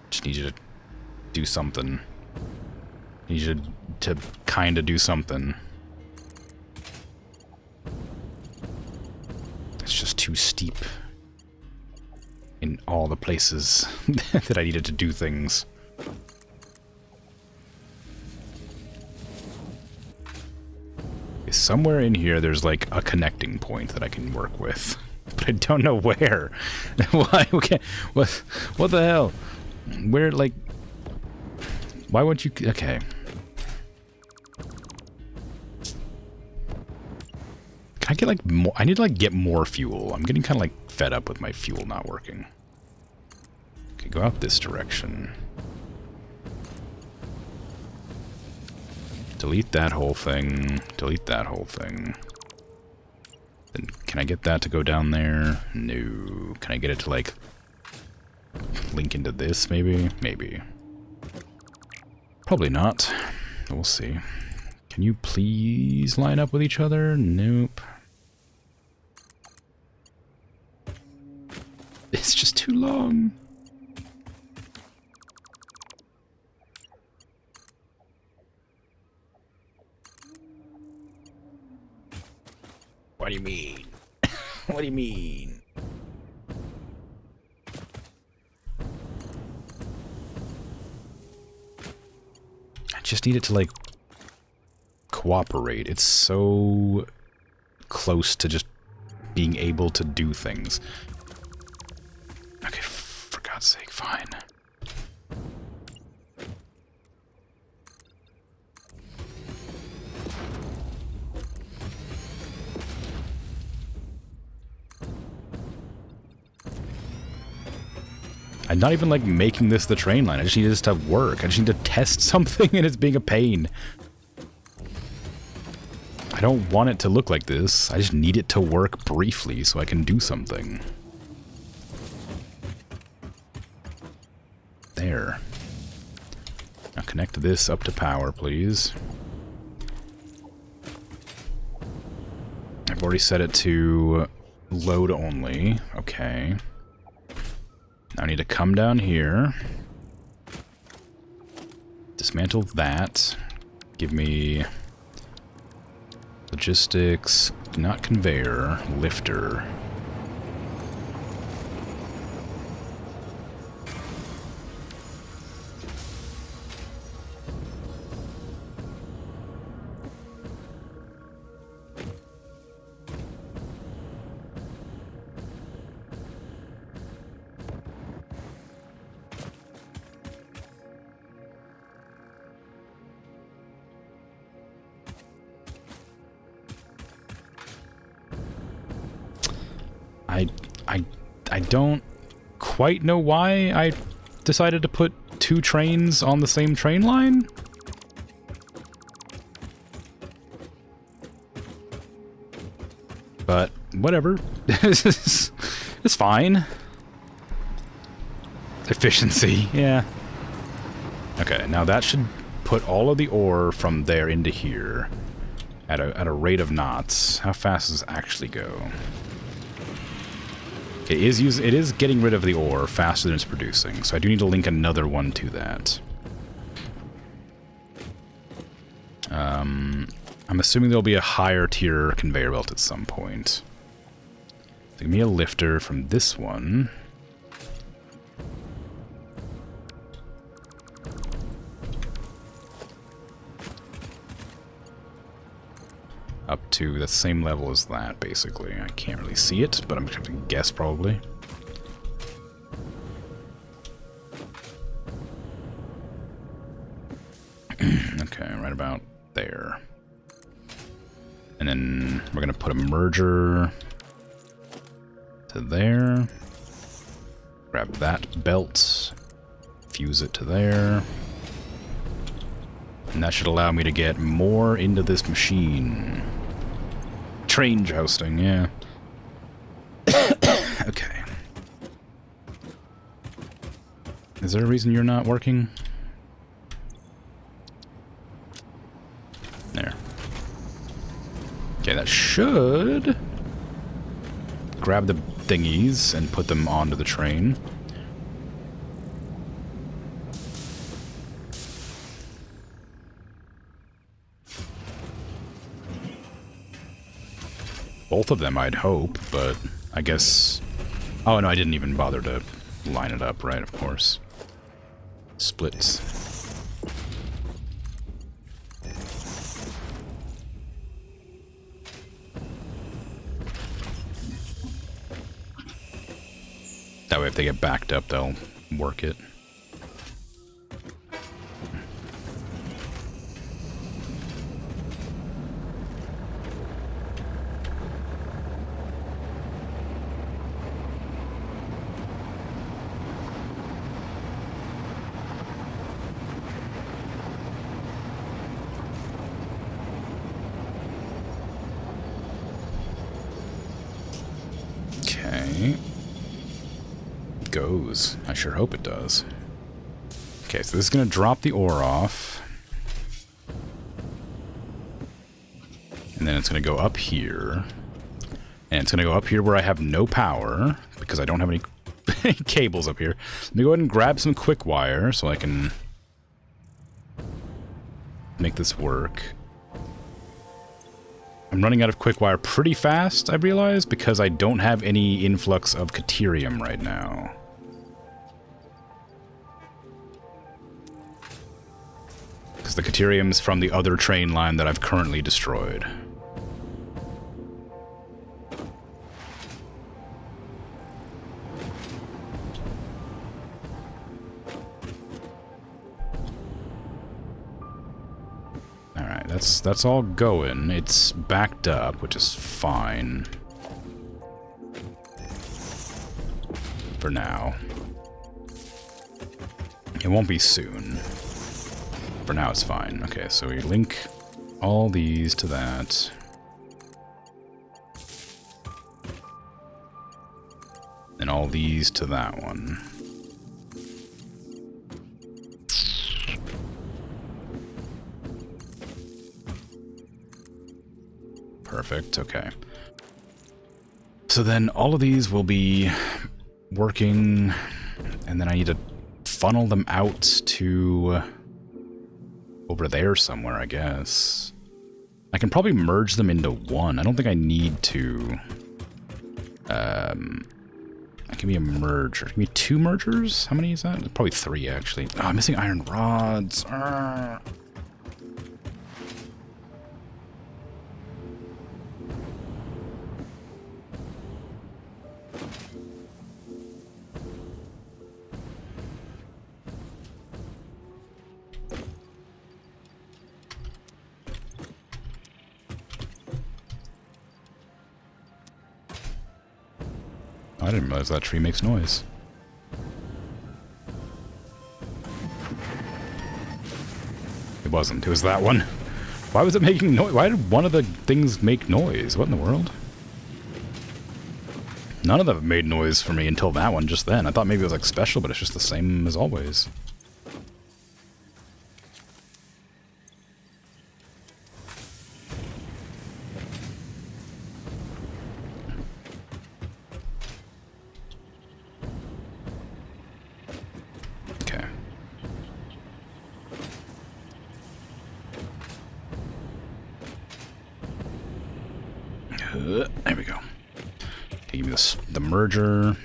Just need you to do something. Need you to kind of do something. It's just too steep in all the places that I needed to do things. Somewhere in here there's like a connecting point that I can work with. But I don't know where. Why? Okay. What the hell? Where, like... Why won't you... Okay. Can I get, like, more... I need to, like, get more fuel. I'm getting kind of, like, fed up with my fuel not working. Okay, go out this direction. Delete that whole thing. Delete that whole thing. Then can I get that to go down there? No. Can I get it to, like, link into this, maybe? Maybe. Probably not. We'll see. Can you please line up with each other? Nope. It's just too long. What do you mean? What do you mean? I just need it to, like, cooperate. It's so close to just being able to do things. Okay, for God's sake, fine. I'm not even, like, making this the train line. I just need this to work. I just need to test something and it's being a pain. I don't want it to look like this. I just need it to work briefly so I can do something. There. Now connect this up to power, please. I've already set it to load only. Okay. Now I need to come down here. Dismantle that. Give me logistics, not conveyor, lifter. I don't quite know why I decided to put two trains on the same train line. But whatever. It's fine. Efficiency, yeah. Okay, now that should put all of the ore from there into here at a rate of knots. How fast does it actually go? Okay, it is getting rid of the ore faster than it's producing, so I do need to link another one to that. I'm assuming there'll be a higher tier conveyor belt at some point. So give me a lifter from this one. Up to the same level as that, basically. I can't really see it, but I'm just going to guess probably. Okay, right about there. And then we're going to put a merger to there. Grab that belt. Fuse it to there. And that should allow me to get more into this machine. Train jousting, yeah. Okay. Is there a reason you're not working? There. Okay, that should grab the thingies and put them onto the train. Both of them, I'd hope, but I guess... Oh, no, I didn't even bother to line it up, right, of course. Splits. That way, if they get backed up, they'll work it. Okay. It goes. I sure hope it does. Okay, so this is going to drop the ore off. And then it's going to go up here. And it's going to go up here where I have no power, because I don't have any cables up here. Let me go ahead and grab some quick wire so I can make this work. I'm running out of quick wire pretty fast, I realize, because I don't have any influx of Caterium right now. Because the Caterium's from the other train line that I've currently destroyed. Alright, that's all going. It's backed up, which is fine. For now. It won't be soon. For now, it's fine. Okay, so we link all these to that. And all these to that one. Perfect, okay. So then all of these will be working, and then I need to funnel them out to over there somewhere, I guess. I can probably merge them into one. I don't think I need to. That can be a merger. Can be 2 mergers? How many is that? Probably 3, actually. Oh, I'm missing iron rods. Arrgh. I didn't realize that tree makes noise. It wasn't. It was that one. Why was it making noise? Why did one of the things make noise? What in the world? None of them made noise for me until that one just then. I thought maybe it was like special, but it's just the same as always. There we go. Okay, give me this, the merger.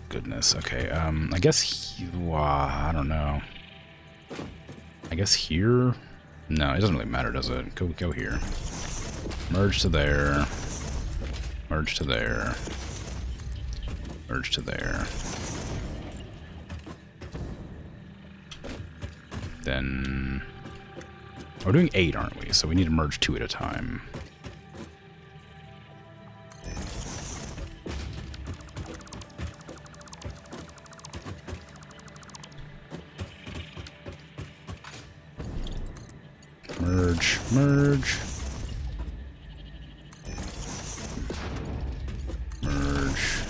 Goodness. Okay. I guess I don't know. I guess here. No, it doesn't really matter, does it? Go here. Merge to there. Merge to there. Merge to there. Then we're doing 8, aren't we? So we need to merge 2 at a time. Merge, merge. Merge.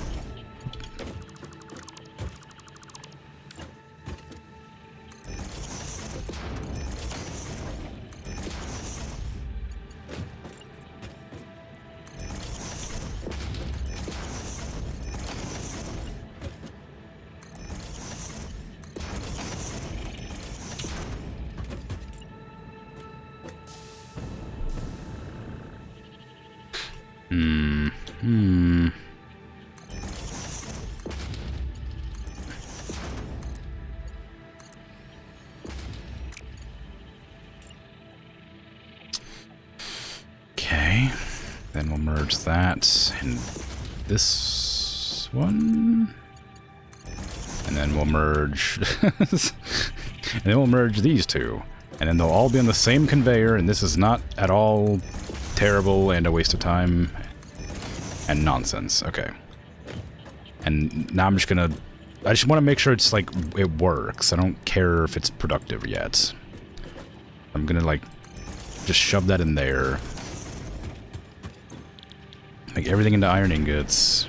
Okay, then we'll merge that and this one, and then we'll merge, and then we'll merge these 2, and then they'll all be on the same conveyor, and this is not at all terrible and a waste of time and nonsense. Okay, and now I'm just gonna, I just want to make sure it's like it works. I don't care if it's productive yet. I'm gonna like just shove that in there. Make everything into iron ingots.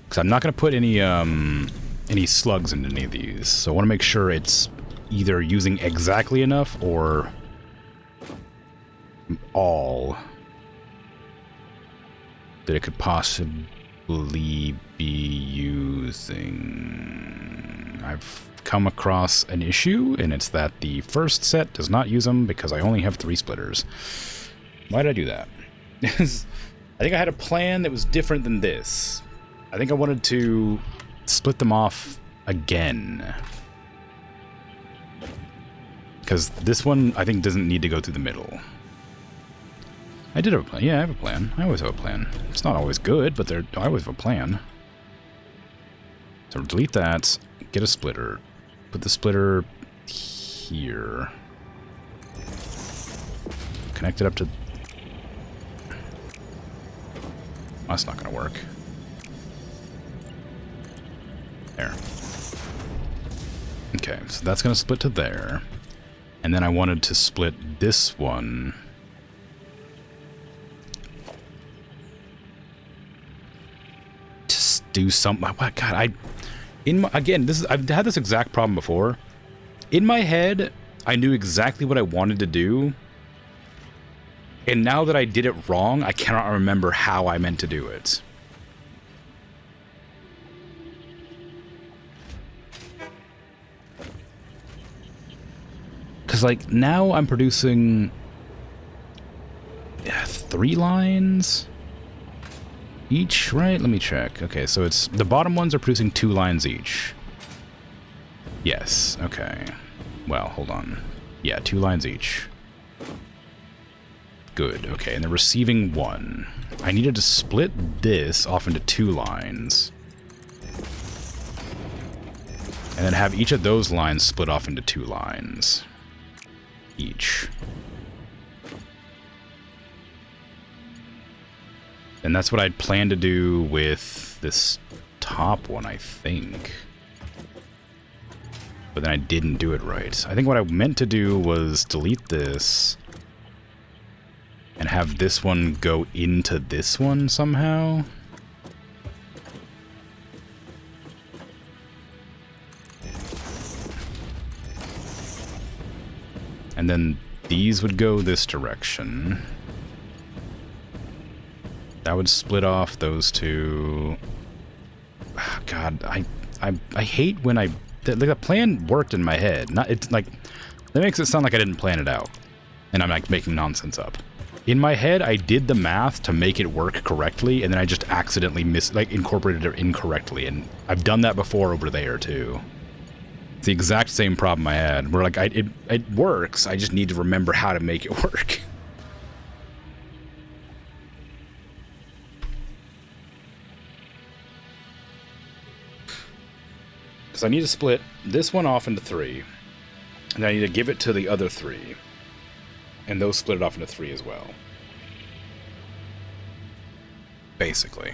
Because I'm not going to put any slugs into any of these, so I want to make sure it's either using exactly enough or all that it could possibly be using. I've come across an issue, and it's that the first set does not use them because I only have 3 splitters. Why did I do that? I think I had a plan that was different than this. I think I wanted to split them off again. Because this one, I think, doesn't need to go through the middle. I did have a plan. Yeah, I have a plan. I always have a plan. It's not always good, but I always have a plan. So delete that, get a splitter. Put the splitter here. Connect it up to... That's not going to work. There. Okay, so that's going to split to there. And then I wanted to split this one. Just do something. What? God, again, I've had this exact problem before. In my head, I knew exactly what I wanted to do. And now that I did it wrong, I cannot remember how I meant to do it. Because, like, now I'm producing 3 lines each, right? Let me check. Okay, so it's... The bottom ones are producing 2 lines each. Yes, okay. Well, hold on. Yeah, 2 lines each. Good, okay, and they're receiving 1. I needed to split this off into 2 lines. And then have each of those lines split off into 2 lines. Each. And that's what I'd planned to do with this top one, I think. But then I didn't do it right. I think what I meant to do was delete this and have this one go into this one somehow. And then these would go this direction. That would split off those 2. God, I hate when the plan worked in my head. It's like, that makes it sound like I didn't plan it out. And I'm like making nonsense up. In my head, I did the math to make it work correctly, and then I just accidentally incorporated it incorrectly. And I've done that before over there too. It's the exact same problem I had, where like it works, I just need to remember how to make it work. Because I need to split this one off into 3, and I need to give it to the other 3, and those split it off into 3 as well. Basically.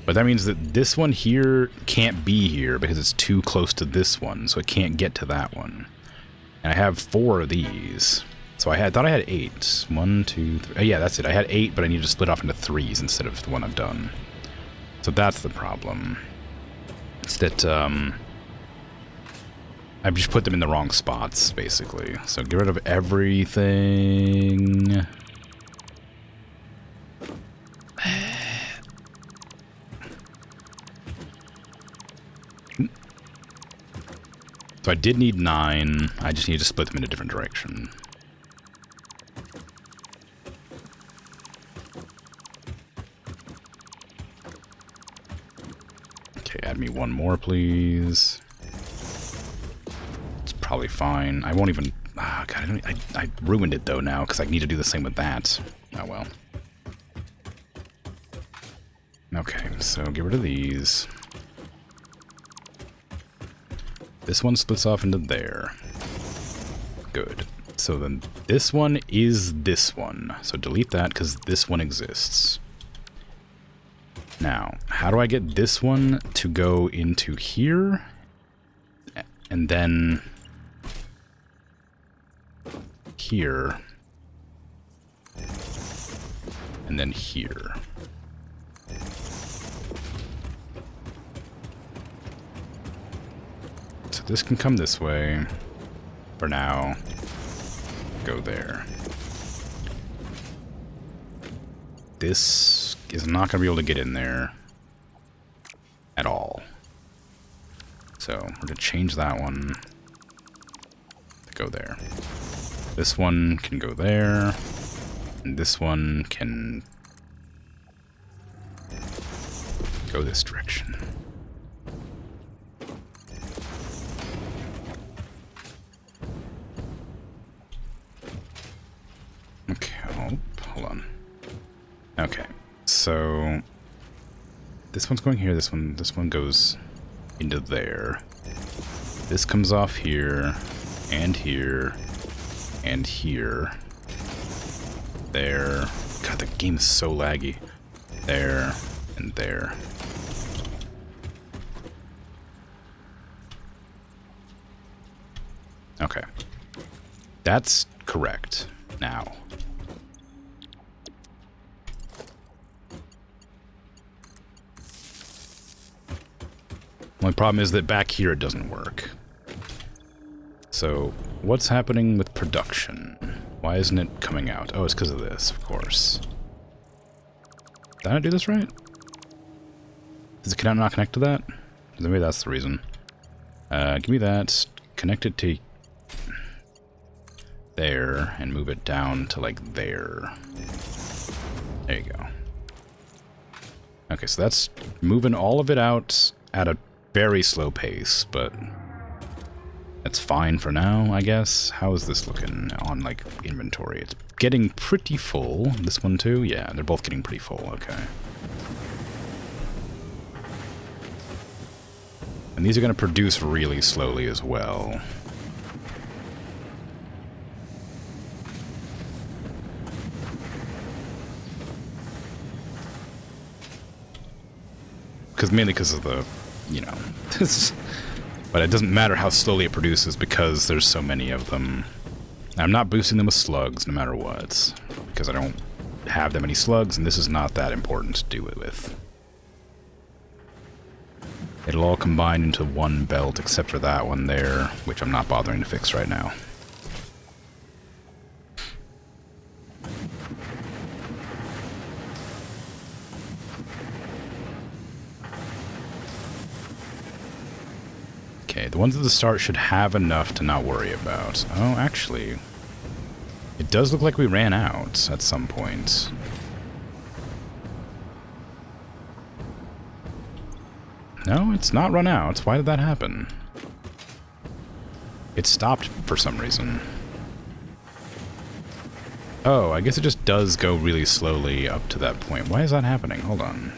But that means that this one here can't be here because it's too close to this one, so it can't get to that one. And I have 4 of these. So I thought I had 8. 1, 2, 3. Oh, yeah, that's it. I had 8, but I need to split off into 3s instead of the one I've done. So that's the problem. It's that I've just put them in the wrong spots, basically. So get rid of everything. So I did need 9. I just need to split them in a different direction. Okay, add me 1 more, please. It's probably fine. I won't even... Ah, God, I ruined it, though, now, because I need to do the same with that. Oh, well. Okay, so get rid of these. This one splits off into there. Good. So then this one is this one. So delete that because this one exists. Now, how do I get this one to go into here? And then here. And then here. So this can come this way. For now, go there. This is not going to be able to get in there at all. So we're going to change that one to go there. This one can go there. And this one can go this direction. Okay, hold on. Okay, so this one's going here, this one goes into there. This comes off here, and here, and here. There. God, the game is so laggy. There, and there. Okay. That's correct now. Only problem is that back here it doesn't work. So, what's happening with production? Why isn't it coming out? Oh, it's because of this, of course. Did I do this right? Does it not connect to that? Maybe that's the reason. Give me that. Connect it to there and move it down to like there. There you go. Okay, so that's moving all of it out at a very slow pace, but that's fine for now, I guess. How is this looking on, like, inventory? It's getting pretty full. This one too? Yeah, they're both getting pretty full. Okay. And these are going to produce really slowly as well. Mainly because of the, you know, but it doesn't matter how slowly it produces because there's so many of them. I'm not boosting them with slugs no matter what, because I don't have that many slugs, and this is not that important to do it with. It'll all combine into one belt except for that one there, which I'm not bothering to fix right now. Okay, the ones at the start should have enough to not worry about. Oh, actually, it does look like we ran out at some point. No, it's not run out. Why did that happen? It stopped for some reason. Oh, I guess it just does go really slowly up to that point. Why is that happening? Hold on.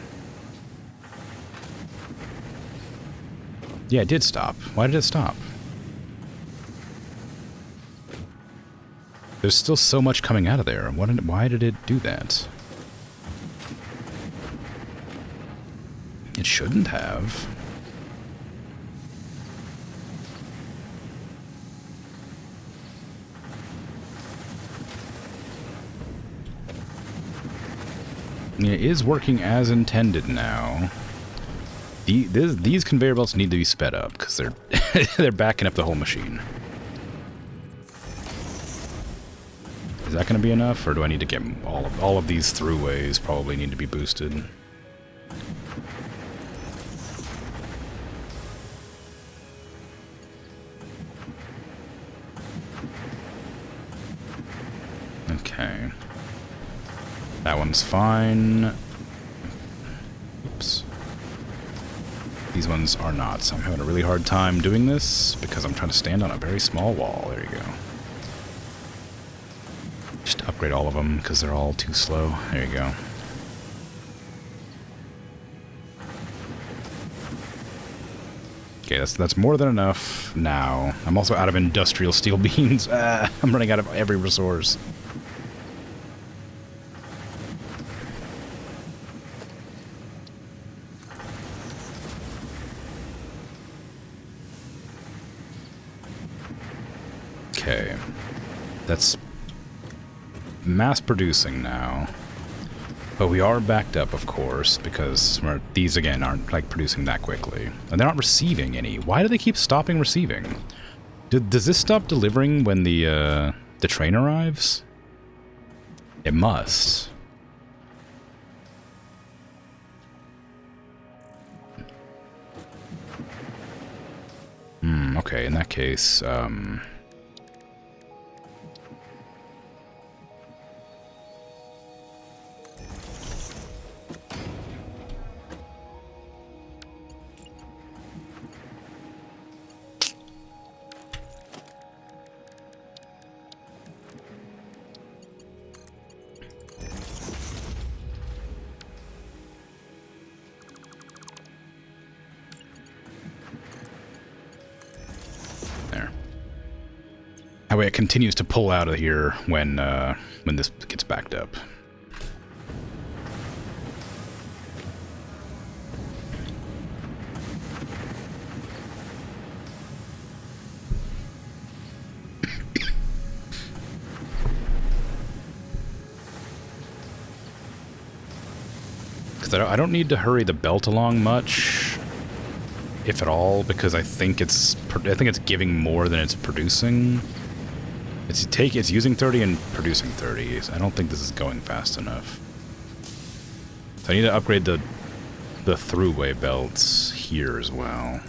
Yeah, it did stop. Why did it stop? There's still so much coming out of there. Why did it do that? It shouldn't have. I mean, it is working as intended now. These conveyor belts need to be sped up because they're they're backing up the whole machine. Is that going to be enough, or do I need to get all of these throughways? Probably need to be boosted. Okay, that one's fine. Oops. These ones are not, so I'm having a really hard time doing this because I'm trying to stand on a very small wall. There you go. Just upgrade all of them because they're all too slow. There you go. Okay, that's more than enough now. I'm also out of industrial steel beams. I'm running out of every resource. Okay. That's mass producing now. But we are backed up, of course, because these, again, aren't, like, producing that quickly. And they're not receiving any. Why do they keep stopping receiving? Does this stop delivering when the train arrives? It must. Okay, in that case, that way it continues to pull out of here when this gets backed up. Because I don't need to hurry the belt along much, if at all, because I think it's giving more than it's producing. It's using 30 and producing 30. So I don't think this is going fast enough. So I need to upgrade the throughway belts here as well.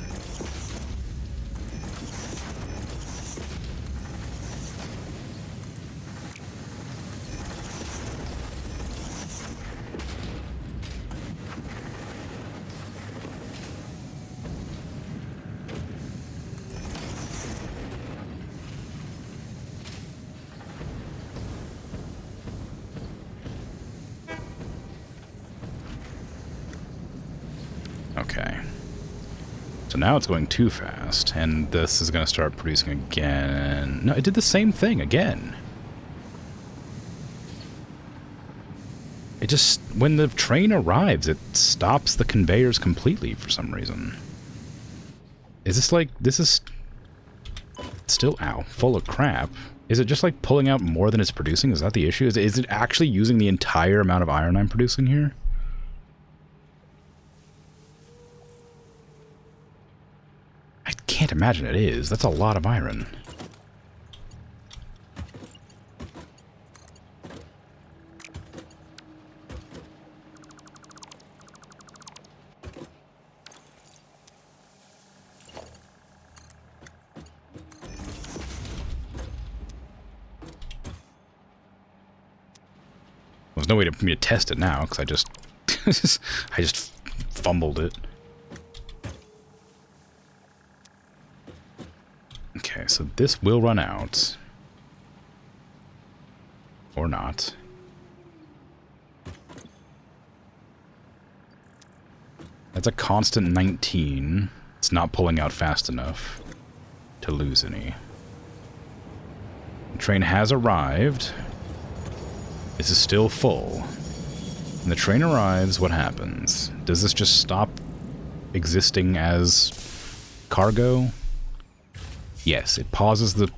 Okay. So now it's going too fast, and this is going to start producing again. No, it did the same thing again. It just, when the train arrives, it stops the conveyors completely for some reason. Is this like, this is still, ow, full of crap. Is it just like pulling out more than it's producing? Is that the issue? Is it actually using the entire amount of iron I'm producing here? I can't imagine it is. That's a lot of iron. There's no way for me to test it now because I just I just fumbled it. Okay, so this will run out. Or not. That's a constant 19. It's not pulling out fast enough to lose any. The train has arrived. This is still full. When the train arrives, what happens? Does this just stop existing as cargo? Yes, it pauses the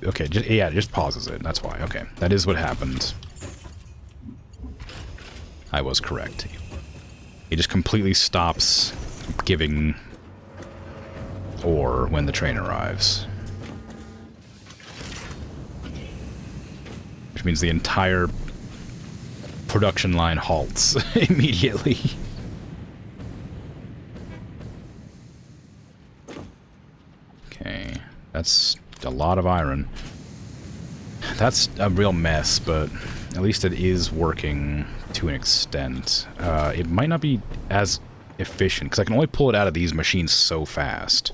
okay, yeah, it just pauses it. That's why. Okay, that is what happened. I was correct. It just completely stops giving ore when the train arrives. Which means the entire production line halts immediately. Okay, that's a lot of iron. That's a real mess, but at least it is working to an extent. It might not be as efficient, because I can only pull it out of these machines so fast.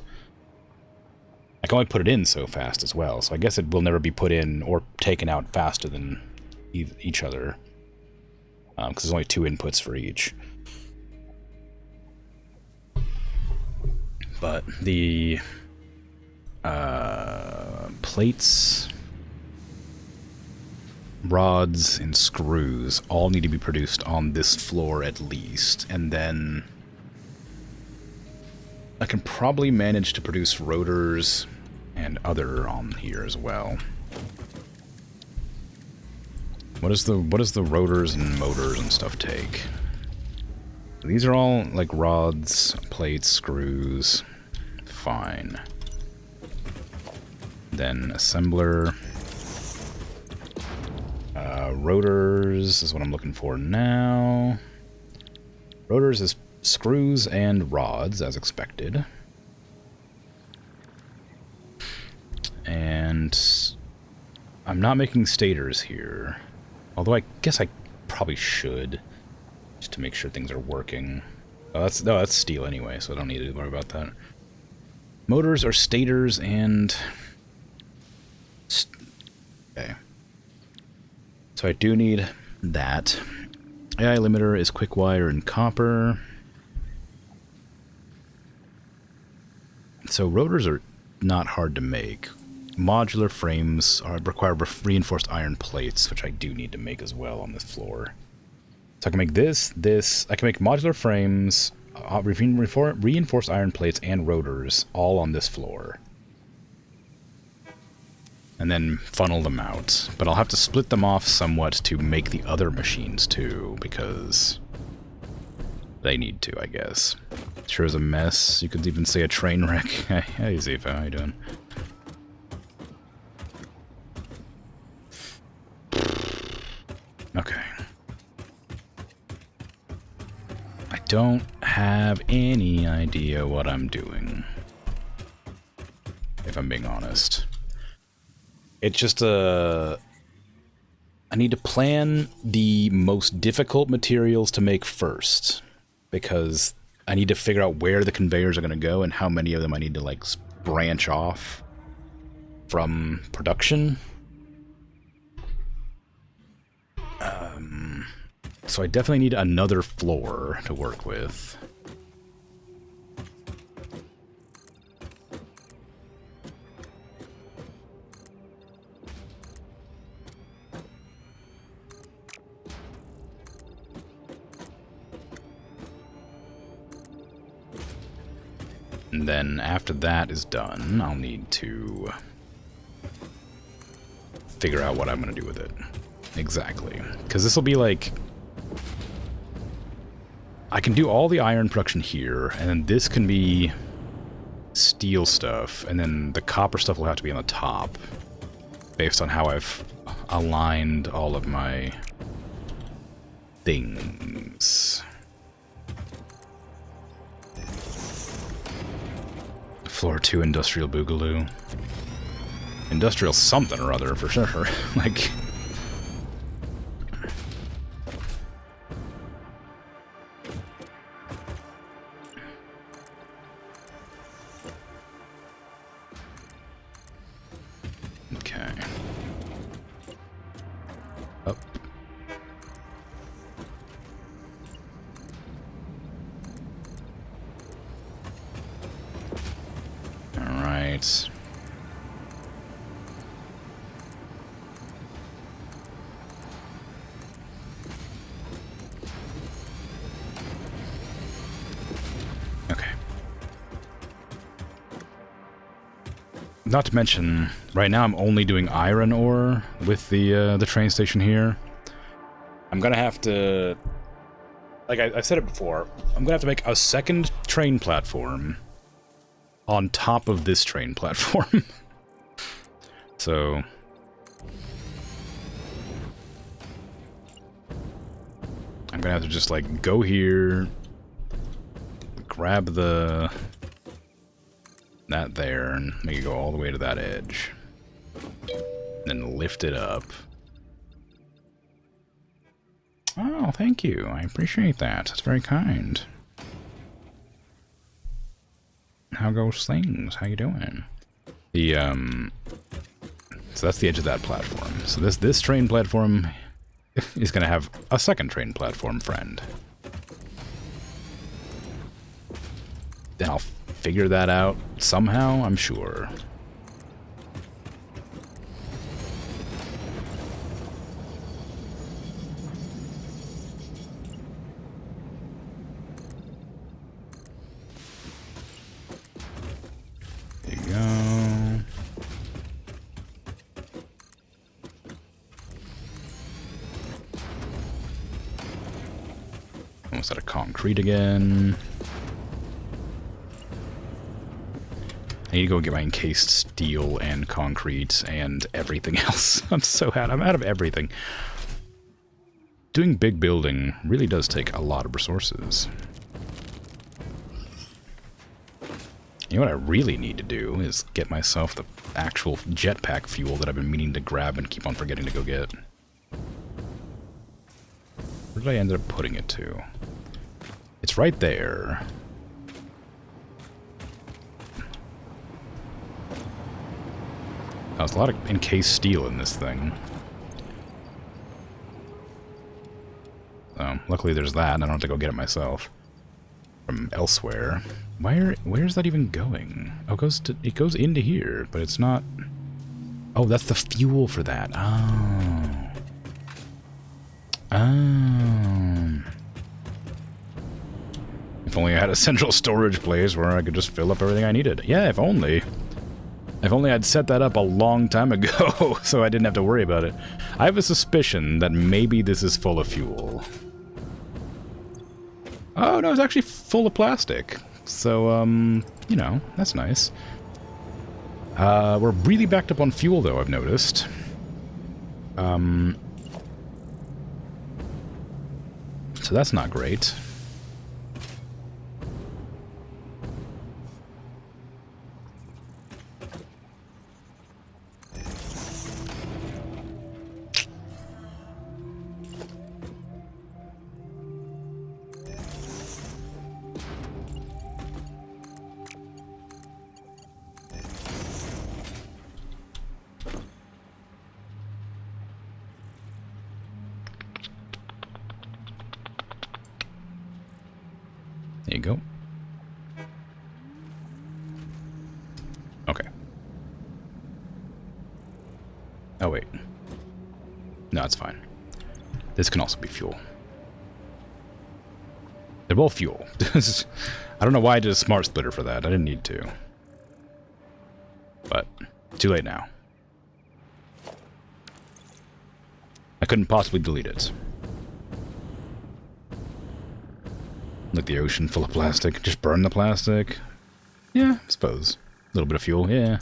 I can only put it in so fast as well, so I guess it will never be put in or taken out faster than each other. Because there's only 2 inputs for each. But the plates, rods, and screws all need to be produced on this floor at least, and then I can probably manage to produce rotors and other on here as well. What does the rotors and motors and stuff take? These are all like rods, plates, screws. Fine. Then assembler. Rotors is what I'm looking for now. Rotors is screws and rods, as expected. And I'm not making stators here. Although I guess I probably should, just to make sure things are working. Oh, that's steel anyway, so I don't need to worry about that. Motors are stators and... Okay. So I do need that. AI limiter is quick wire and copper. So rotors are not hard to make. Modular frames require reinforced iron plates, which I do need to make as well on this floor. So I can make this. I can make modular frames, reinforced iron plates, and rotors all on this floor. And then funnel them out. But I'll have to split them off somewhat to make the other machines too, because they need to, I guess. Sure is a mess. You could even say a train wreck. Hey, Zifa, how you doing? Okay. I don't have any idea what I'm doing, if I'm being honest. It's just I need to plan the most difficult materials to make first, because I need to figure out where the conveyors are going to go and how many of them I need to, like, branch off from production. So I definitely need another floor to work with. And then after that is done, I'll need to figure out what I'm going to do with it. Exactly. Because this will be like... I can do all the iron production here, and then this can be steel stuff, and then the copper stuff will have to be on the top, based on how I've aligned all of my things. Floor 2 Industrial Boogaloo. Industrial something or other, for sure. Like... Okay. Up. All right. Okay. Not to mention, right now I'm only doing iron ore with the train station here. I'm gonna have to, like I've said it before, I'm gonna have to make a second train platform on top of this train platform. So I'm gonna have to just like go here, grab that there, and make it go all the way to that edge. Then lift it up. Oh, thank you. I appreciate that. That's very kind. How goes things? How you doing? The so that's the edge of that platform. So this train platform is gonna have a second train platform friend. Then I'll figure that out somehow, I'm sure. There you go. Almost out of concrete again. I need to go get my encased steel and concrete and everything else. I'm out of everything. Doing big building really does take a lot of resources. You know what I really need to do is get myself the actual jetpack fuel that I've been meaning to grab and keep on forgetting to go get. Where did I end up putting it to? It's right there. There's a lot of encased steel in this thing. Luckily there's that, and I don't have to go get it myself. From elsewhere. Where's that even going? Oh, it goes into here, but it's not... Oh, that's the fuel for that. Oh. If only I had a central storage place where I could just fill up everything I needed. Yeah, if only. If only I'd set that up a long time ago, so I didn't have to worry about it. I have a suspicion that maybe this is full of fuel. Oh, no, it's actually full of plastic. So, you know, that's nice. We're really backed up on fuel, though, I've noticed. So that's not great. There you go. Okay. Oh, wait. No, it's fine. This can also be fuel. They're both fuel. I don't know why I did a smart splitter for that. I didn't need to. But, too late now. I couldn't possibly delete it. Like the ocean full of plastic. Just burn the plastic. Yeah, I suppose. A little bit of fuel, yeah.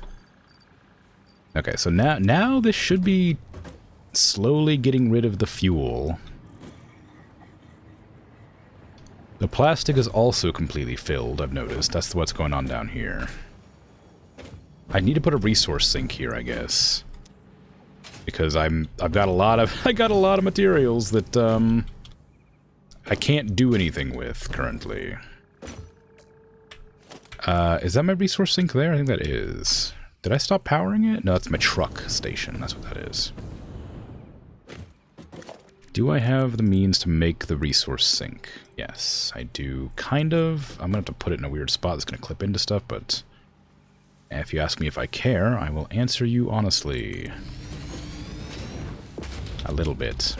Okay, so now this should be slowly getting rid of the fuel. The plastic is also completely filled, I've noticed. That's what's going on down here. I need to put a resource sink here, I guess. Because I've got a lot of materials that I can't do anything with currently. Is that my resource sink there? I think that is. Did I stop powering it? No, that's my truck station. That's what that is. Do I have the means to make the resource sink? Yes, I do. Kind of. I'm going to have to put it in a weird spot that's going to clip into stuff, but if you ask me if I care, I will answer you honestly. A little bit.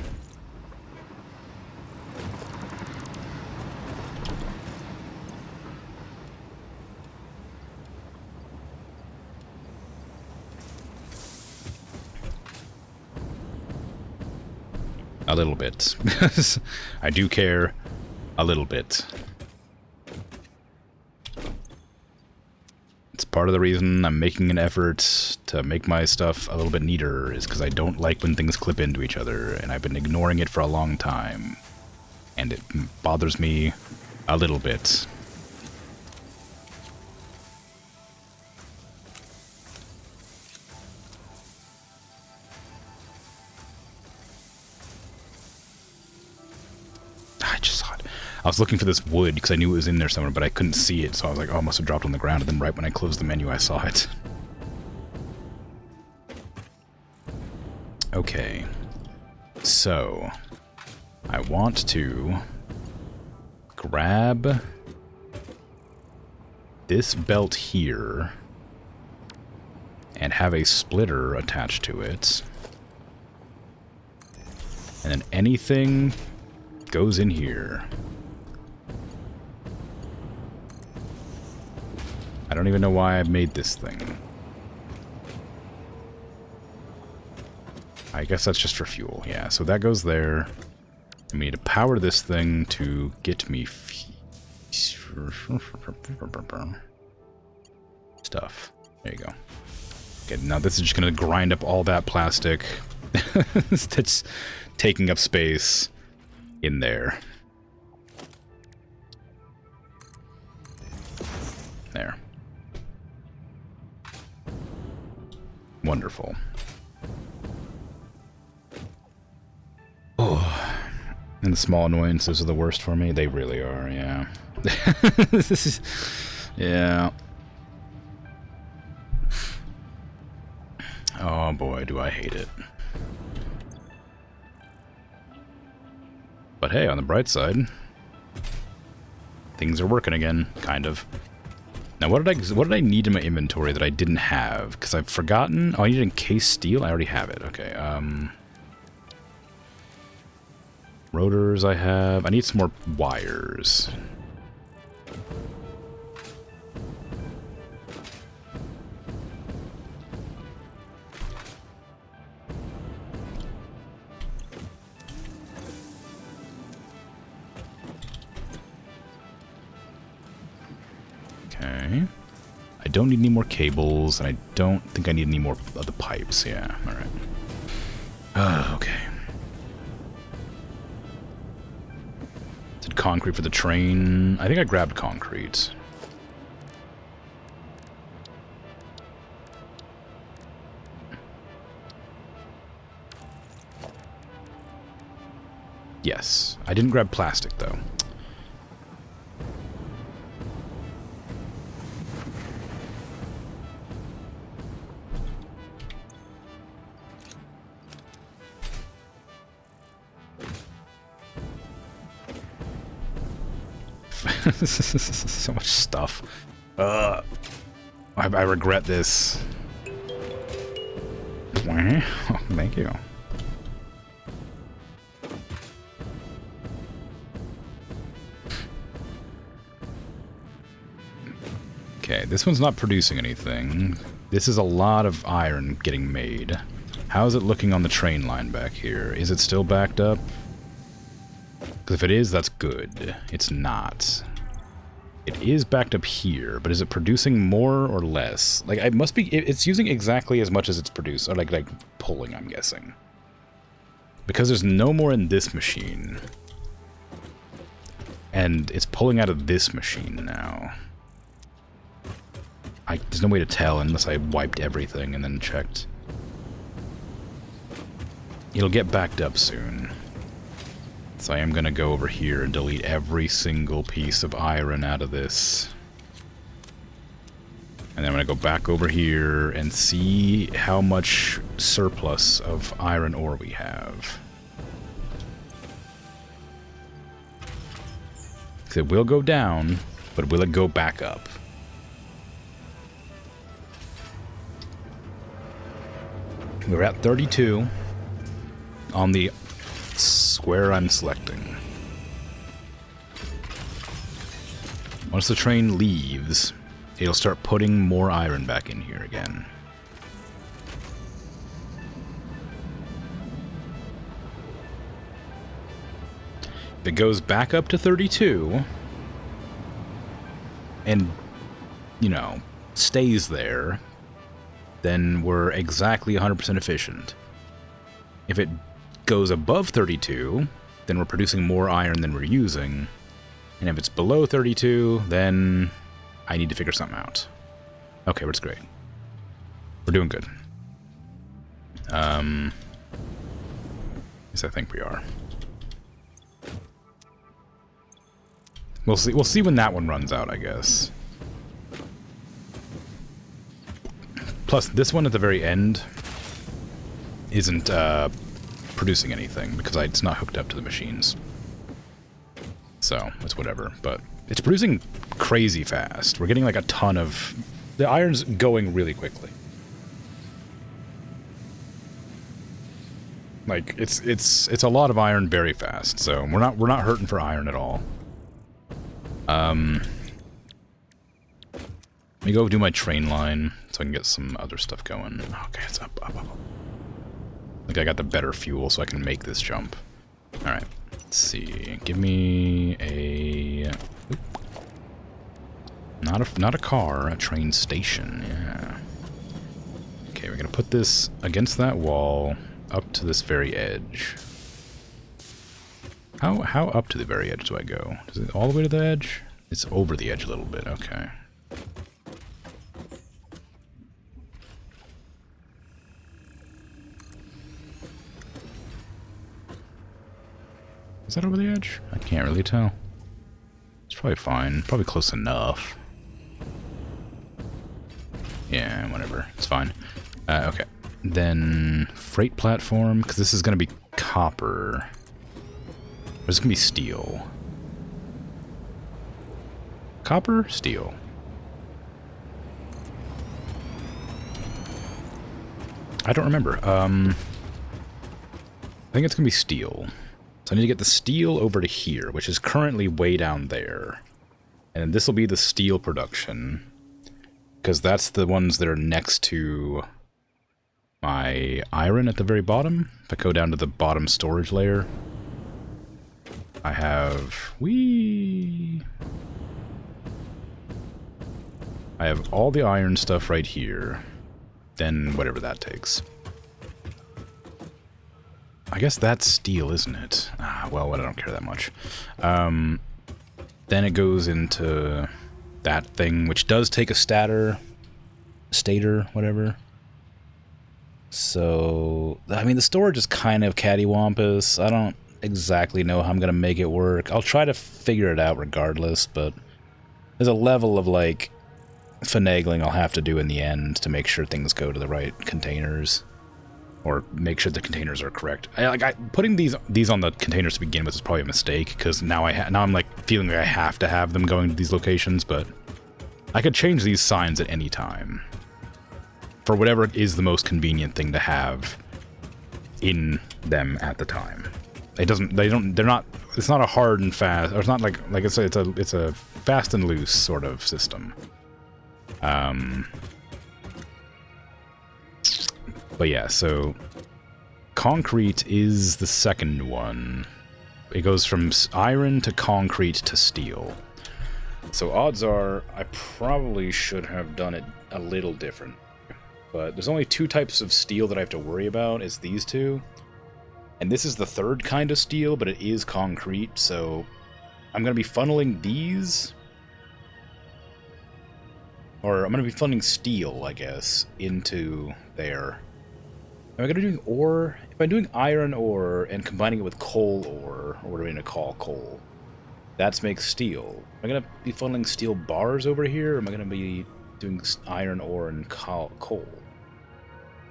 A little bit. I do care a little bit. It's part of the reason I'm making an effort to make my stuff a little bit neater, is because I don't like when things clip into each other, and I've been ignoring it for a long time. And it bothers me a little bit. I was looking for this wood because I knew it was in there somewhere, but I couldn't see it, so I was like, oh, it must have dropped on the ground, and then right when I closed the menu, I saw it. Okay. So, I want to grab this belt here and have a splitter attached to it. And then anything goes in here. I don't even know why I made this thing. I guess that's just for fuel, yeah. So that goes there. And we need to power this thing to get me stuff. There you go. Okay, now this is just going to grind up all that plastic that's taking up space in there. There. Wonderful. Oh, and the small annoyances are the worst for me. They really are, yeah. This is, yeah. Oh boy, do I hate it. But hey, on the bright side, things are working again, kind of. Now, what did I need in my inventory that I didn't have? Because I've forgotten. Oh, I need encased steel. I already have it. Okay. Rotors I have. I need some more wires. Okay. I don't need any more cables, and I don't think I need any more of the pipes. Yeah, alright. Okay. Did concrete for the train? I think I grabbed concrete. Yes. I didn't grab plastic, though. So much stuff. I regret this. Oh, thank you. Okay, this one's not producing anything. This is a lot of iron getting made. How is it looking on the train line back here? Is it still backed up? Because if it is, that's good. It's not. It is backed up here, but is it producing more or less? Like, it must be... It's using exactly as much as it's produced. Or, like pulling, I'm guessing. Because there's no more in this machine. And it's pulling out of this machine now. There's no way to tell unless I wiped everything and then checked. It'll get backed up soon. So I am going to go over here and delete every single piece of iron out of this. And then I'm going to go back over here and see how much surplus of iron ore we have. Because it will go down, but will it go back up? We're at 32 on the square I'm selecting. Once the train leaves, it'll start putting more iron back in here again. If it goes back up to 32 and, you know, stays there, then we're exactly 100% efficient. If it goes above 32, then we're producing more iron than we're using. And if it's below 32, then I need to figure something out. Okay, that's great. We're doing good. Yes, I think we are. We'll see. We'll see when that one runs out, I guess. Plus, this one at the very end isn't producing anything because it's not hooked up to the machines. So, it's whatever. But it's producing crazy fast. We're getting like a ton of... The iron's going really quickly. Like, it's a lot of iron very fast, so we're not hurting for iron at all. Let me go do my train line so I can get some other stuff going. Okay, it's up. Like I got the better fuel so I can make this jump. Alright. Let's see. Give me a... Not a car, a train station, yeah. Okay, we're gonna put this against that wall, up to this very edge. How up to the very edge do I go? Is it all the way to the edge? It's over the edge a little bit, okay. Is that over the edge? I can't really tell. It's probably fine. Probably close enough. Yeah, whatever. It's fine. Okay. Then freight platform, because this is going to be copper. Or is it going to be steel? Copper? Steel. I don't remember. I think it's going to be steel. So I need to get the steel over to here, which is currently way down there. And this will be the steel production. Because that's the ones that are next to my iron at the very bottom. If I go down to the bottom storage layer, I have... I have all the iron stuff right here. Then whatever that takes. I guess that's steel, isn't it? Well, I don't care that much. Then it goes into that thing, which does take a stator, whatever. So, I mean, the storage is kind of cattywampus. I don't exactly know how I'm going to make it work. I'll try to figure it out regardless, but there's a level of, like, finagling I'll have to do in the end to make sure things go to the right containers. Or make sure the containers are correct. Putting these on the containers to begin with is probably a mistake, because now I'm like feeling like I have to have them going to these locations, but I could change these signs at any time for whatever is the most convenient thing to have in them at the time. It's not a hard and fast, or it's not like it's a fast and loose sort of system. But yeah, so concrete is the second one. It goes from iron to concrete to steel. So odds are I probably should have done it a little different. But there's only two types of steel that I have to worry about, is these two. And this is the third kind of steel, but it is concrete, so I'm going to be funneling these. Or I'm going to be funneling steel, I guess, into there. Am I going to do ore? If I'm doing iron ore and combining it with coal ore, or what are we going to call coal? That makes steel. Am I going to be funneling steel bars over here, or am I going to be doing iron ore and coal?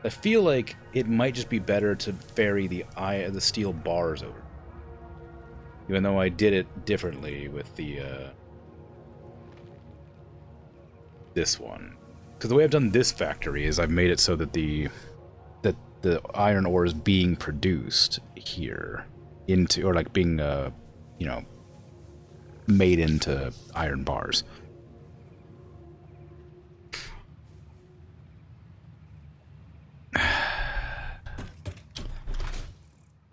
I feel like it might just be better to ferry the steel bars over. Even though I did it differently with the this one. Because the way I've done this factory is I've made it so that the iron ore is being produced here into, or like being, you know, made into iron bars.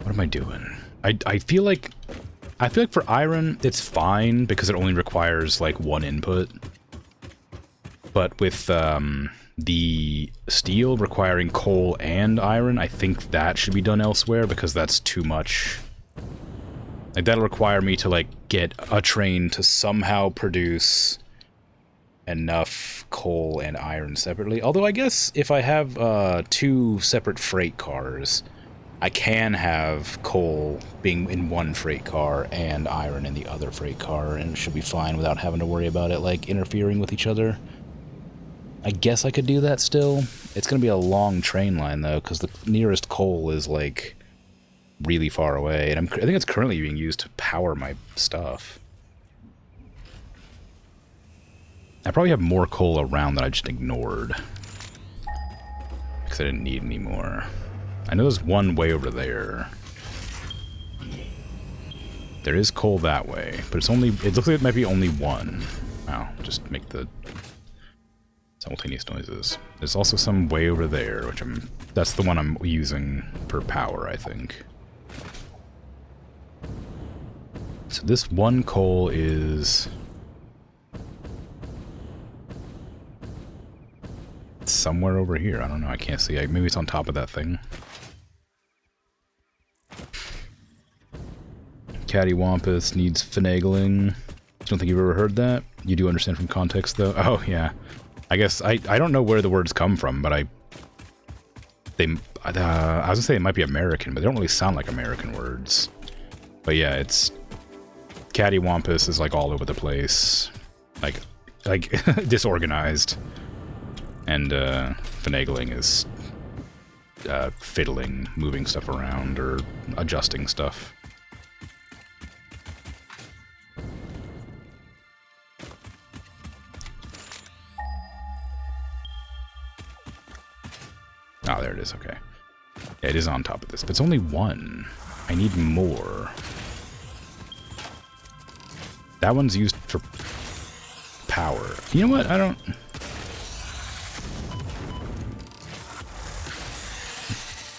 What am I doing? I feel like for iron it's fine because it only requires like one input. But with the steel requiring coal and iron, I think that should be done elsewhere because that's too much. Like, that'll require me to, like, get a train to somehow produce enough coal and iron separately. Although I guess if I have two separate freight cars, I can have coal being in one freight car and iron in the other freight car, and it should be fine without having to worry about it, like, interfering with each other. I guess I could do that still. It's going to be a long train line, though, because the nearest coal is, like, really far away. And I think it's currently being used to power my stuff. I probably have more coal around that I just ignored. Because I didn't need any more. I know there's one way over there. There is coal that way, but it's only... It looks like it might be only one. Wow, just make the... simultaneous noises. There's also some way over there, which that's the one I'm using for power, I think. So this one coal is somewhere over here. I don't know. I can't see. Maybe it's on top of that thing. Cattywampus needs finagling. Don't think you've ever heard that. You do understand from context, though. Oh yeah. I guess I don't know where the words come from, but I was gonna say it might be American, but they don't really sound like American words. But yeah, it's cattywampus is like all over the place, like disorganized, and finagling is fiddling, moving stuff around or adjusting stuff. Oh, there it is, okay. Yeah, it is on top of this, but it's only one. I need more. That one's used for power. You know what? I don't...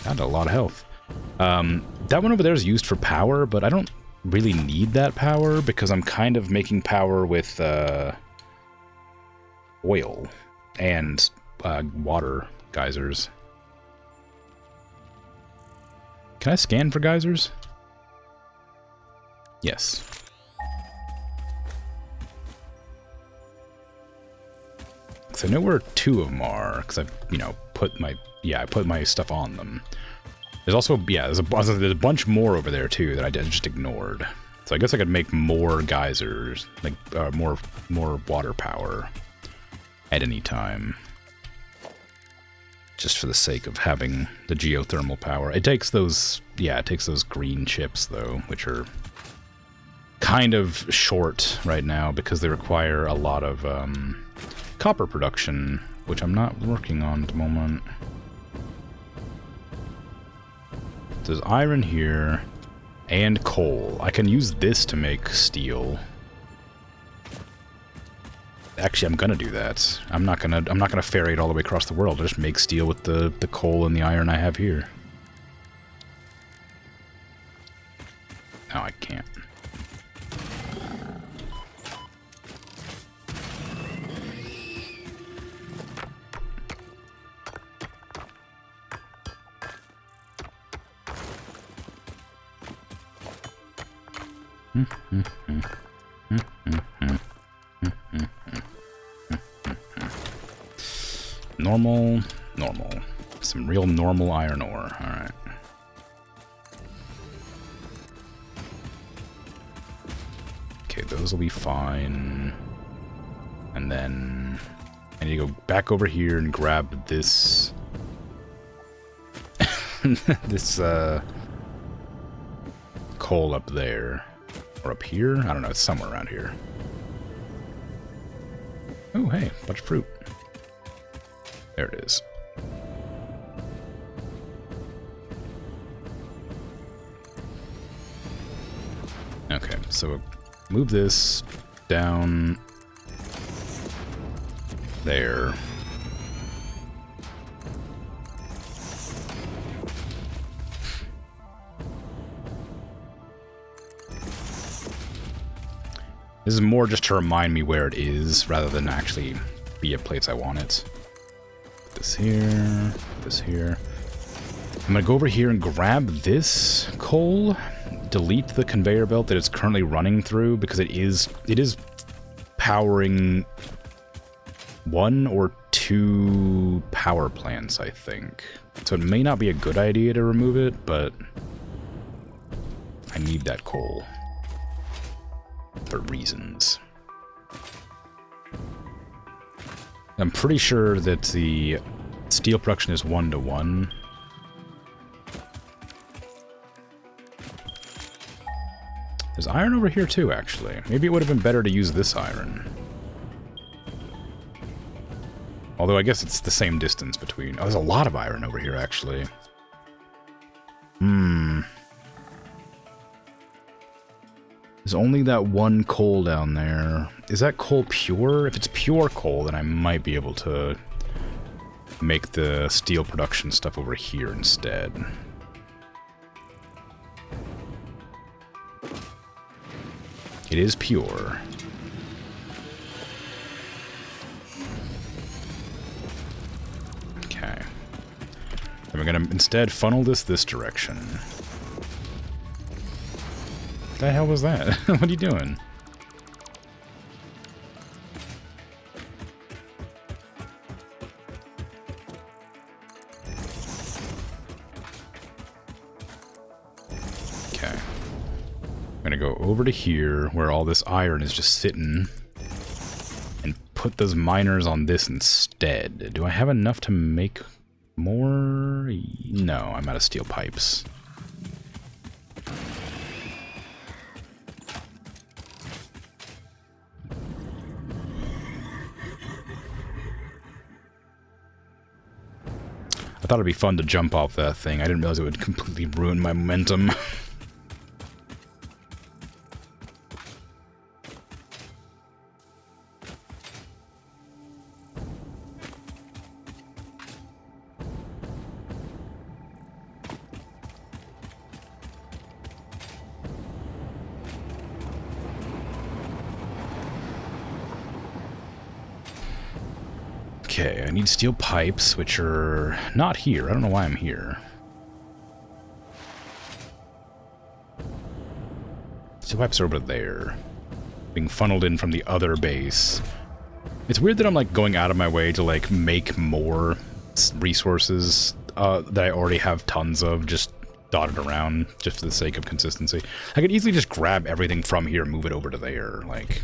Got a lot of health. That one over there is used for power, but I don't really need that power because I'm kind of making power with oil and water geysers. Can I scan for geysers? Yes. So I know where two of them are, because I've, you know, put my stuff on them. There's also, yeah, there's a bunch more over there, too, that I just ignored. So I guess I could make more geysers, like, more water power at any time. Just for the sake of having the geothermal power. It takes those, yeah, it takes those green chips, though, which are kind of short right now because they require a lot of copper production, which I'm not working on at the moment. There's iron here and coal. I can use this to make steel. Actually, I'm gonna do that. I'm not gonna ferry it all the way across the world. I'll just make steel with the coal and the iron I have here. No, I can't. Normal. Some real normal iron ore. Alright. Okay, those will be fine. And then I need to go back over here and grab this this coal up there. Or up here? I don't know, it's somewhere around here. Oh, hey, bunch of fruit. There it is. Okay, so move this down there. This is more just to remind me where it is, rather than actually be a place I want it. Put this here, put this here. I'm gonna go over here and grab this coal, delete the conveyor belt that it's currently running through, because it is powering 1 or 2 power plants, I think. So it may not be a good idea to remove it, but I need that coal. For reasons. I'm pretty sure that the steel production is 1-to-1. There's iron over here too, actually. Maybe it would have been better to use this iron. Although I guess it's the same distance between... Oh, there's a lot of iron over here, actually. There's only that one coal down there. Is that coal pure? If it's pure coal, then I might be able to make the steel production stuff over here instead. It is pure. Okay. And we're gonna instead funnel this direction. What the hell was that? What are you doing? Okay. I'm gonna go over to here where all this iron is just sitting and put those miners on this instead. Do I have enough to make more? No, I'm out of steel pipes. I thought it'd be fun to jump off that thing. I didn't realize it would completely ruin my momentum. Okay, I need steel pipes, which are not here. I don't know why I'm here. Steel pipes are over there, being funneled in from the other base. It's weird that I'm like going out of my way to like make more resources that I already have tons of, just dotted around, just for the sake of consistency. I could easily just grab everything from here and move it over to there, like...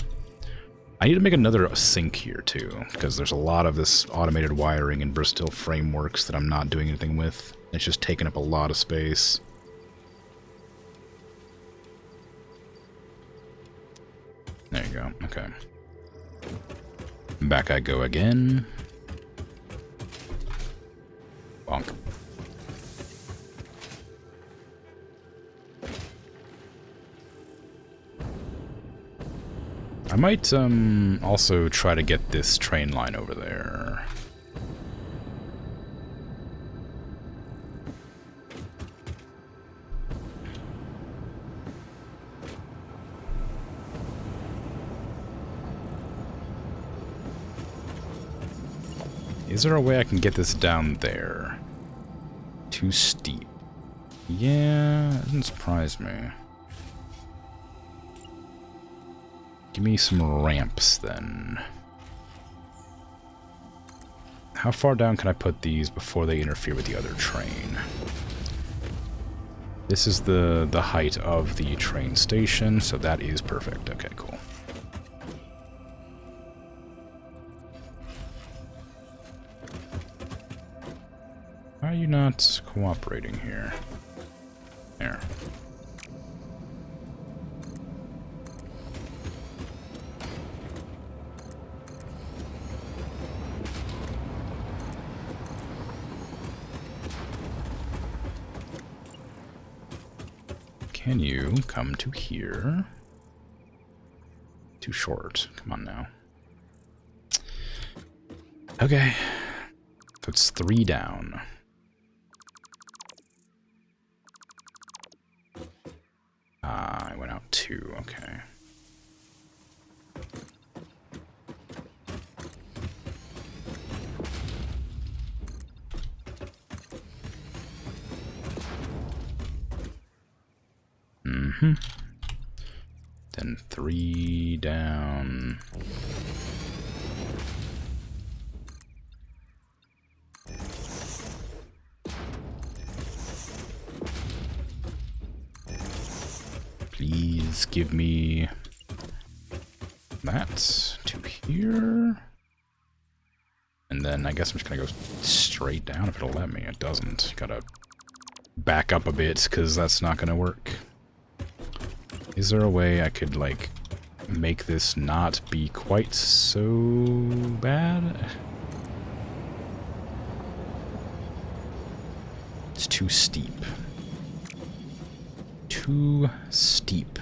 I need to make another sink here, too, because there's a lot of this automated wiring and versatile frameworks that I'm not doing anything with. It's just taking up a lot of space. There you go. Okay. Back I go again. Bonk. I might also try to get this train line over there. Is there a way I can get this down there? Too steep. Yeah, it doesn't surprise me. Give me some ramps, then. How far down can I put these before they interfere with the other train? This is the height of the train station, so that is perfect. Okay, cool. Why are you not cooperating here? There. Can you come to here? Too short. Come on now. Okay. So it's 3 down. I went out 2. Okay. Then 3 down. Please give me that to here. And then I guess I'm just gonna go straight down if it'll let me. It doesn't. Gotta back up a bit because that's not gonna work. Is there a way I could, like, make this not be quite so bad? It's too steep. Too steep.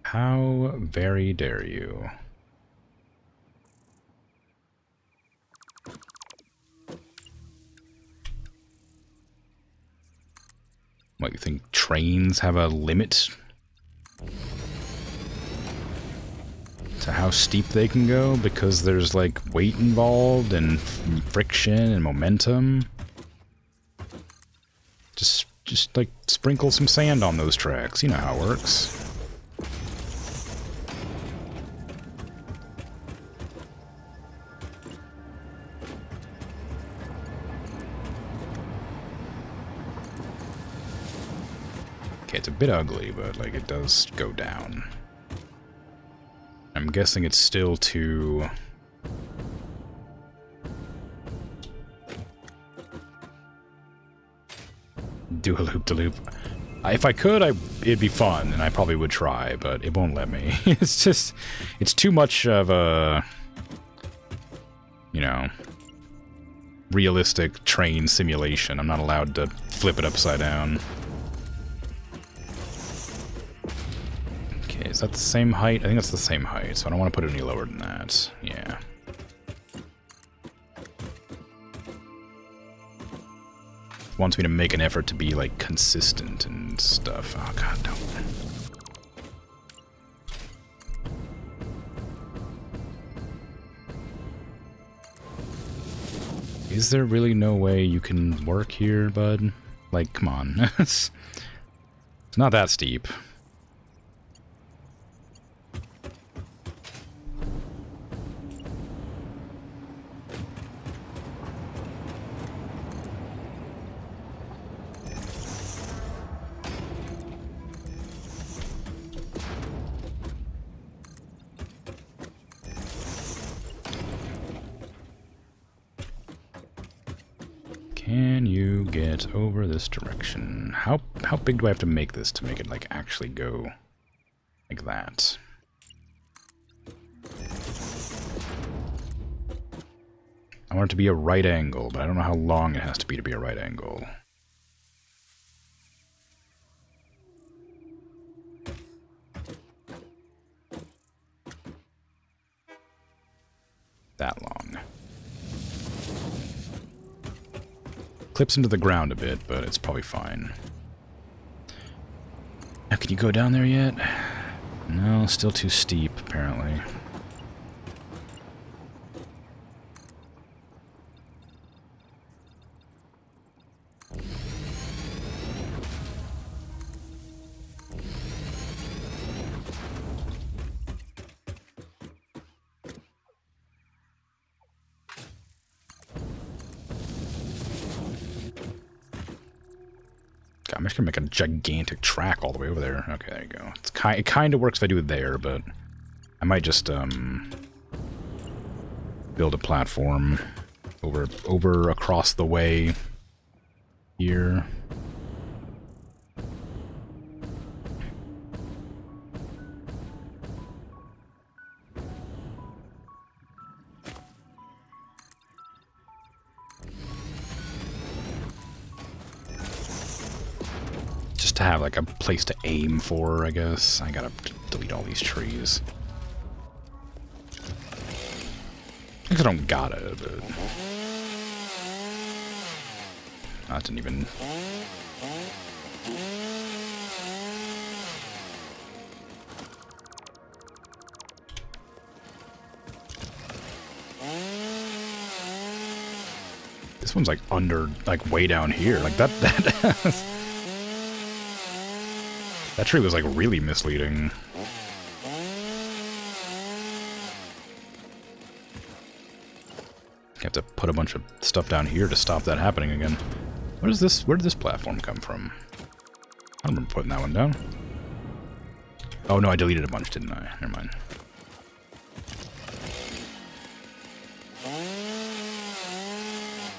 How very dare you? What, you think trains have a limit to how steep they can go because there's like weight involved and friction and momentum. Just like sprinkle some sand on those tracks. You know how it works. Okay, it's a bit ugly, but like it does go down. I'm guessing it's still too... do a loop-de-loop. If I could, it'd be fun, and I probably would try, but it won't let me. It's just... it's too much of a... you know... realistic train simulation. I'm not allowed to flip it upside down. Okay, is that the same height? I think that's the same height, so I don't want to put it any lower than that. Yeah. It wants me to make an effort to be, like, consistent and stuff. Oh, God, don't. Is there really no way you can work here, bud? Like, come on. It's not that steep. Can you get over this direction? How big do I have to make this to make it, like, actually go like that? I want it to be a right angle, but I don't know how long it has to be a right angle. That long. Clips into the ground a bit, but it's probably fine. Now, can you go down there yet? No, still too steep, apparently. I'm just gonna make a gigantic track all the way over there. Okay, there you go. It kind of works if I do it there, but I might just build a platform over across the way here. To have like a place to aim for, I guess. I gotta delete all these trees. I guess I don't gotta, but... I didn't even... This one's like under, like way down here. Like that that tree was like really misleading. You have to put a bunch of stuff down here to stop that happening again. What is this? Where did this platform come from? I don't remember putting that one down. Oh no, I deleted a bunch, didn't I? Never mind.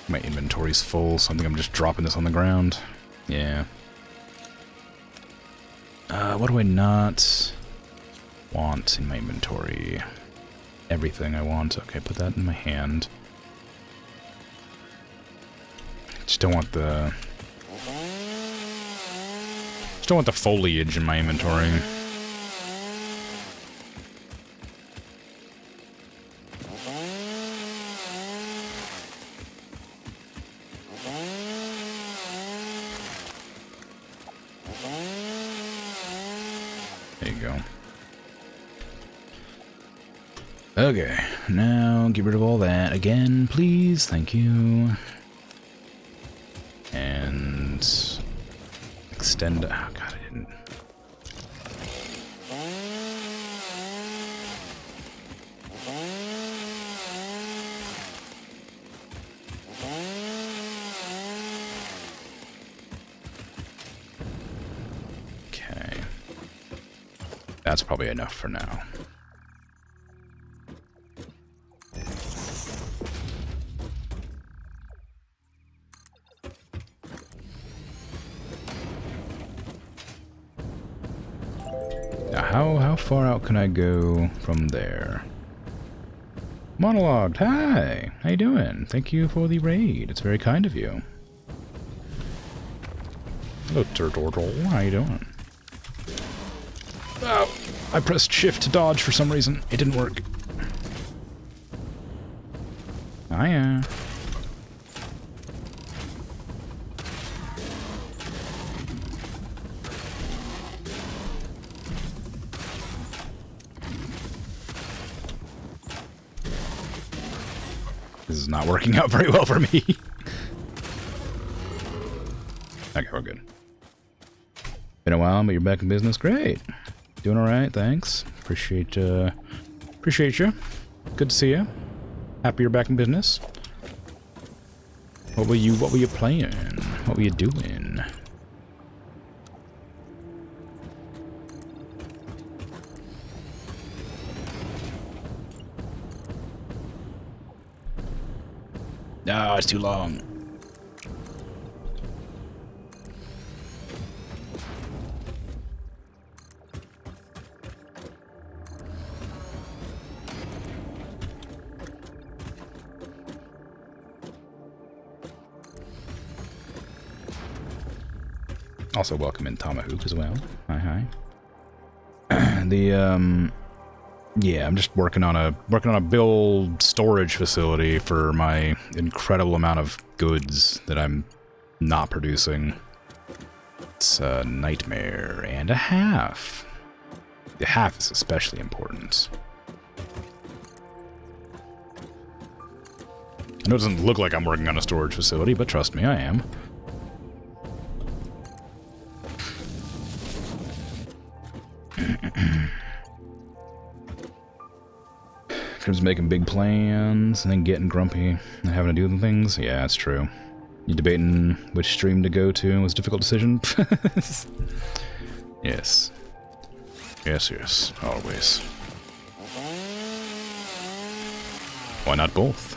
My inventory's full, so I think I'm just dropping this on the ground. Yeah. What do I not want in my inventory? Everything I want. Okay, put that in my hand. Just don't want the foliage in my inventory. go. Okay, now get rid of all that again, please. Thank you. And extend. Oh god, I didn't. Okay, that's probably enough for now. Now, how far out can I go from there? Monologued. Hi, how you doing? Thank you for the raid. It's very kind of you. Hello, turtle. How you doing? Oh, I pressed shift to dodge for some reason. It didn't work. Hiya. This is not working out very well for me. Okay, we're good. Been a while, but you're back in business. Great. Doing all right, thanks. Appreciate you. Good to see you. Happy you're back in business. What were you playing? What were you doing? No, it's too long. Also welcome in Tomahawk as well. Hi. Yeah, I'm just working on a build storage facility for my incredible amount of goods that I'm not producing. It's a nightmare and a half. The half is especially important. I know it doesn't look like I'm working on a storage facility, but trust me, I am. Krim's making big plans and then getting grumpy and having to do things. Yeah, that's true. You debating which stream to go to was a difficult decision? Yes. Yes, always. Why not both?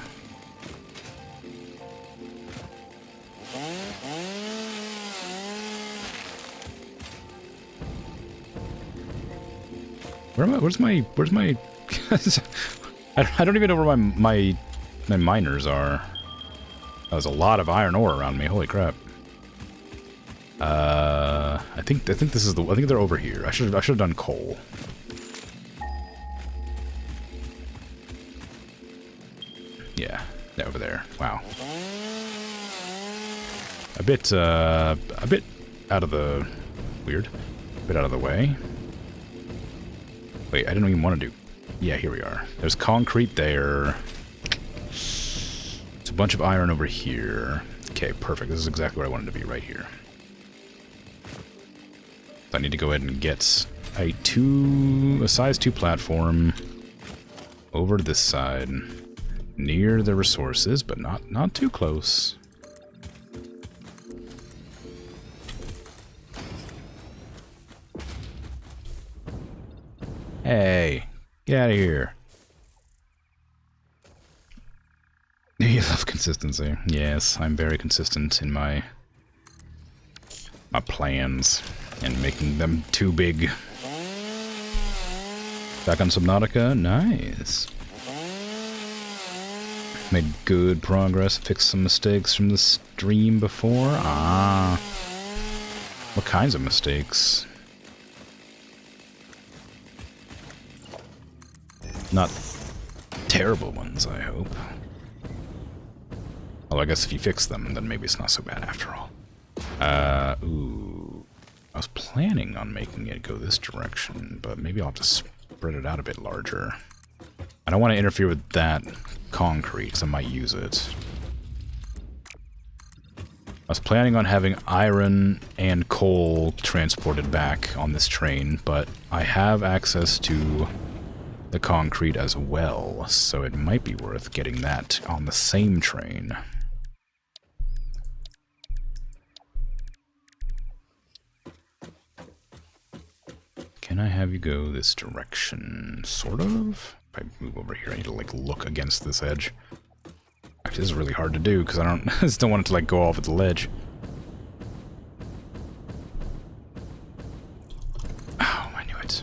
Where am I? Where's my I don't even know where my miners are. There's a lot of iron ore around me. Holy crap! I think this is I think they're over here. I should have done coal. Yeah, they're over there. Wow. A bit out of the weird. A bit out of the way. Wait, I didn't even want to do. Yeah, here we are. There's concrete there. There's a bunch of iron over here. Okay, perfect. This is exactly where I wanted to be, right here. So I need to go ahead and get a size 2 platform over to this side, near the resources, but not too close. Hey. Get out of here. You love consistency. Yes, I'm very consistent in my plans and making them too big. Back on Subnautica? Nice. Made good progress, fixed some mistakes from the stream before. Ah. What kinds of mistakes? Not terrible ones, I hope. Well, I guess if you fix them, then maybe it's not so bad after all. Ooh. planning on making it go this direction, but maybe I'll have to spread it out a bit larger. I don't want to interfere with that concrete, because I might use it. I was planning on having iron and coal transported back on this train, but I have access to the concrete as well, so it might be worth getting that on the same train. Can I have you go this direction? Sort of? If I move over here, I need to, like, look against this edge. Actually, this is really hard to do, because I just don't want it to, like, go off at the ledge. Oh, I knew it.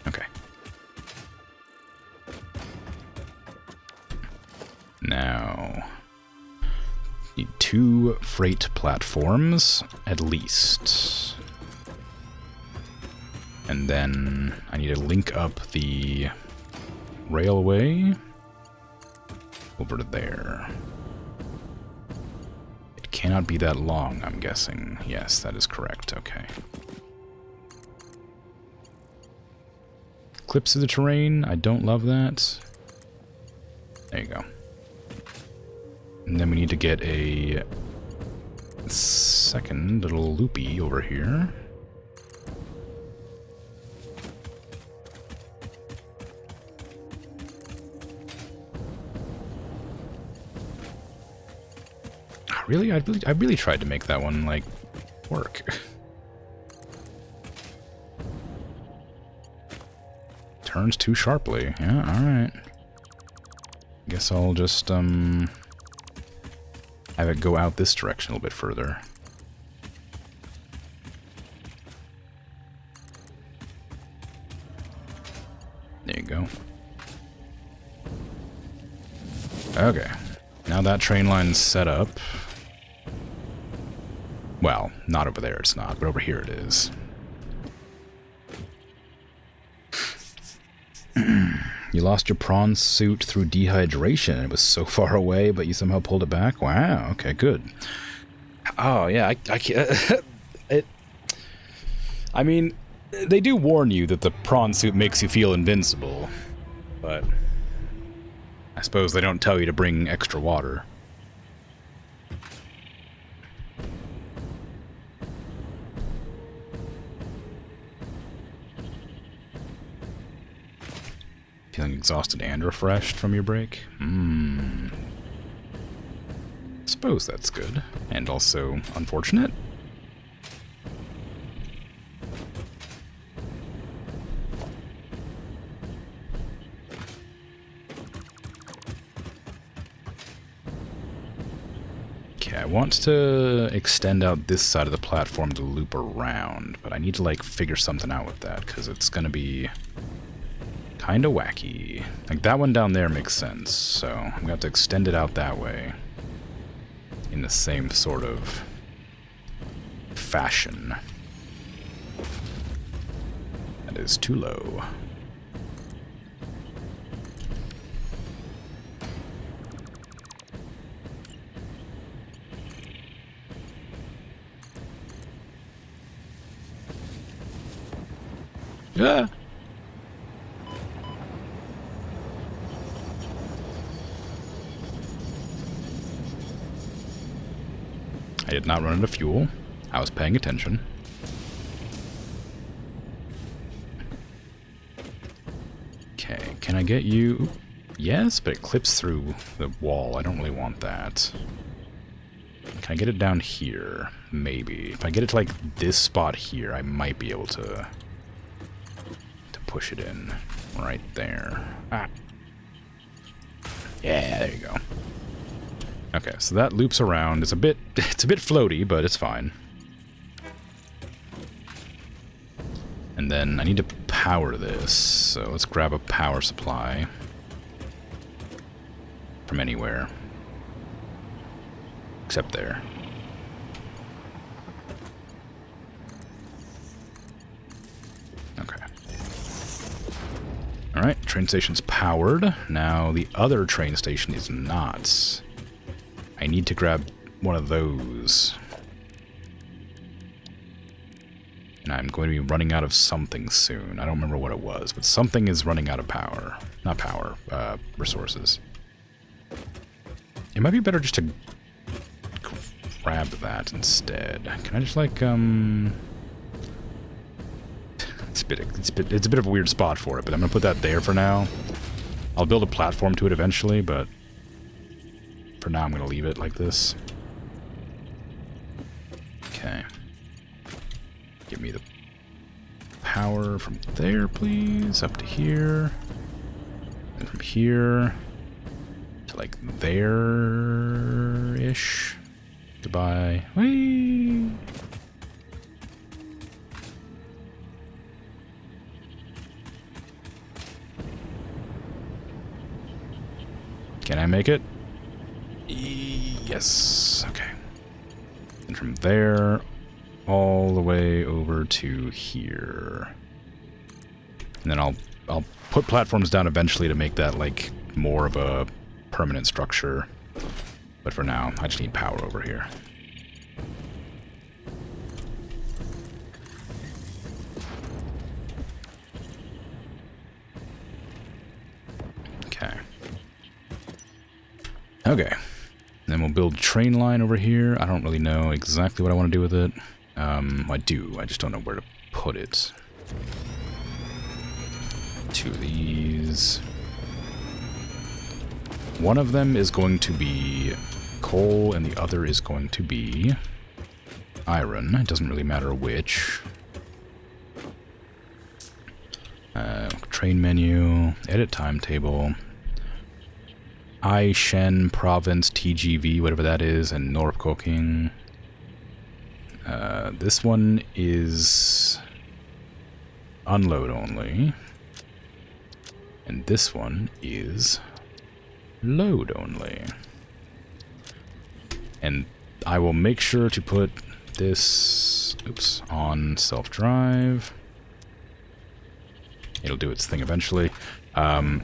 Okay. Now, need 2 freight platforms, at least. And then I need to link up the railway over to there. It cannot be that long, I'm guessing. Yes, that is correct. Okay. Clips of the terrain. I don't love that. There you go. And then we need to get a second little loopy over here. Really? I really tried to make that one, like, work. Turns too sharply. Yeah, alright. Guess I'll just, have it go out this direction a little bit further. There you go. Okay. Now that train line's set up. Well, not over there, it's not, but over here it is. You lost your prawn suit through dehydration. It was so far away, but you somehow pulled it back? Wow, okay, good. Oh, yeah, I can't... I mean, they do warn you that the prawn suit makes you feel invincible, but I suppose they don't tell you to bring extra water. Feeling exhausted and refreshed from your break? Suppose that's good. And also unfortunate. Okay, I want to extend out this side of the platform to loop around, but I need to, like, figure something out with that, because it's gonna be kind of wacky. Like, that one down there makes sense, so I'm gonna have to extend it out that way in the same sort of fashion. That is too low. Ah! I did not run out of fuel. I was paying attention. Okay, can I get you... Yes, but it clips through the wall. I don't really want that. Can I get it down here? Maybe. If I get it to, like, this spot here, I might be able to push it in. Right there. Ah. Yeah, there you go. Okay, so that loops around. It's a bit floaty, but it's fine. And then I need to power this, so let's grab a power supply from anywhere. Except there. Okay. Alright, train station's powered. Now the other train station is not. I need to grab one of those. And I'm going to be running out of something soon. I don't remember what it was, but something is running out of power. Not power, resources. It might be better just to grab that instead. Can I just, like, It's a bit of a weird spot for it, but I'm going to put that there for now. I'll build a platform to it eventually, but for now I'm going to leave it like this. Okay. Give me the power from there, please. Up to here. And from here to, like, there-ish. Goodbye. Whee! Can I make it? Yes. Okay. And from there, all the way over to here. And then I'll put platforms down eventually to make that, like, more of a permanent structure. But for now, I just need power over here. Okay. Okay. Then we'll build train line over here. I don't really know exactly what I want to do with it. I do. I just don't know where to put it. 2 of these. One of them is going to be coal, and the other is going to be iron. It doesn't really matter which. Train menu, edit timetable. Shen province TGV, whatever that is, and Norrköping. This one is unload only. And this one is load only. And I will make sure to put this, on self-drive. It'll do its thing eventually. Iron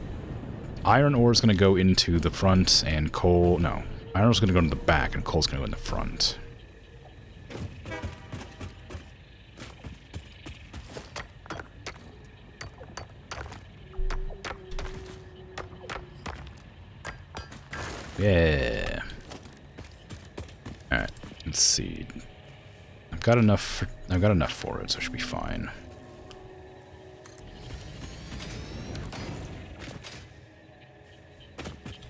ore is going to go into the front, and coal... No. Iron ore is going to go into the back, and coal is going to go in the front. Yeah. Alright, let's see. I've got enough for it, so it should be fine.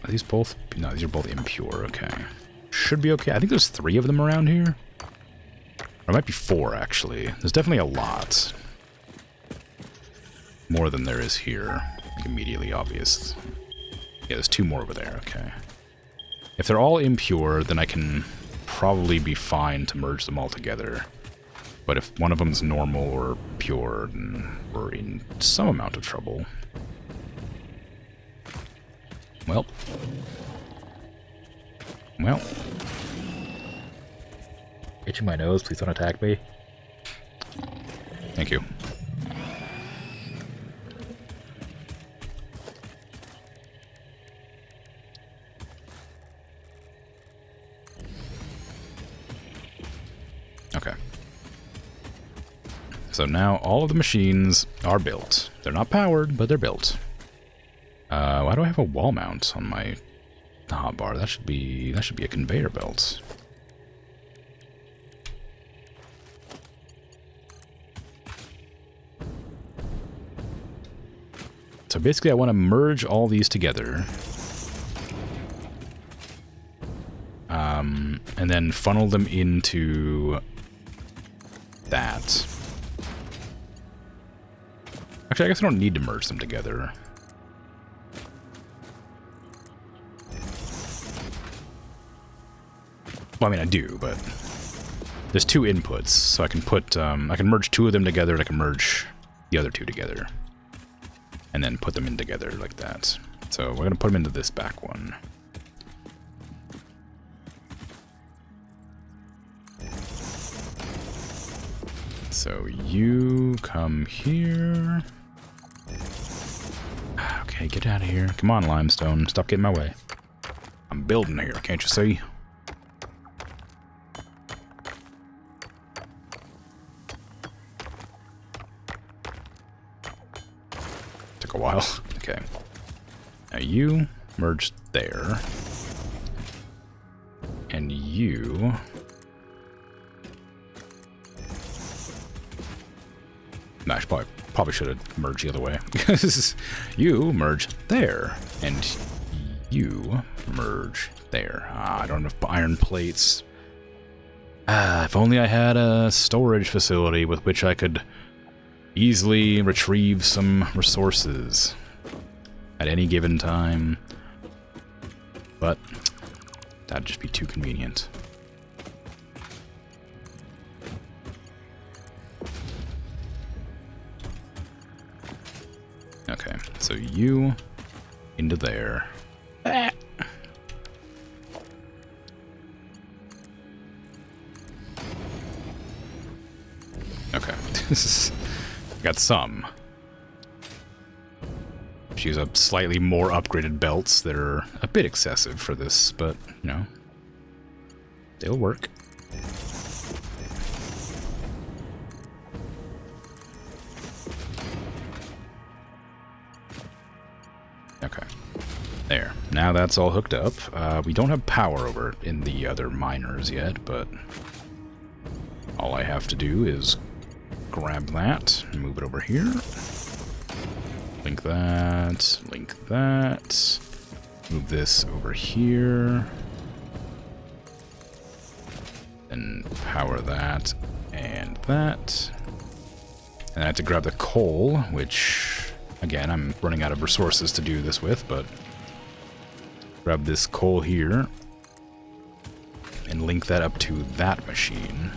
Are these both? No, these are both impure, okay. Should be okay. I think there's 3 of them around here. Or it might be 4, actually. There's definitely a lot. More than there is here. Like, immediately obvious. Yeah, there's 2 more over there, okay. If they're all impure, then I can probably be fine to merge them all together. But if one of them's normal or pure, then we're in some amount of trouble. Well. Itching my nose, please don't attack me. Thank you. Okay. So now all of the machines are built. They're not powered, but they're built. Why do I have a wall mount on my hotbar? That should be a conveyor belt. So basically I want to merge all these together. And then funnel them into that. Actually, I guess I don't need to merge them together. Well, I mean, I do, but there's 2 inputs, so I can put, I can merge 2 of them together, and I can merge the other 2 together. And then put them in together like that. So we're going to put them into this back one. So you come here. Okay, get out of here. Come on, limestone. Stop getting in my way. I'm building here, can't you see? Took a while. Okay. Now you merge there. And you... No, I probably should have merged the other way. Because you merge there. And you merge there. I don't have iron plates. If only I had a storage facility with which I could easily retrieve some resources at any given time. But that'd just be too convenient. Okay, so you into there. Ah. Okay, got some. Use up slightly more upgraded belts that are a bit excessive for this, but, you know, they'll work. Okay. There. Now that's all hooked up. We don't have power over in the other miners yet, but all I have to do is grab that and move it over here. Link that, move this over here, then power that and that. And I have to grab the coal, which, again, I'm running out of resources to do this with, but grab this coal here and link that up to that machine.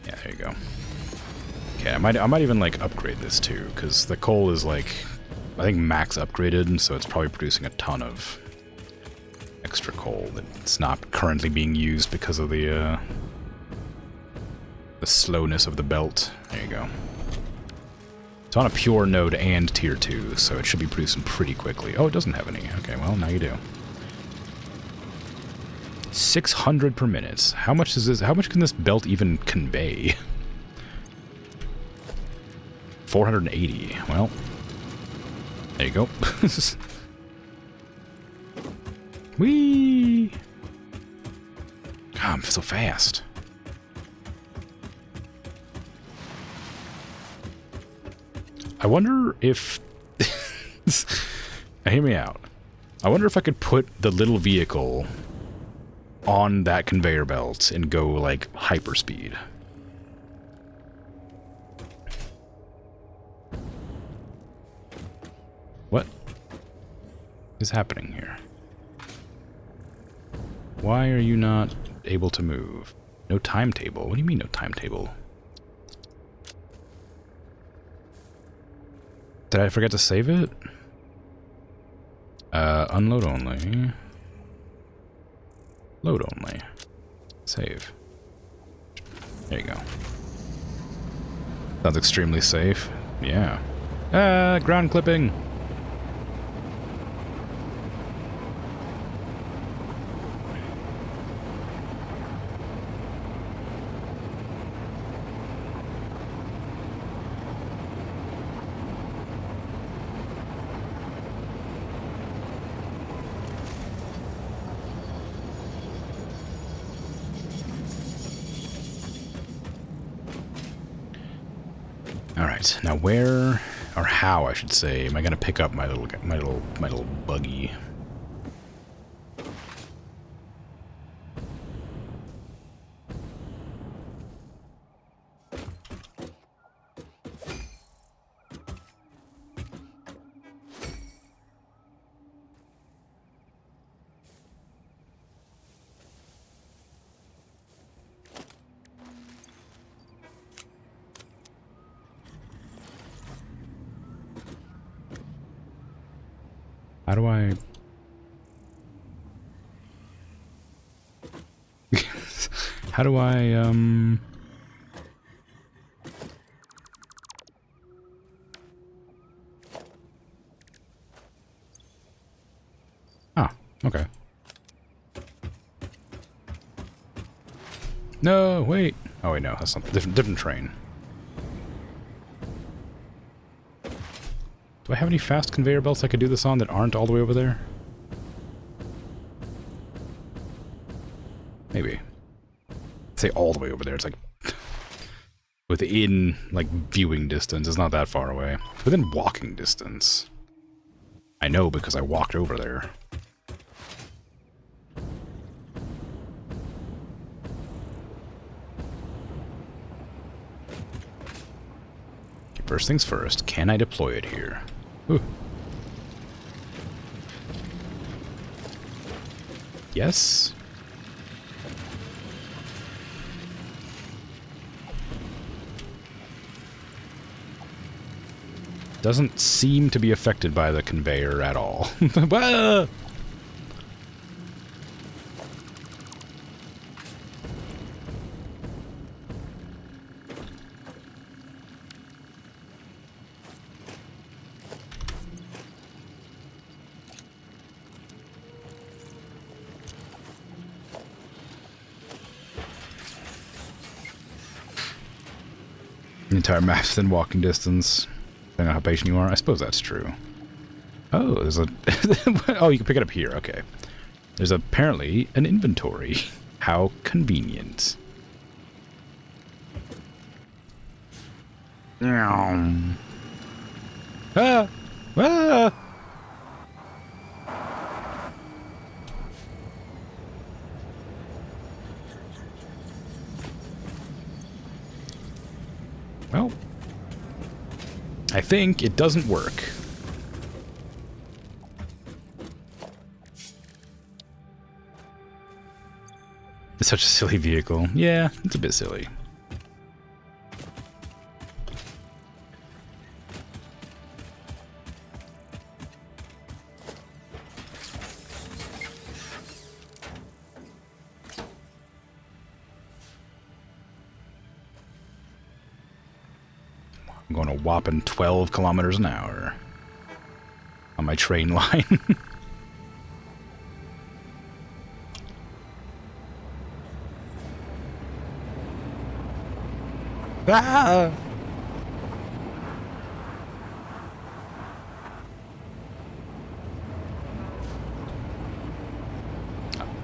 There you go. Okay, I might even like upgrade this too, because the coal is like, I think max upgraded, so it's probably producing a ton of extra coal that's not currently being used because of the slowness of the belt. There you go. It's on a pure node and tier 2, so it should be producing pretty quickly. Oh, it doesn't have any. Okay, well, now you do. 600 per minute. How much is this? How much can this belt even convey? 480. Well, there you go. Whee! God, I'm so fast. I wonder if... Now, hear me out. I wonder if I could put the little vehicle on that conveyor belt and go like hyperspeed. What is happening here? Why are you not able to move? No timetable? What do you mean no timetable? Did I forget to save it? Unload only. Load only. Save. There you go. Sounds extremely safe. Yeah. Ground clipping! Alright, now where, or how I should say, am I gonna pick up my little buggy? How do I How do I, Ah, okay. No, wait. Oh, wait, no. That's not different train. Do I have any fast conveyor belts I could do this on that aren't all the way over there? Maybe. Say all the way over there. It's like within, like, viewing distance. It's not that far away. Within walking distance. I know because I walked over there. First things first, can I deploy it here? Ooh. Yes? Doesn't seem to be affected by the conveyor at all. Ah! The entire map's within walking distance. Depending on how patient you are. I suppose that's true. Oh, there's a... oh, you can pick it up here. Okay. There's apparently an inventory. How convenient. Ah! Ah! Well, I think it doesn't work. It's such a silly vehicle. Yeah, it's a bit silly. I'm going a whopping 12 kilometers an hour on my train line. Ah!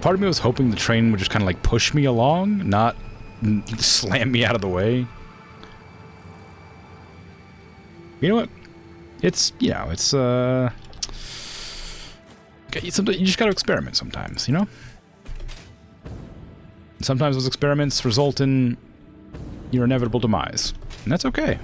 Part of me was hoping the train would just kind of like push me along, not slam me out of the way. You know what? It's, you know, it's, okay, you just gotta experiment sometimes, you know? And sometimes those experiments result in your inevitable demise. And that's okay.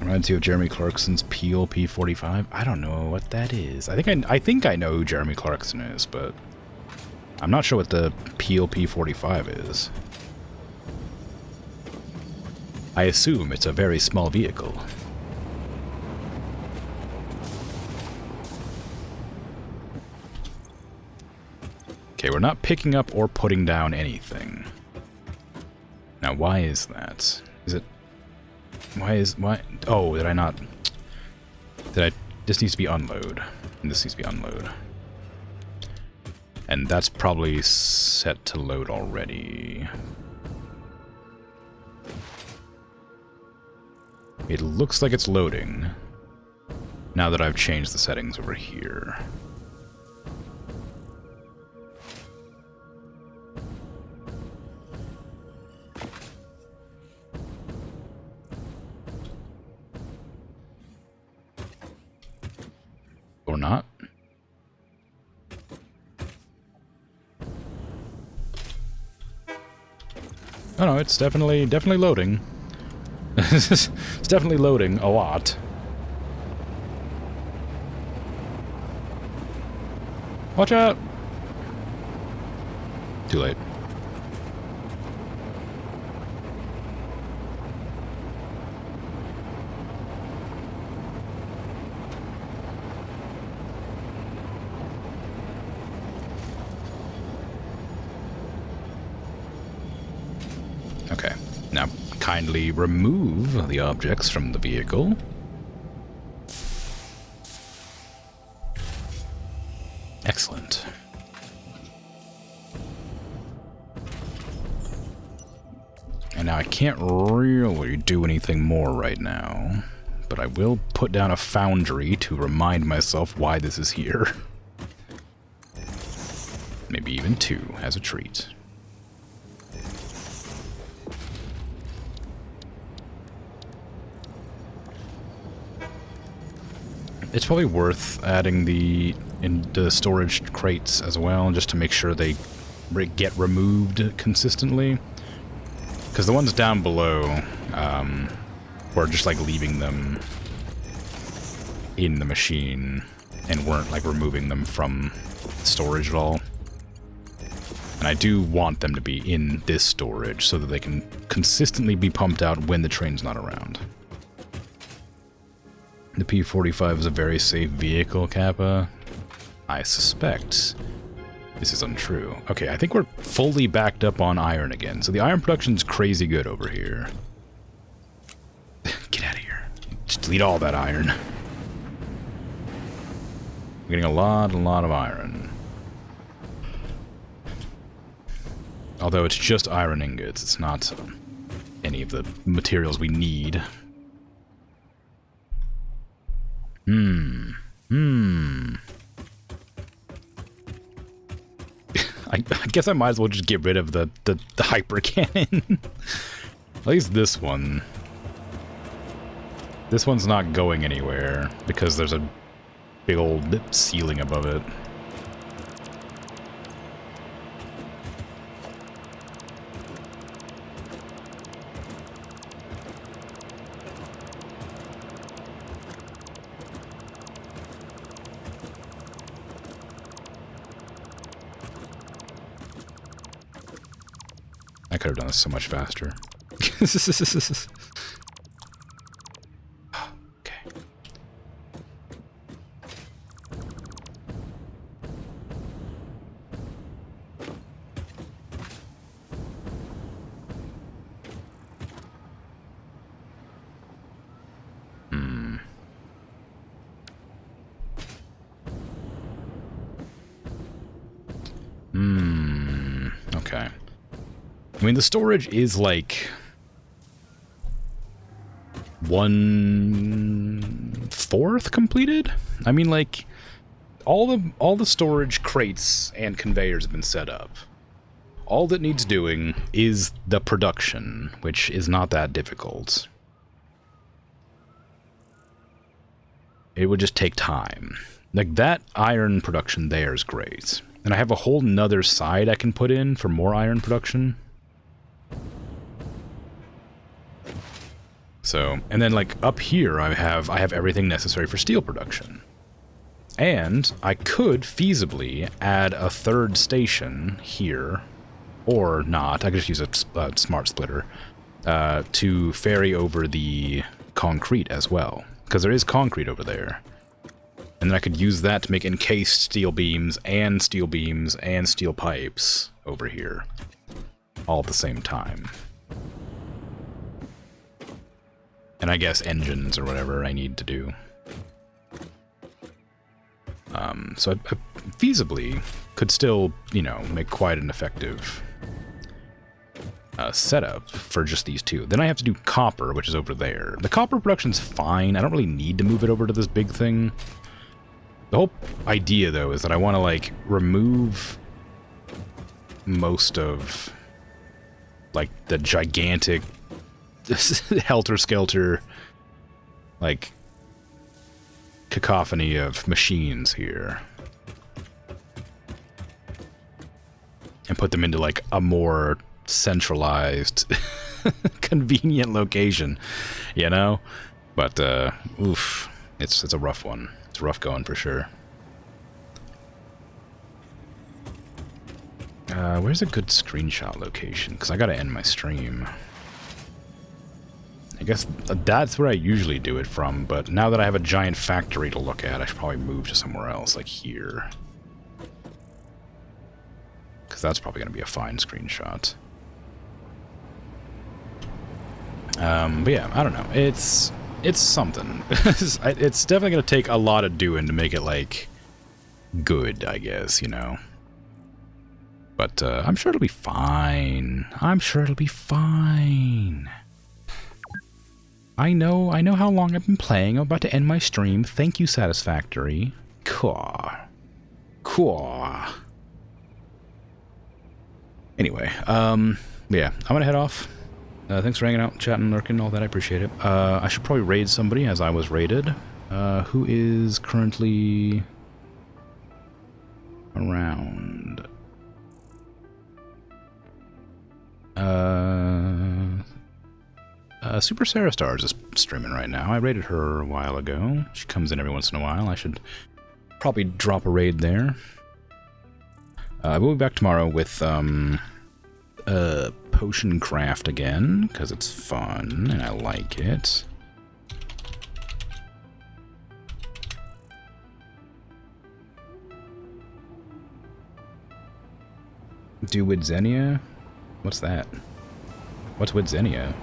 Reminds you of Jeremy Clarkson's Peel P45? I don't know what that is. I think I know who Jeremy Clarkson is, but I'm not sure what the Peel P45 is. I assume it's a very small vehicle. Okay, we're not picking up or putting down anything. Now, why is that? Is it... Why? Oh, did I not... This needs to be unload. And this needs to be unload. And that's probably set to load already. It looks like it's loading. Now that I've changed the settings over here. Or not. Oh no, it's definitely loading. It's definitely loading a lot. Watch out! Too late. kindly remove the objects from the vehicle. Excellent. And now I can't really do anything more right now, but I will put down a foundry to remind myself why this is here. Maybe even two as a treat. It's probably worth adding the storage crates as well, just to make sure they get removed consistently. Because the ones down below, were just like leaving them in the machine and weren't like removing them from storage at all. And I do want them to be in this storage so that they can consistently be pumped out when the train's not around. The P-45 is a very safe vehicle, Kappa. I suspect this is untrue. Okay, I think we're fully backed up on iron again. So the iron production's crazy good over here. Get out of here. Just delete all that iron. We're getting a lot of iron. Although it's just iron ingots, it's not any of the materials we need. I guess I might as well just get rid of the hyper cannon. At least this one. This one's not going anywhere because there's a big old ceiling above it. I could have done this so much faster. Okay. Okay. I mean, the storage is like 1/4 completed. I mean, like all the storage crates and conveyors have been set up. All that needs doing is the production, which is not that difficult. It would just take time. Like that iron production there is great. And I have a whole nother side I can put in for more iron production. So, and then like up here I have everything necessary for steel production. And I could feasibly add a third station here, or not, I could just use a smart splitter, to ferry over the concrete as well. Because there is concrete over there. And then I could use that to make encased steel beams and steel pipes over here. All at the same time. And I guess engines or whatever I need to do. So I feasibly could still, you know, make quite an effective setup for just these two. Then I have to do copper, which is over there. The copper production's fine. I don't really need to move it over to this big thing. The whole idea, though, is that I want to, like, remove most of, like, the gigantic helter-skelter, like, cacophony of machines here. And put them into, like, a more centralized, convenient location, you know? But, oof, it's a rough one. It's rough going for sure. Where's a good screenshot location? Because I gotta end my stream. I guess that's where I usually do it from, but now that I have a giant factory to look at, I should probably move to somewhere else, like here. Because that's probably gonna be a fine screenshot. But yeah, I don't know. It's something. It's definitely gonna take a lot of doing to make it, like, good, I guess, you know. But I'm sure it'll be fine. I'm sure it'll be fine. I know how long I've been playing. I'm about to end my stream. Thank you, Satisfactory. Cool. Anyway, yeah, I'm gonna head off. Thanks for hanging out, chatting, lurking, all that. I appreciate it. I should probably raid somebody as I was raided. Who is currently around? Super Sarah Stars is streaming right now. I raided her a while ago. She comes in every once in a while. I should probably drop a raid there. We'll be back tomorrow with potion craft again, because it's fun and I like it. Do with Xenia? What's that? What's with Xenia?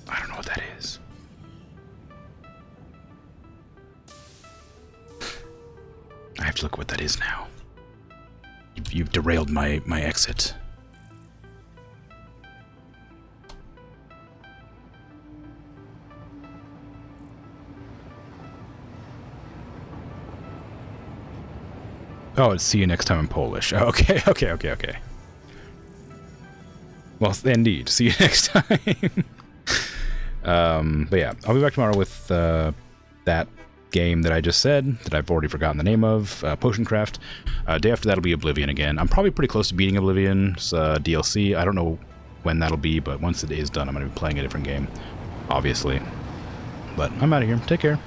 I don't know what that is. I have to look what that is now. You've derailed my exit. Oh, it's see you next time in Polish. Oh, okay. Well, indeed. See you next time. But yeah, I'll be back tomorrow with that game that I just said, that I've already forgotten the name of, Potion Craft. Day after that'll be Oblivion again. I'm probably pretty close to beating Oblivion's DLC. I don't know when that'll be, but once it is done, I'm going to be playing a different game, obviously. But I'm out of here. Take care.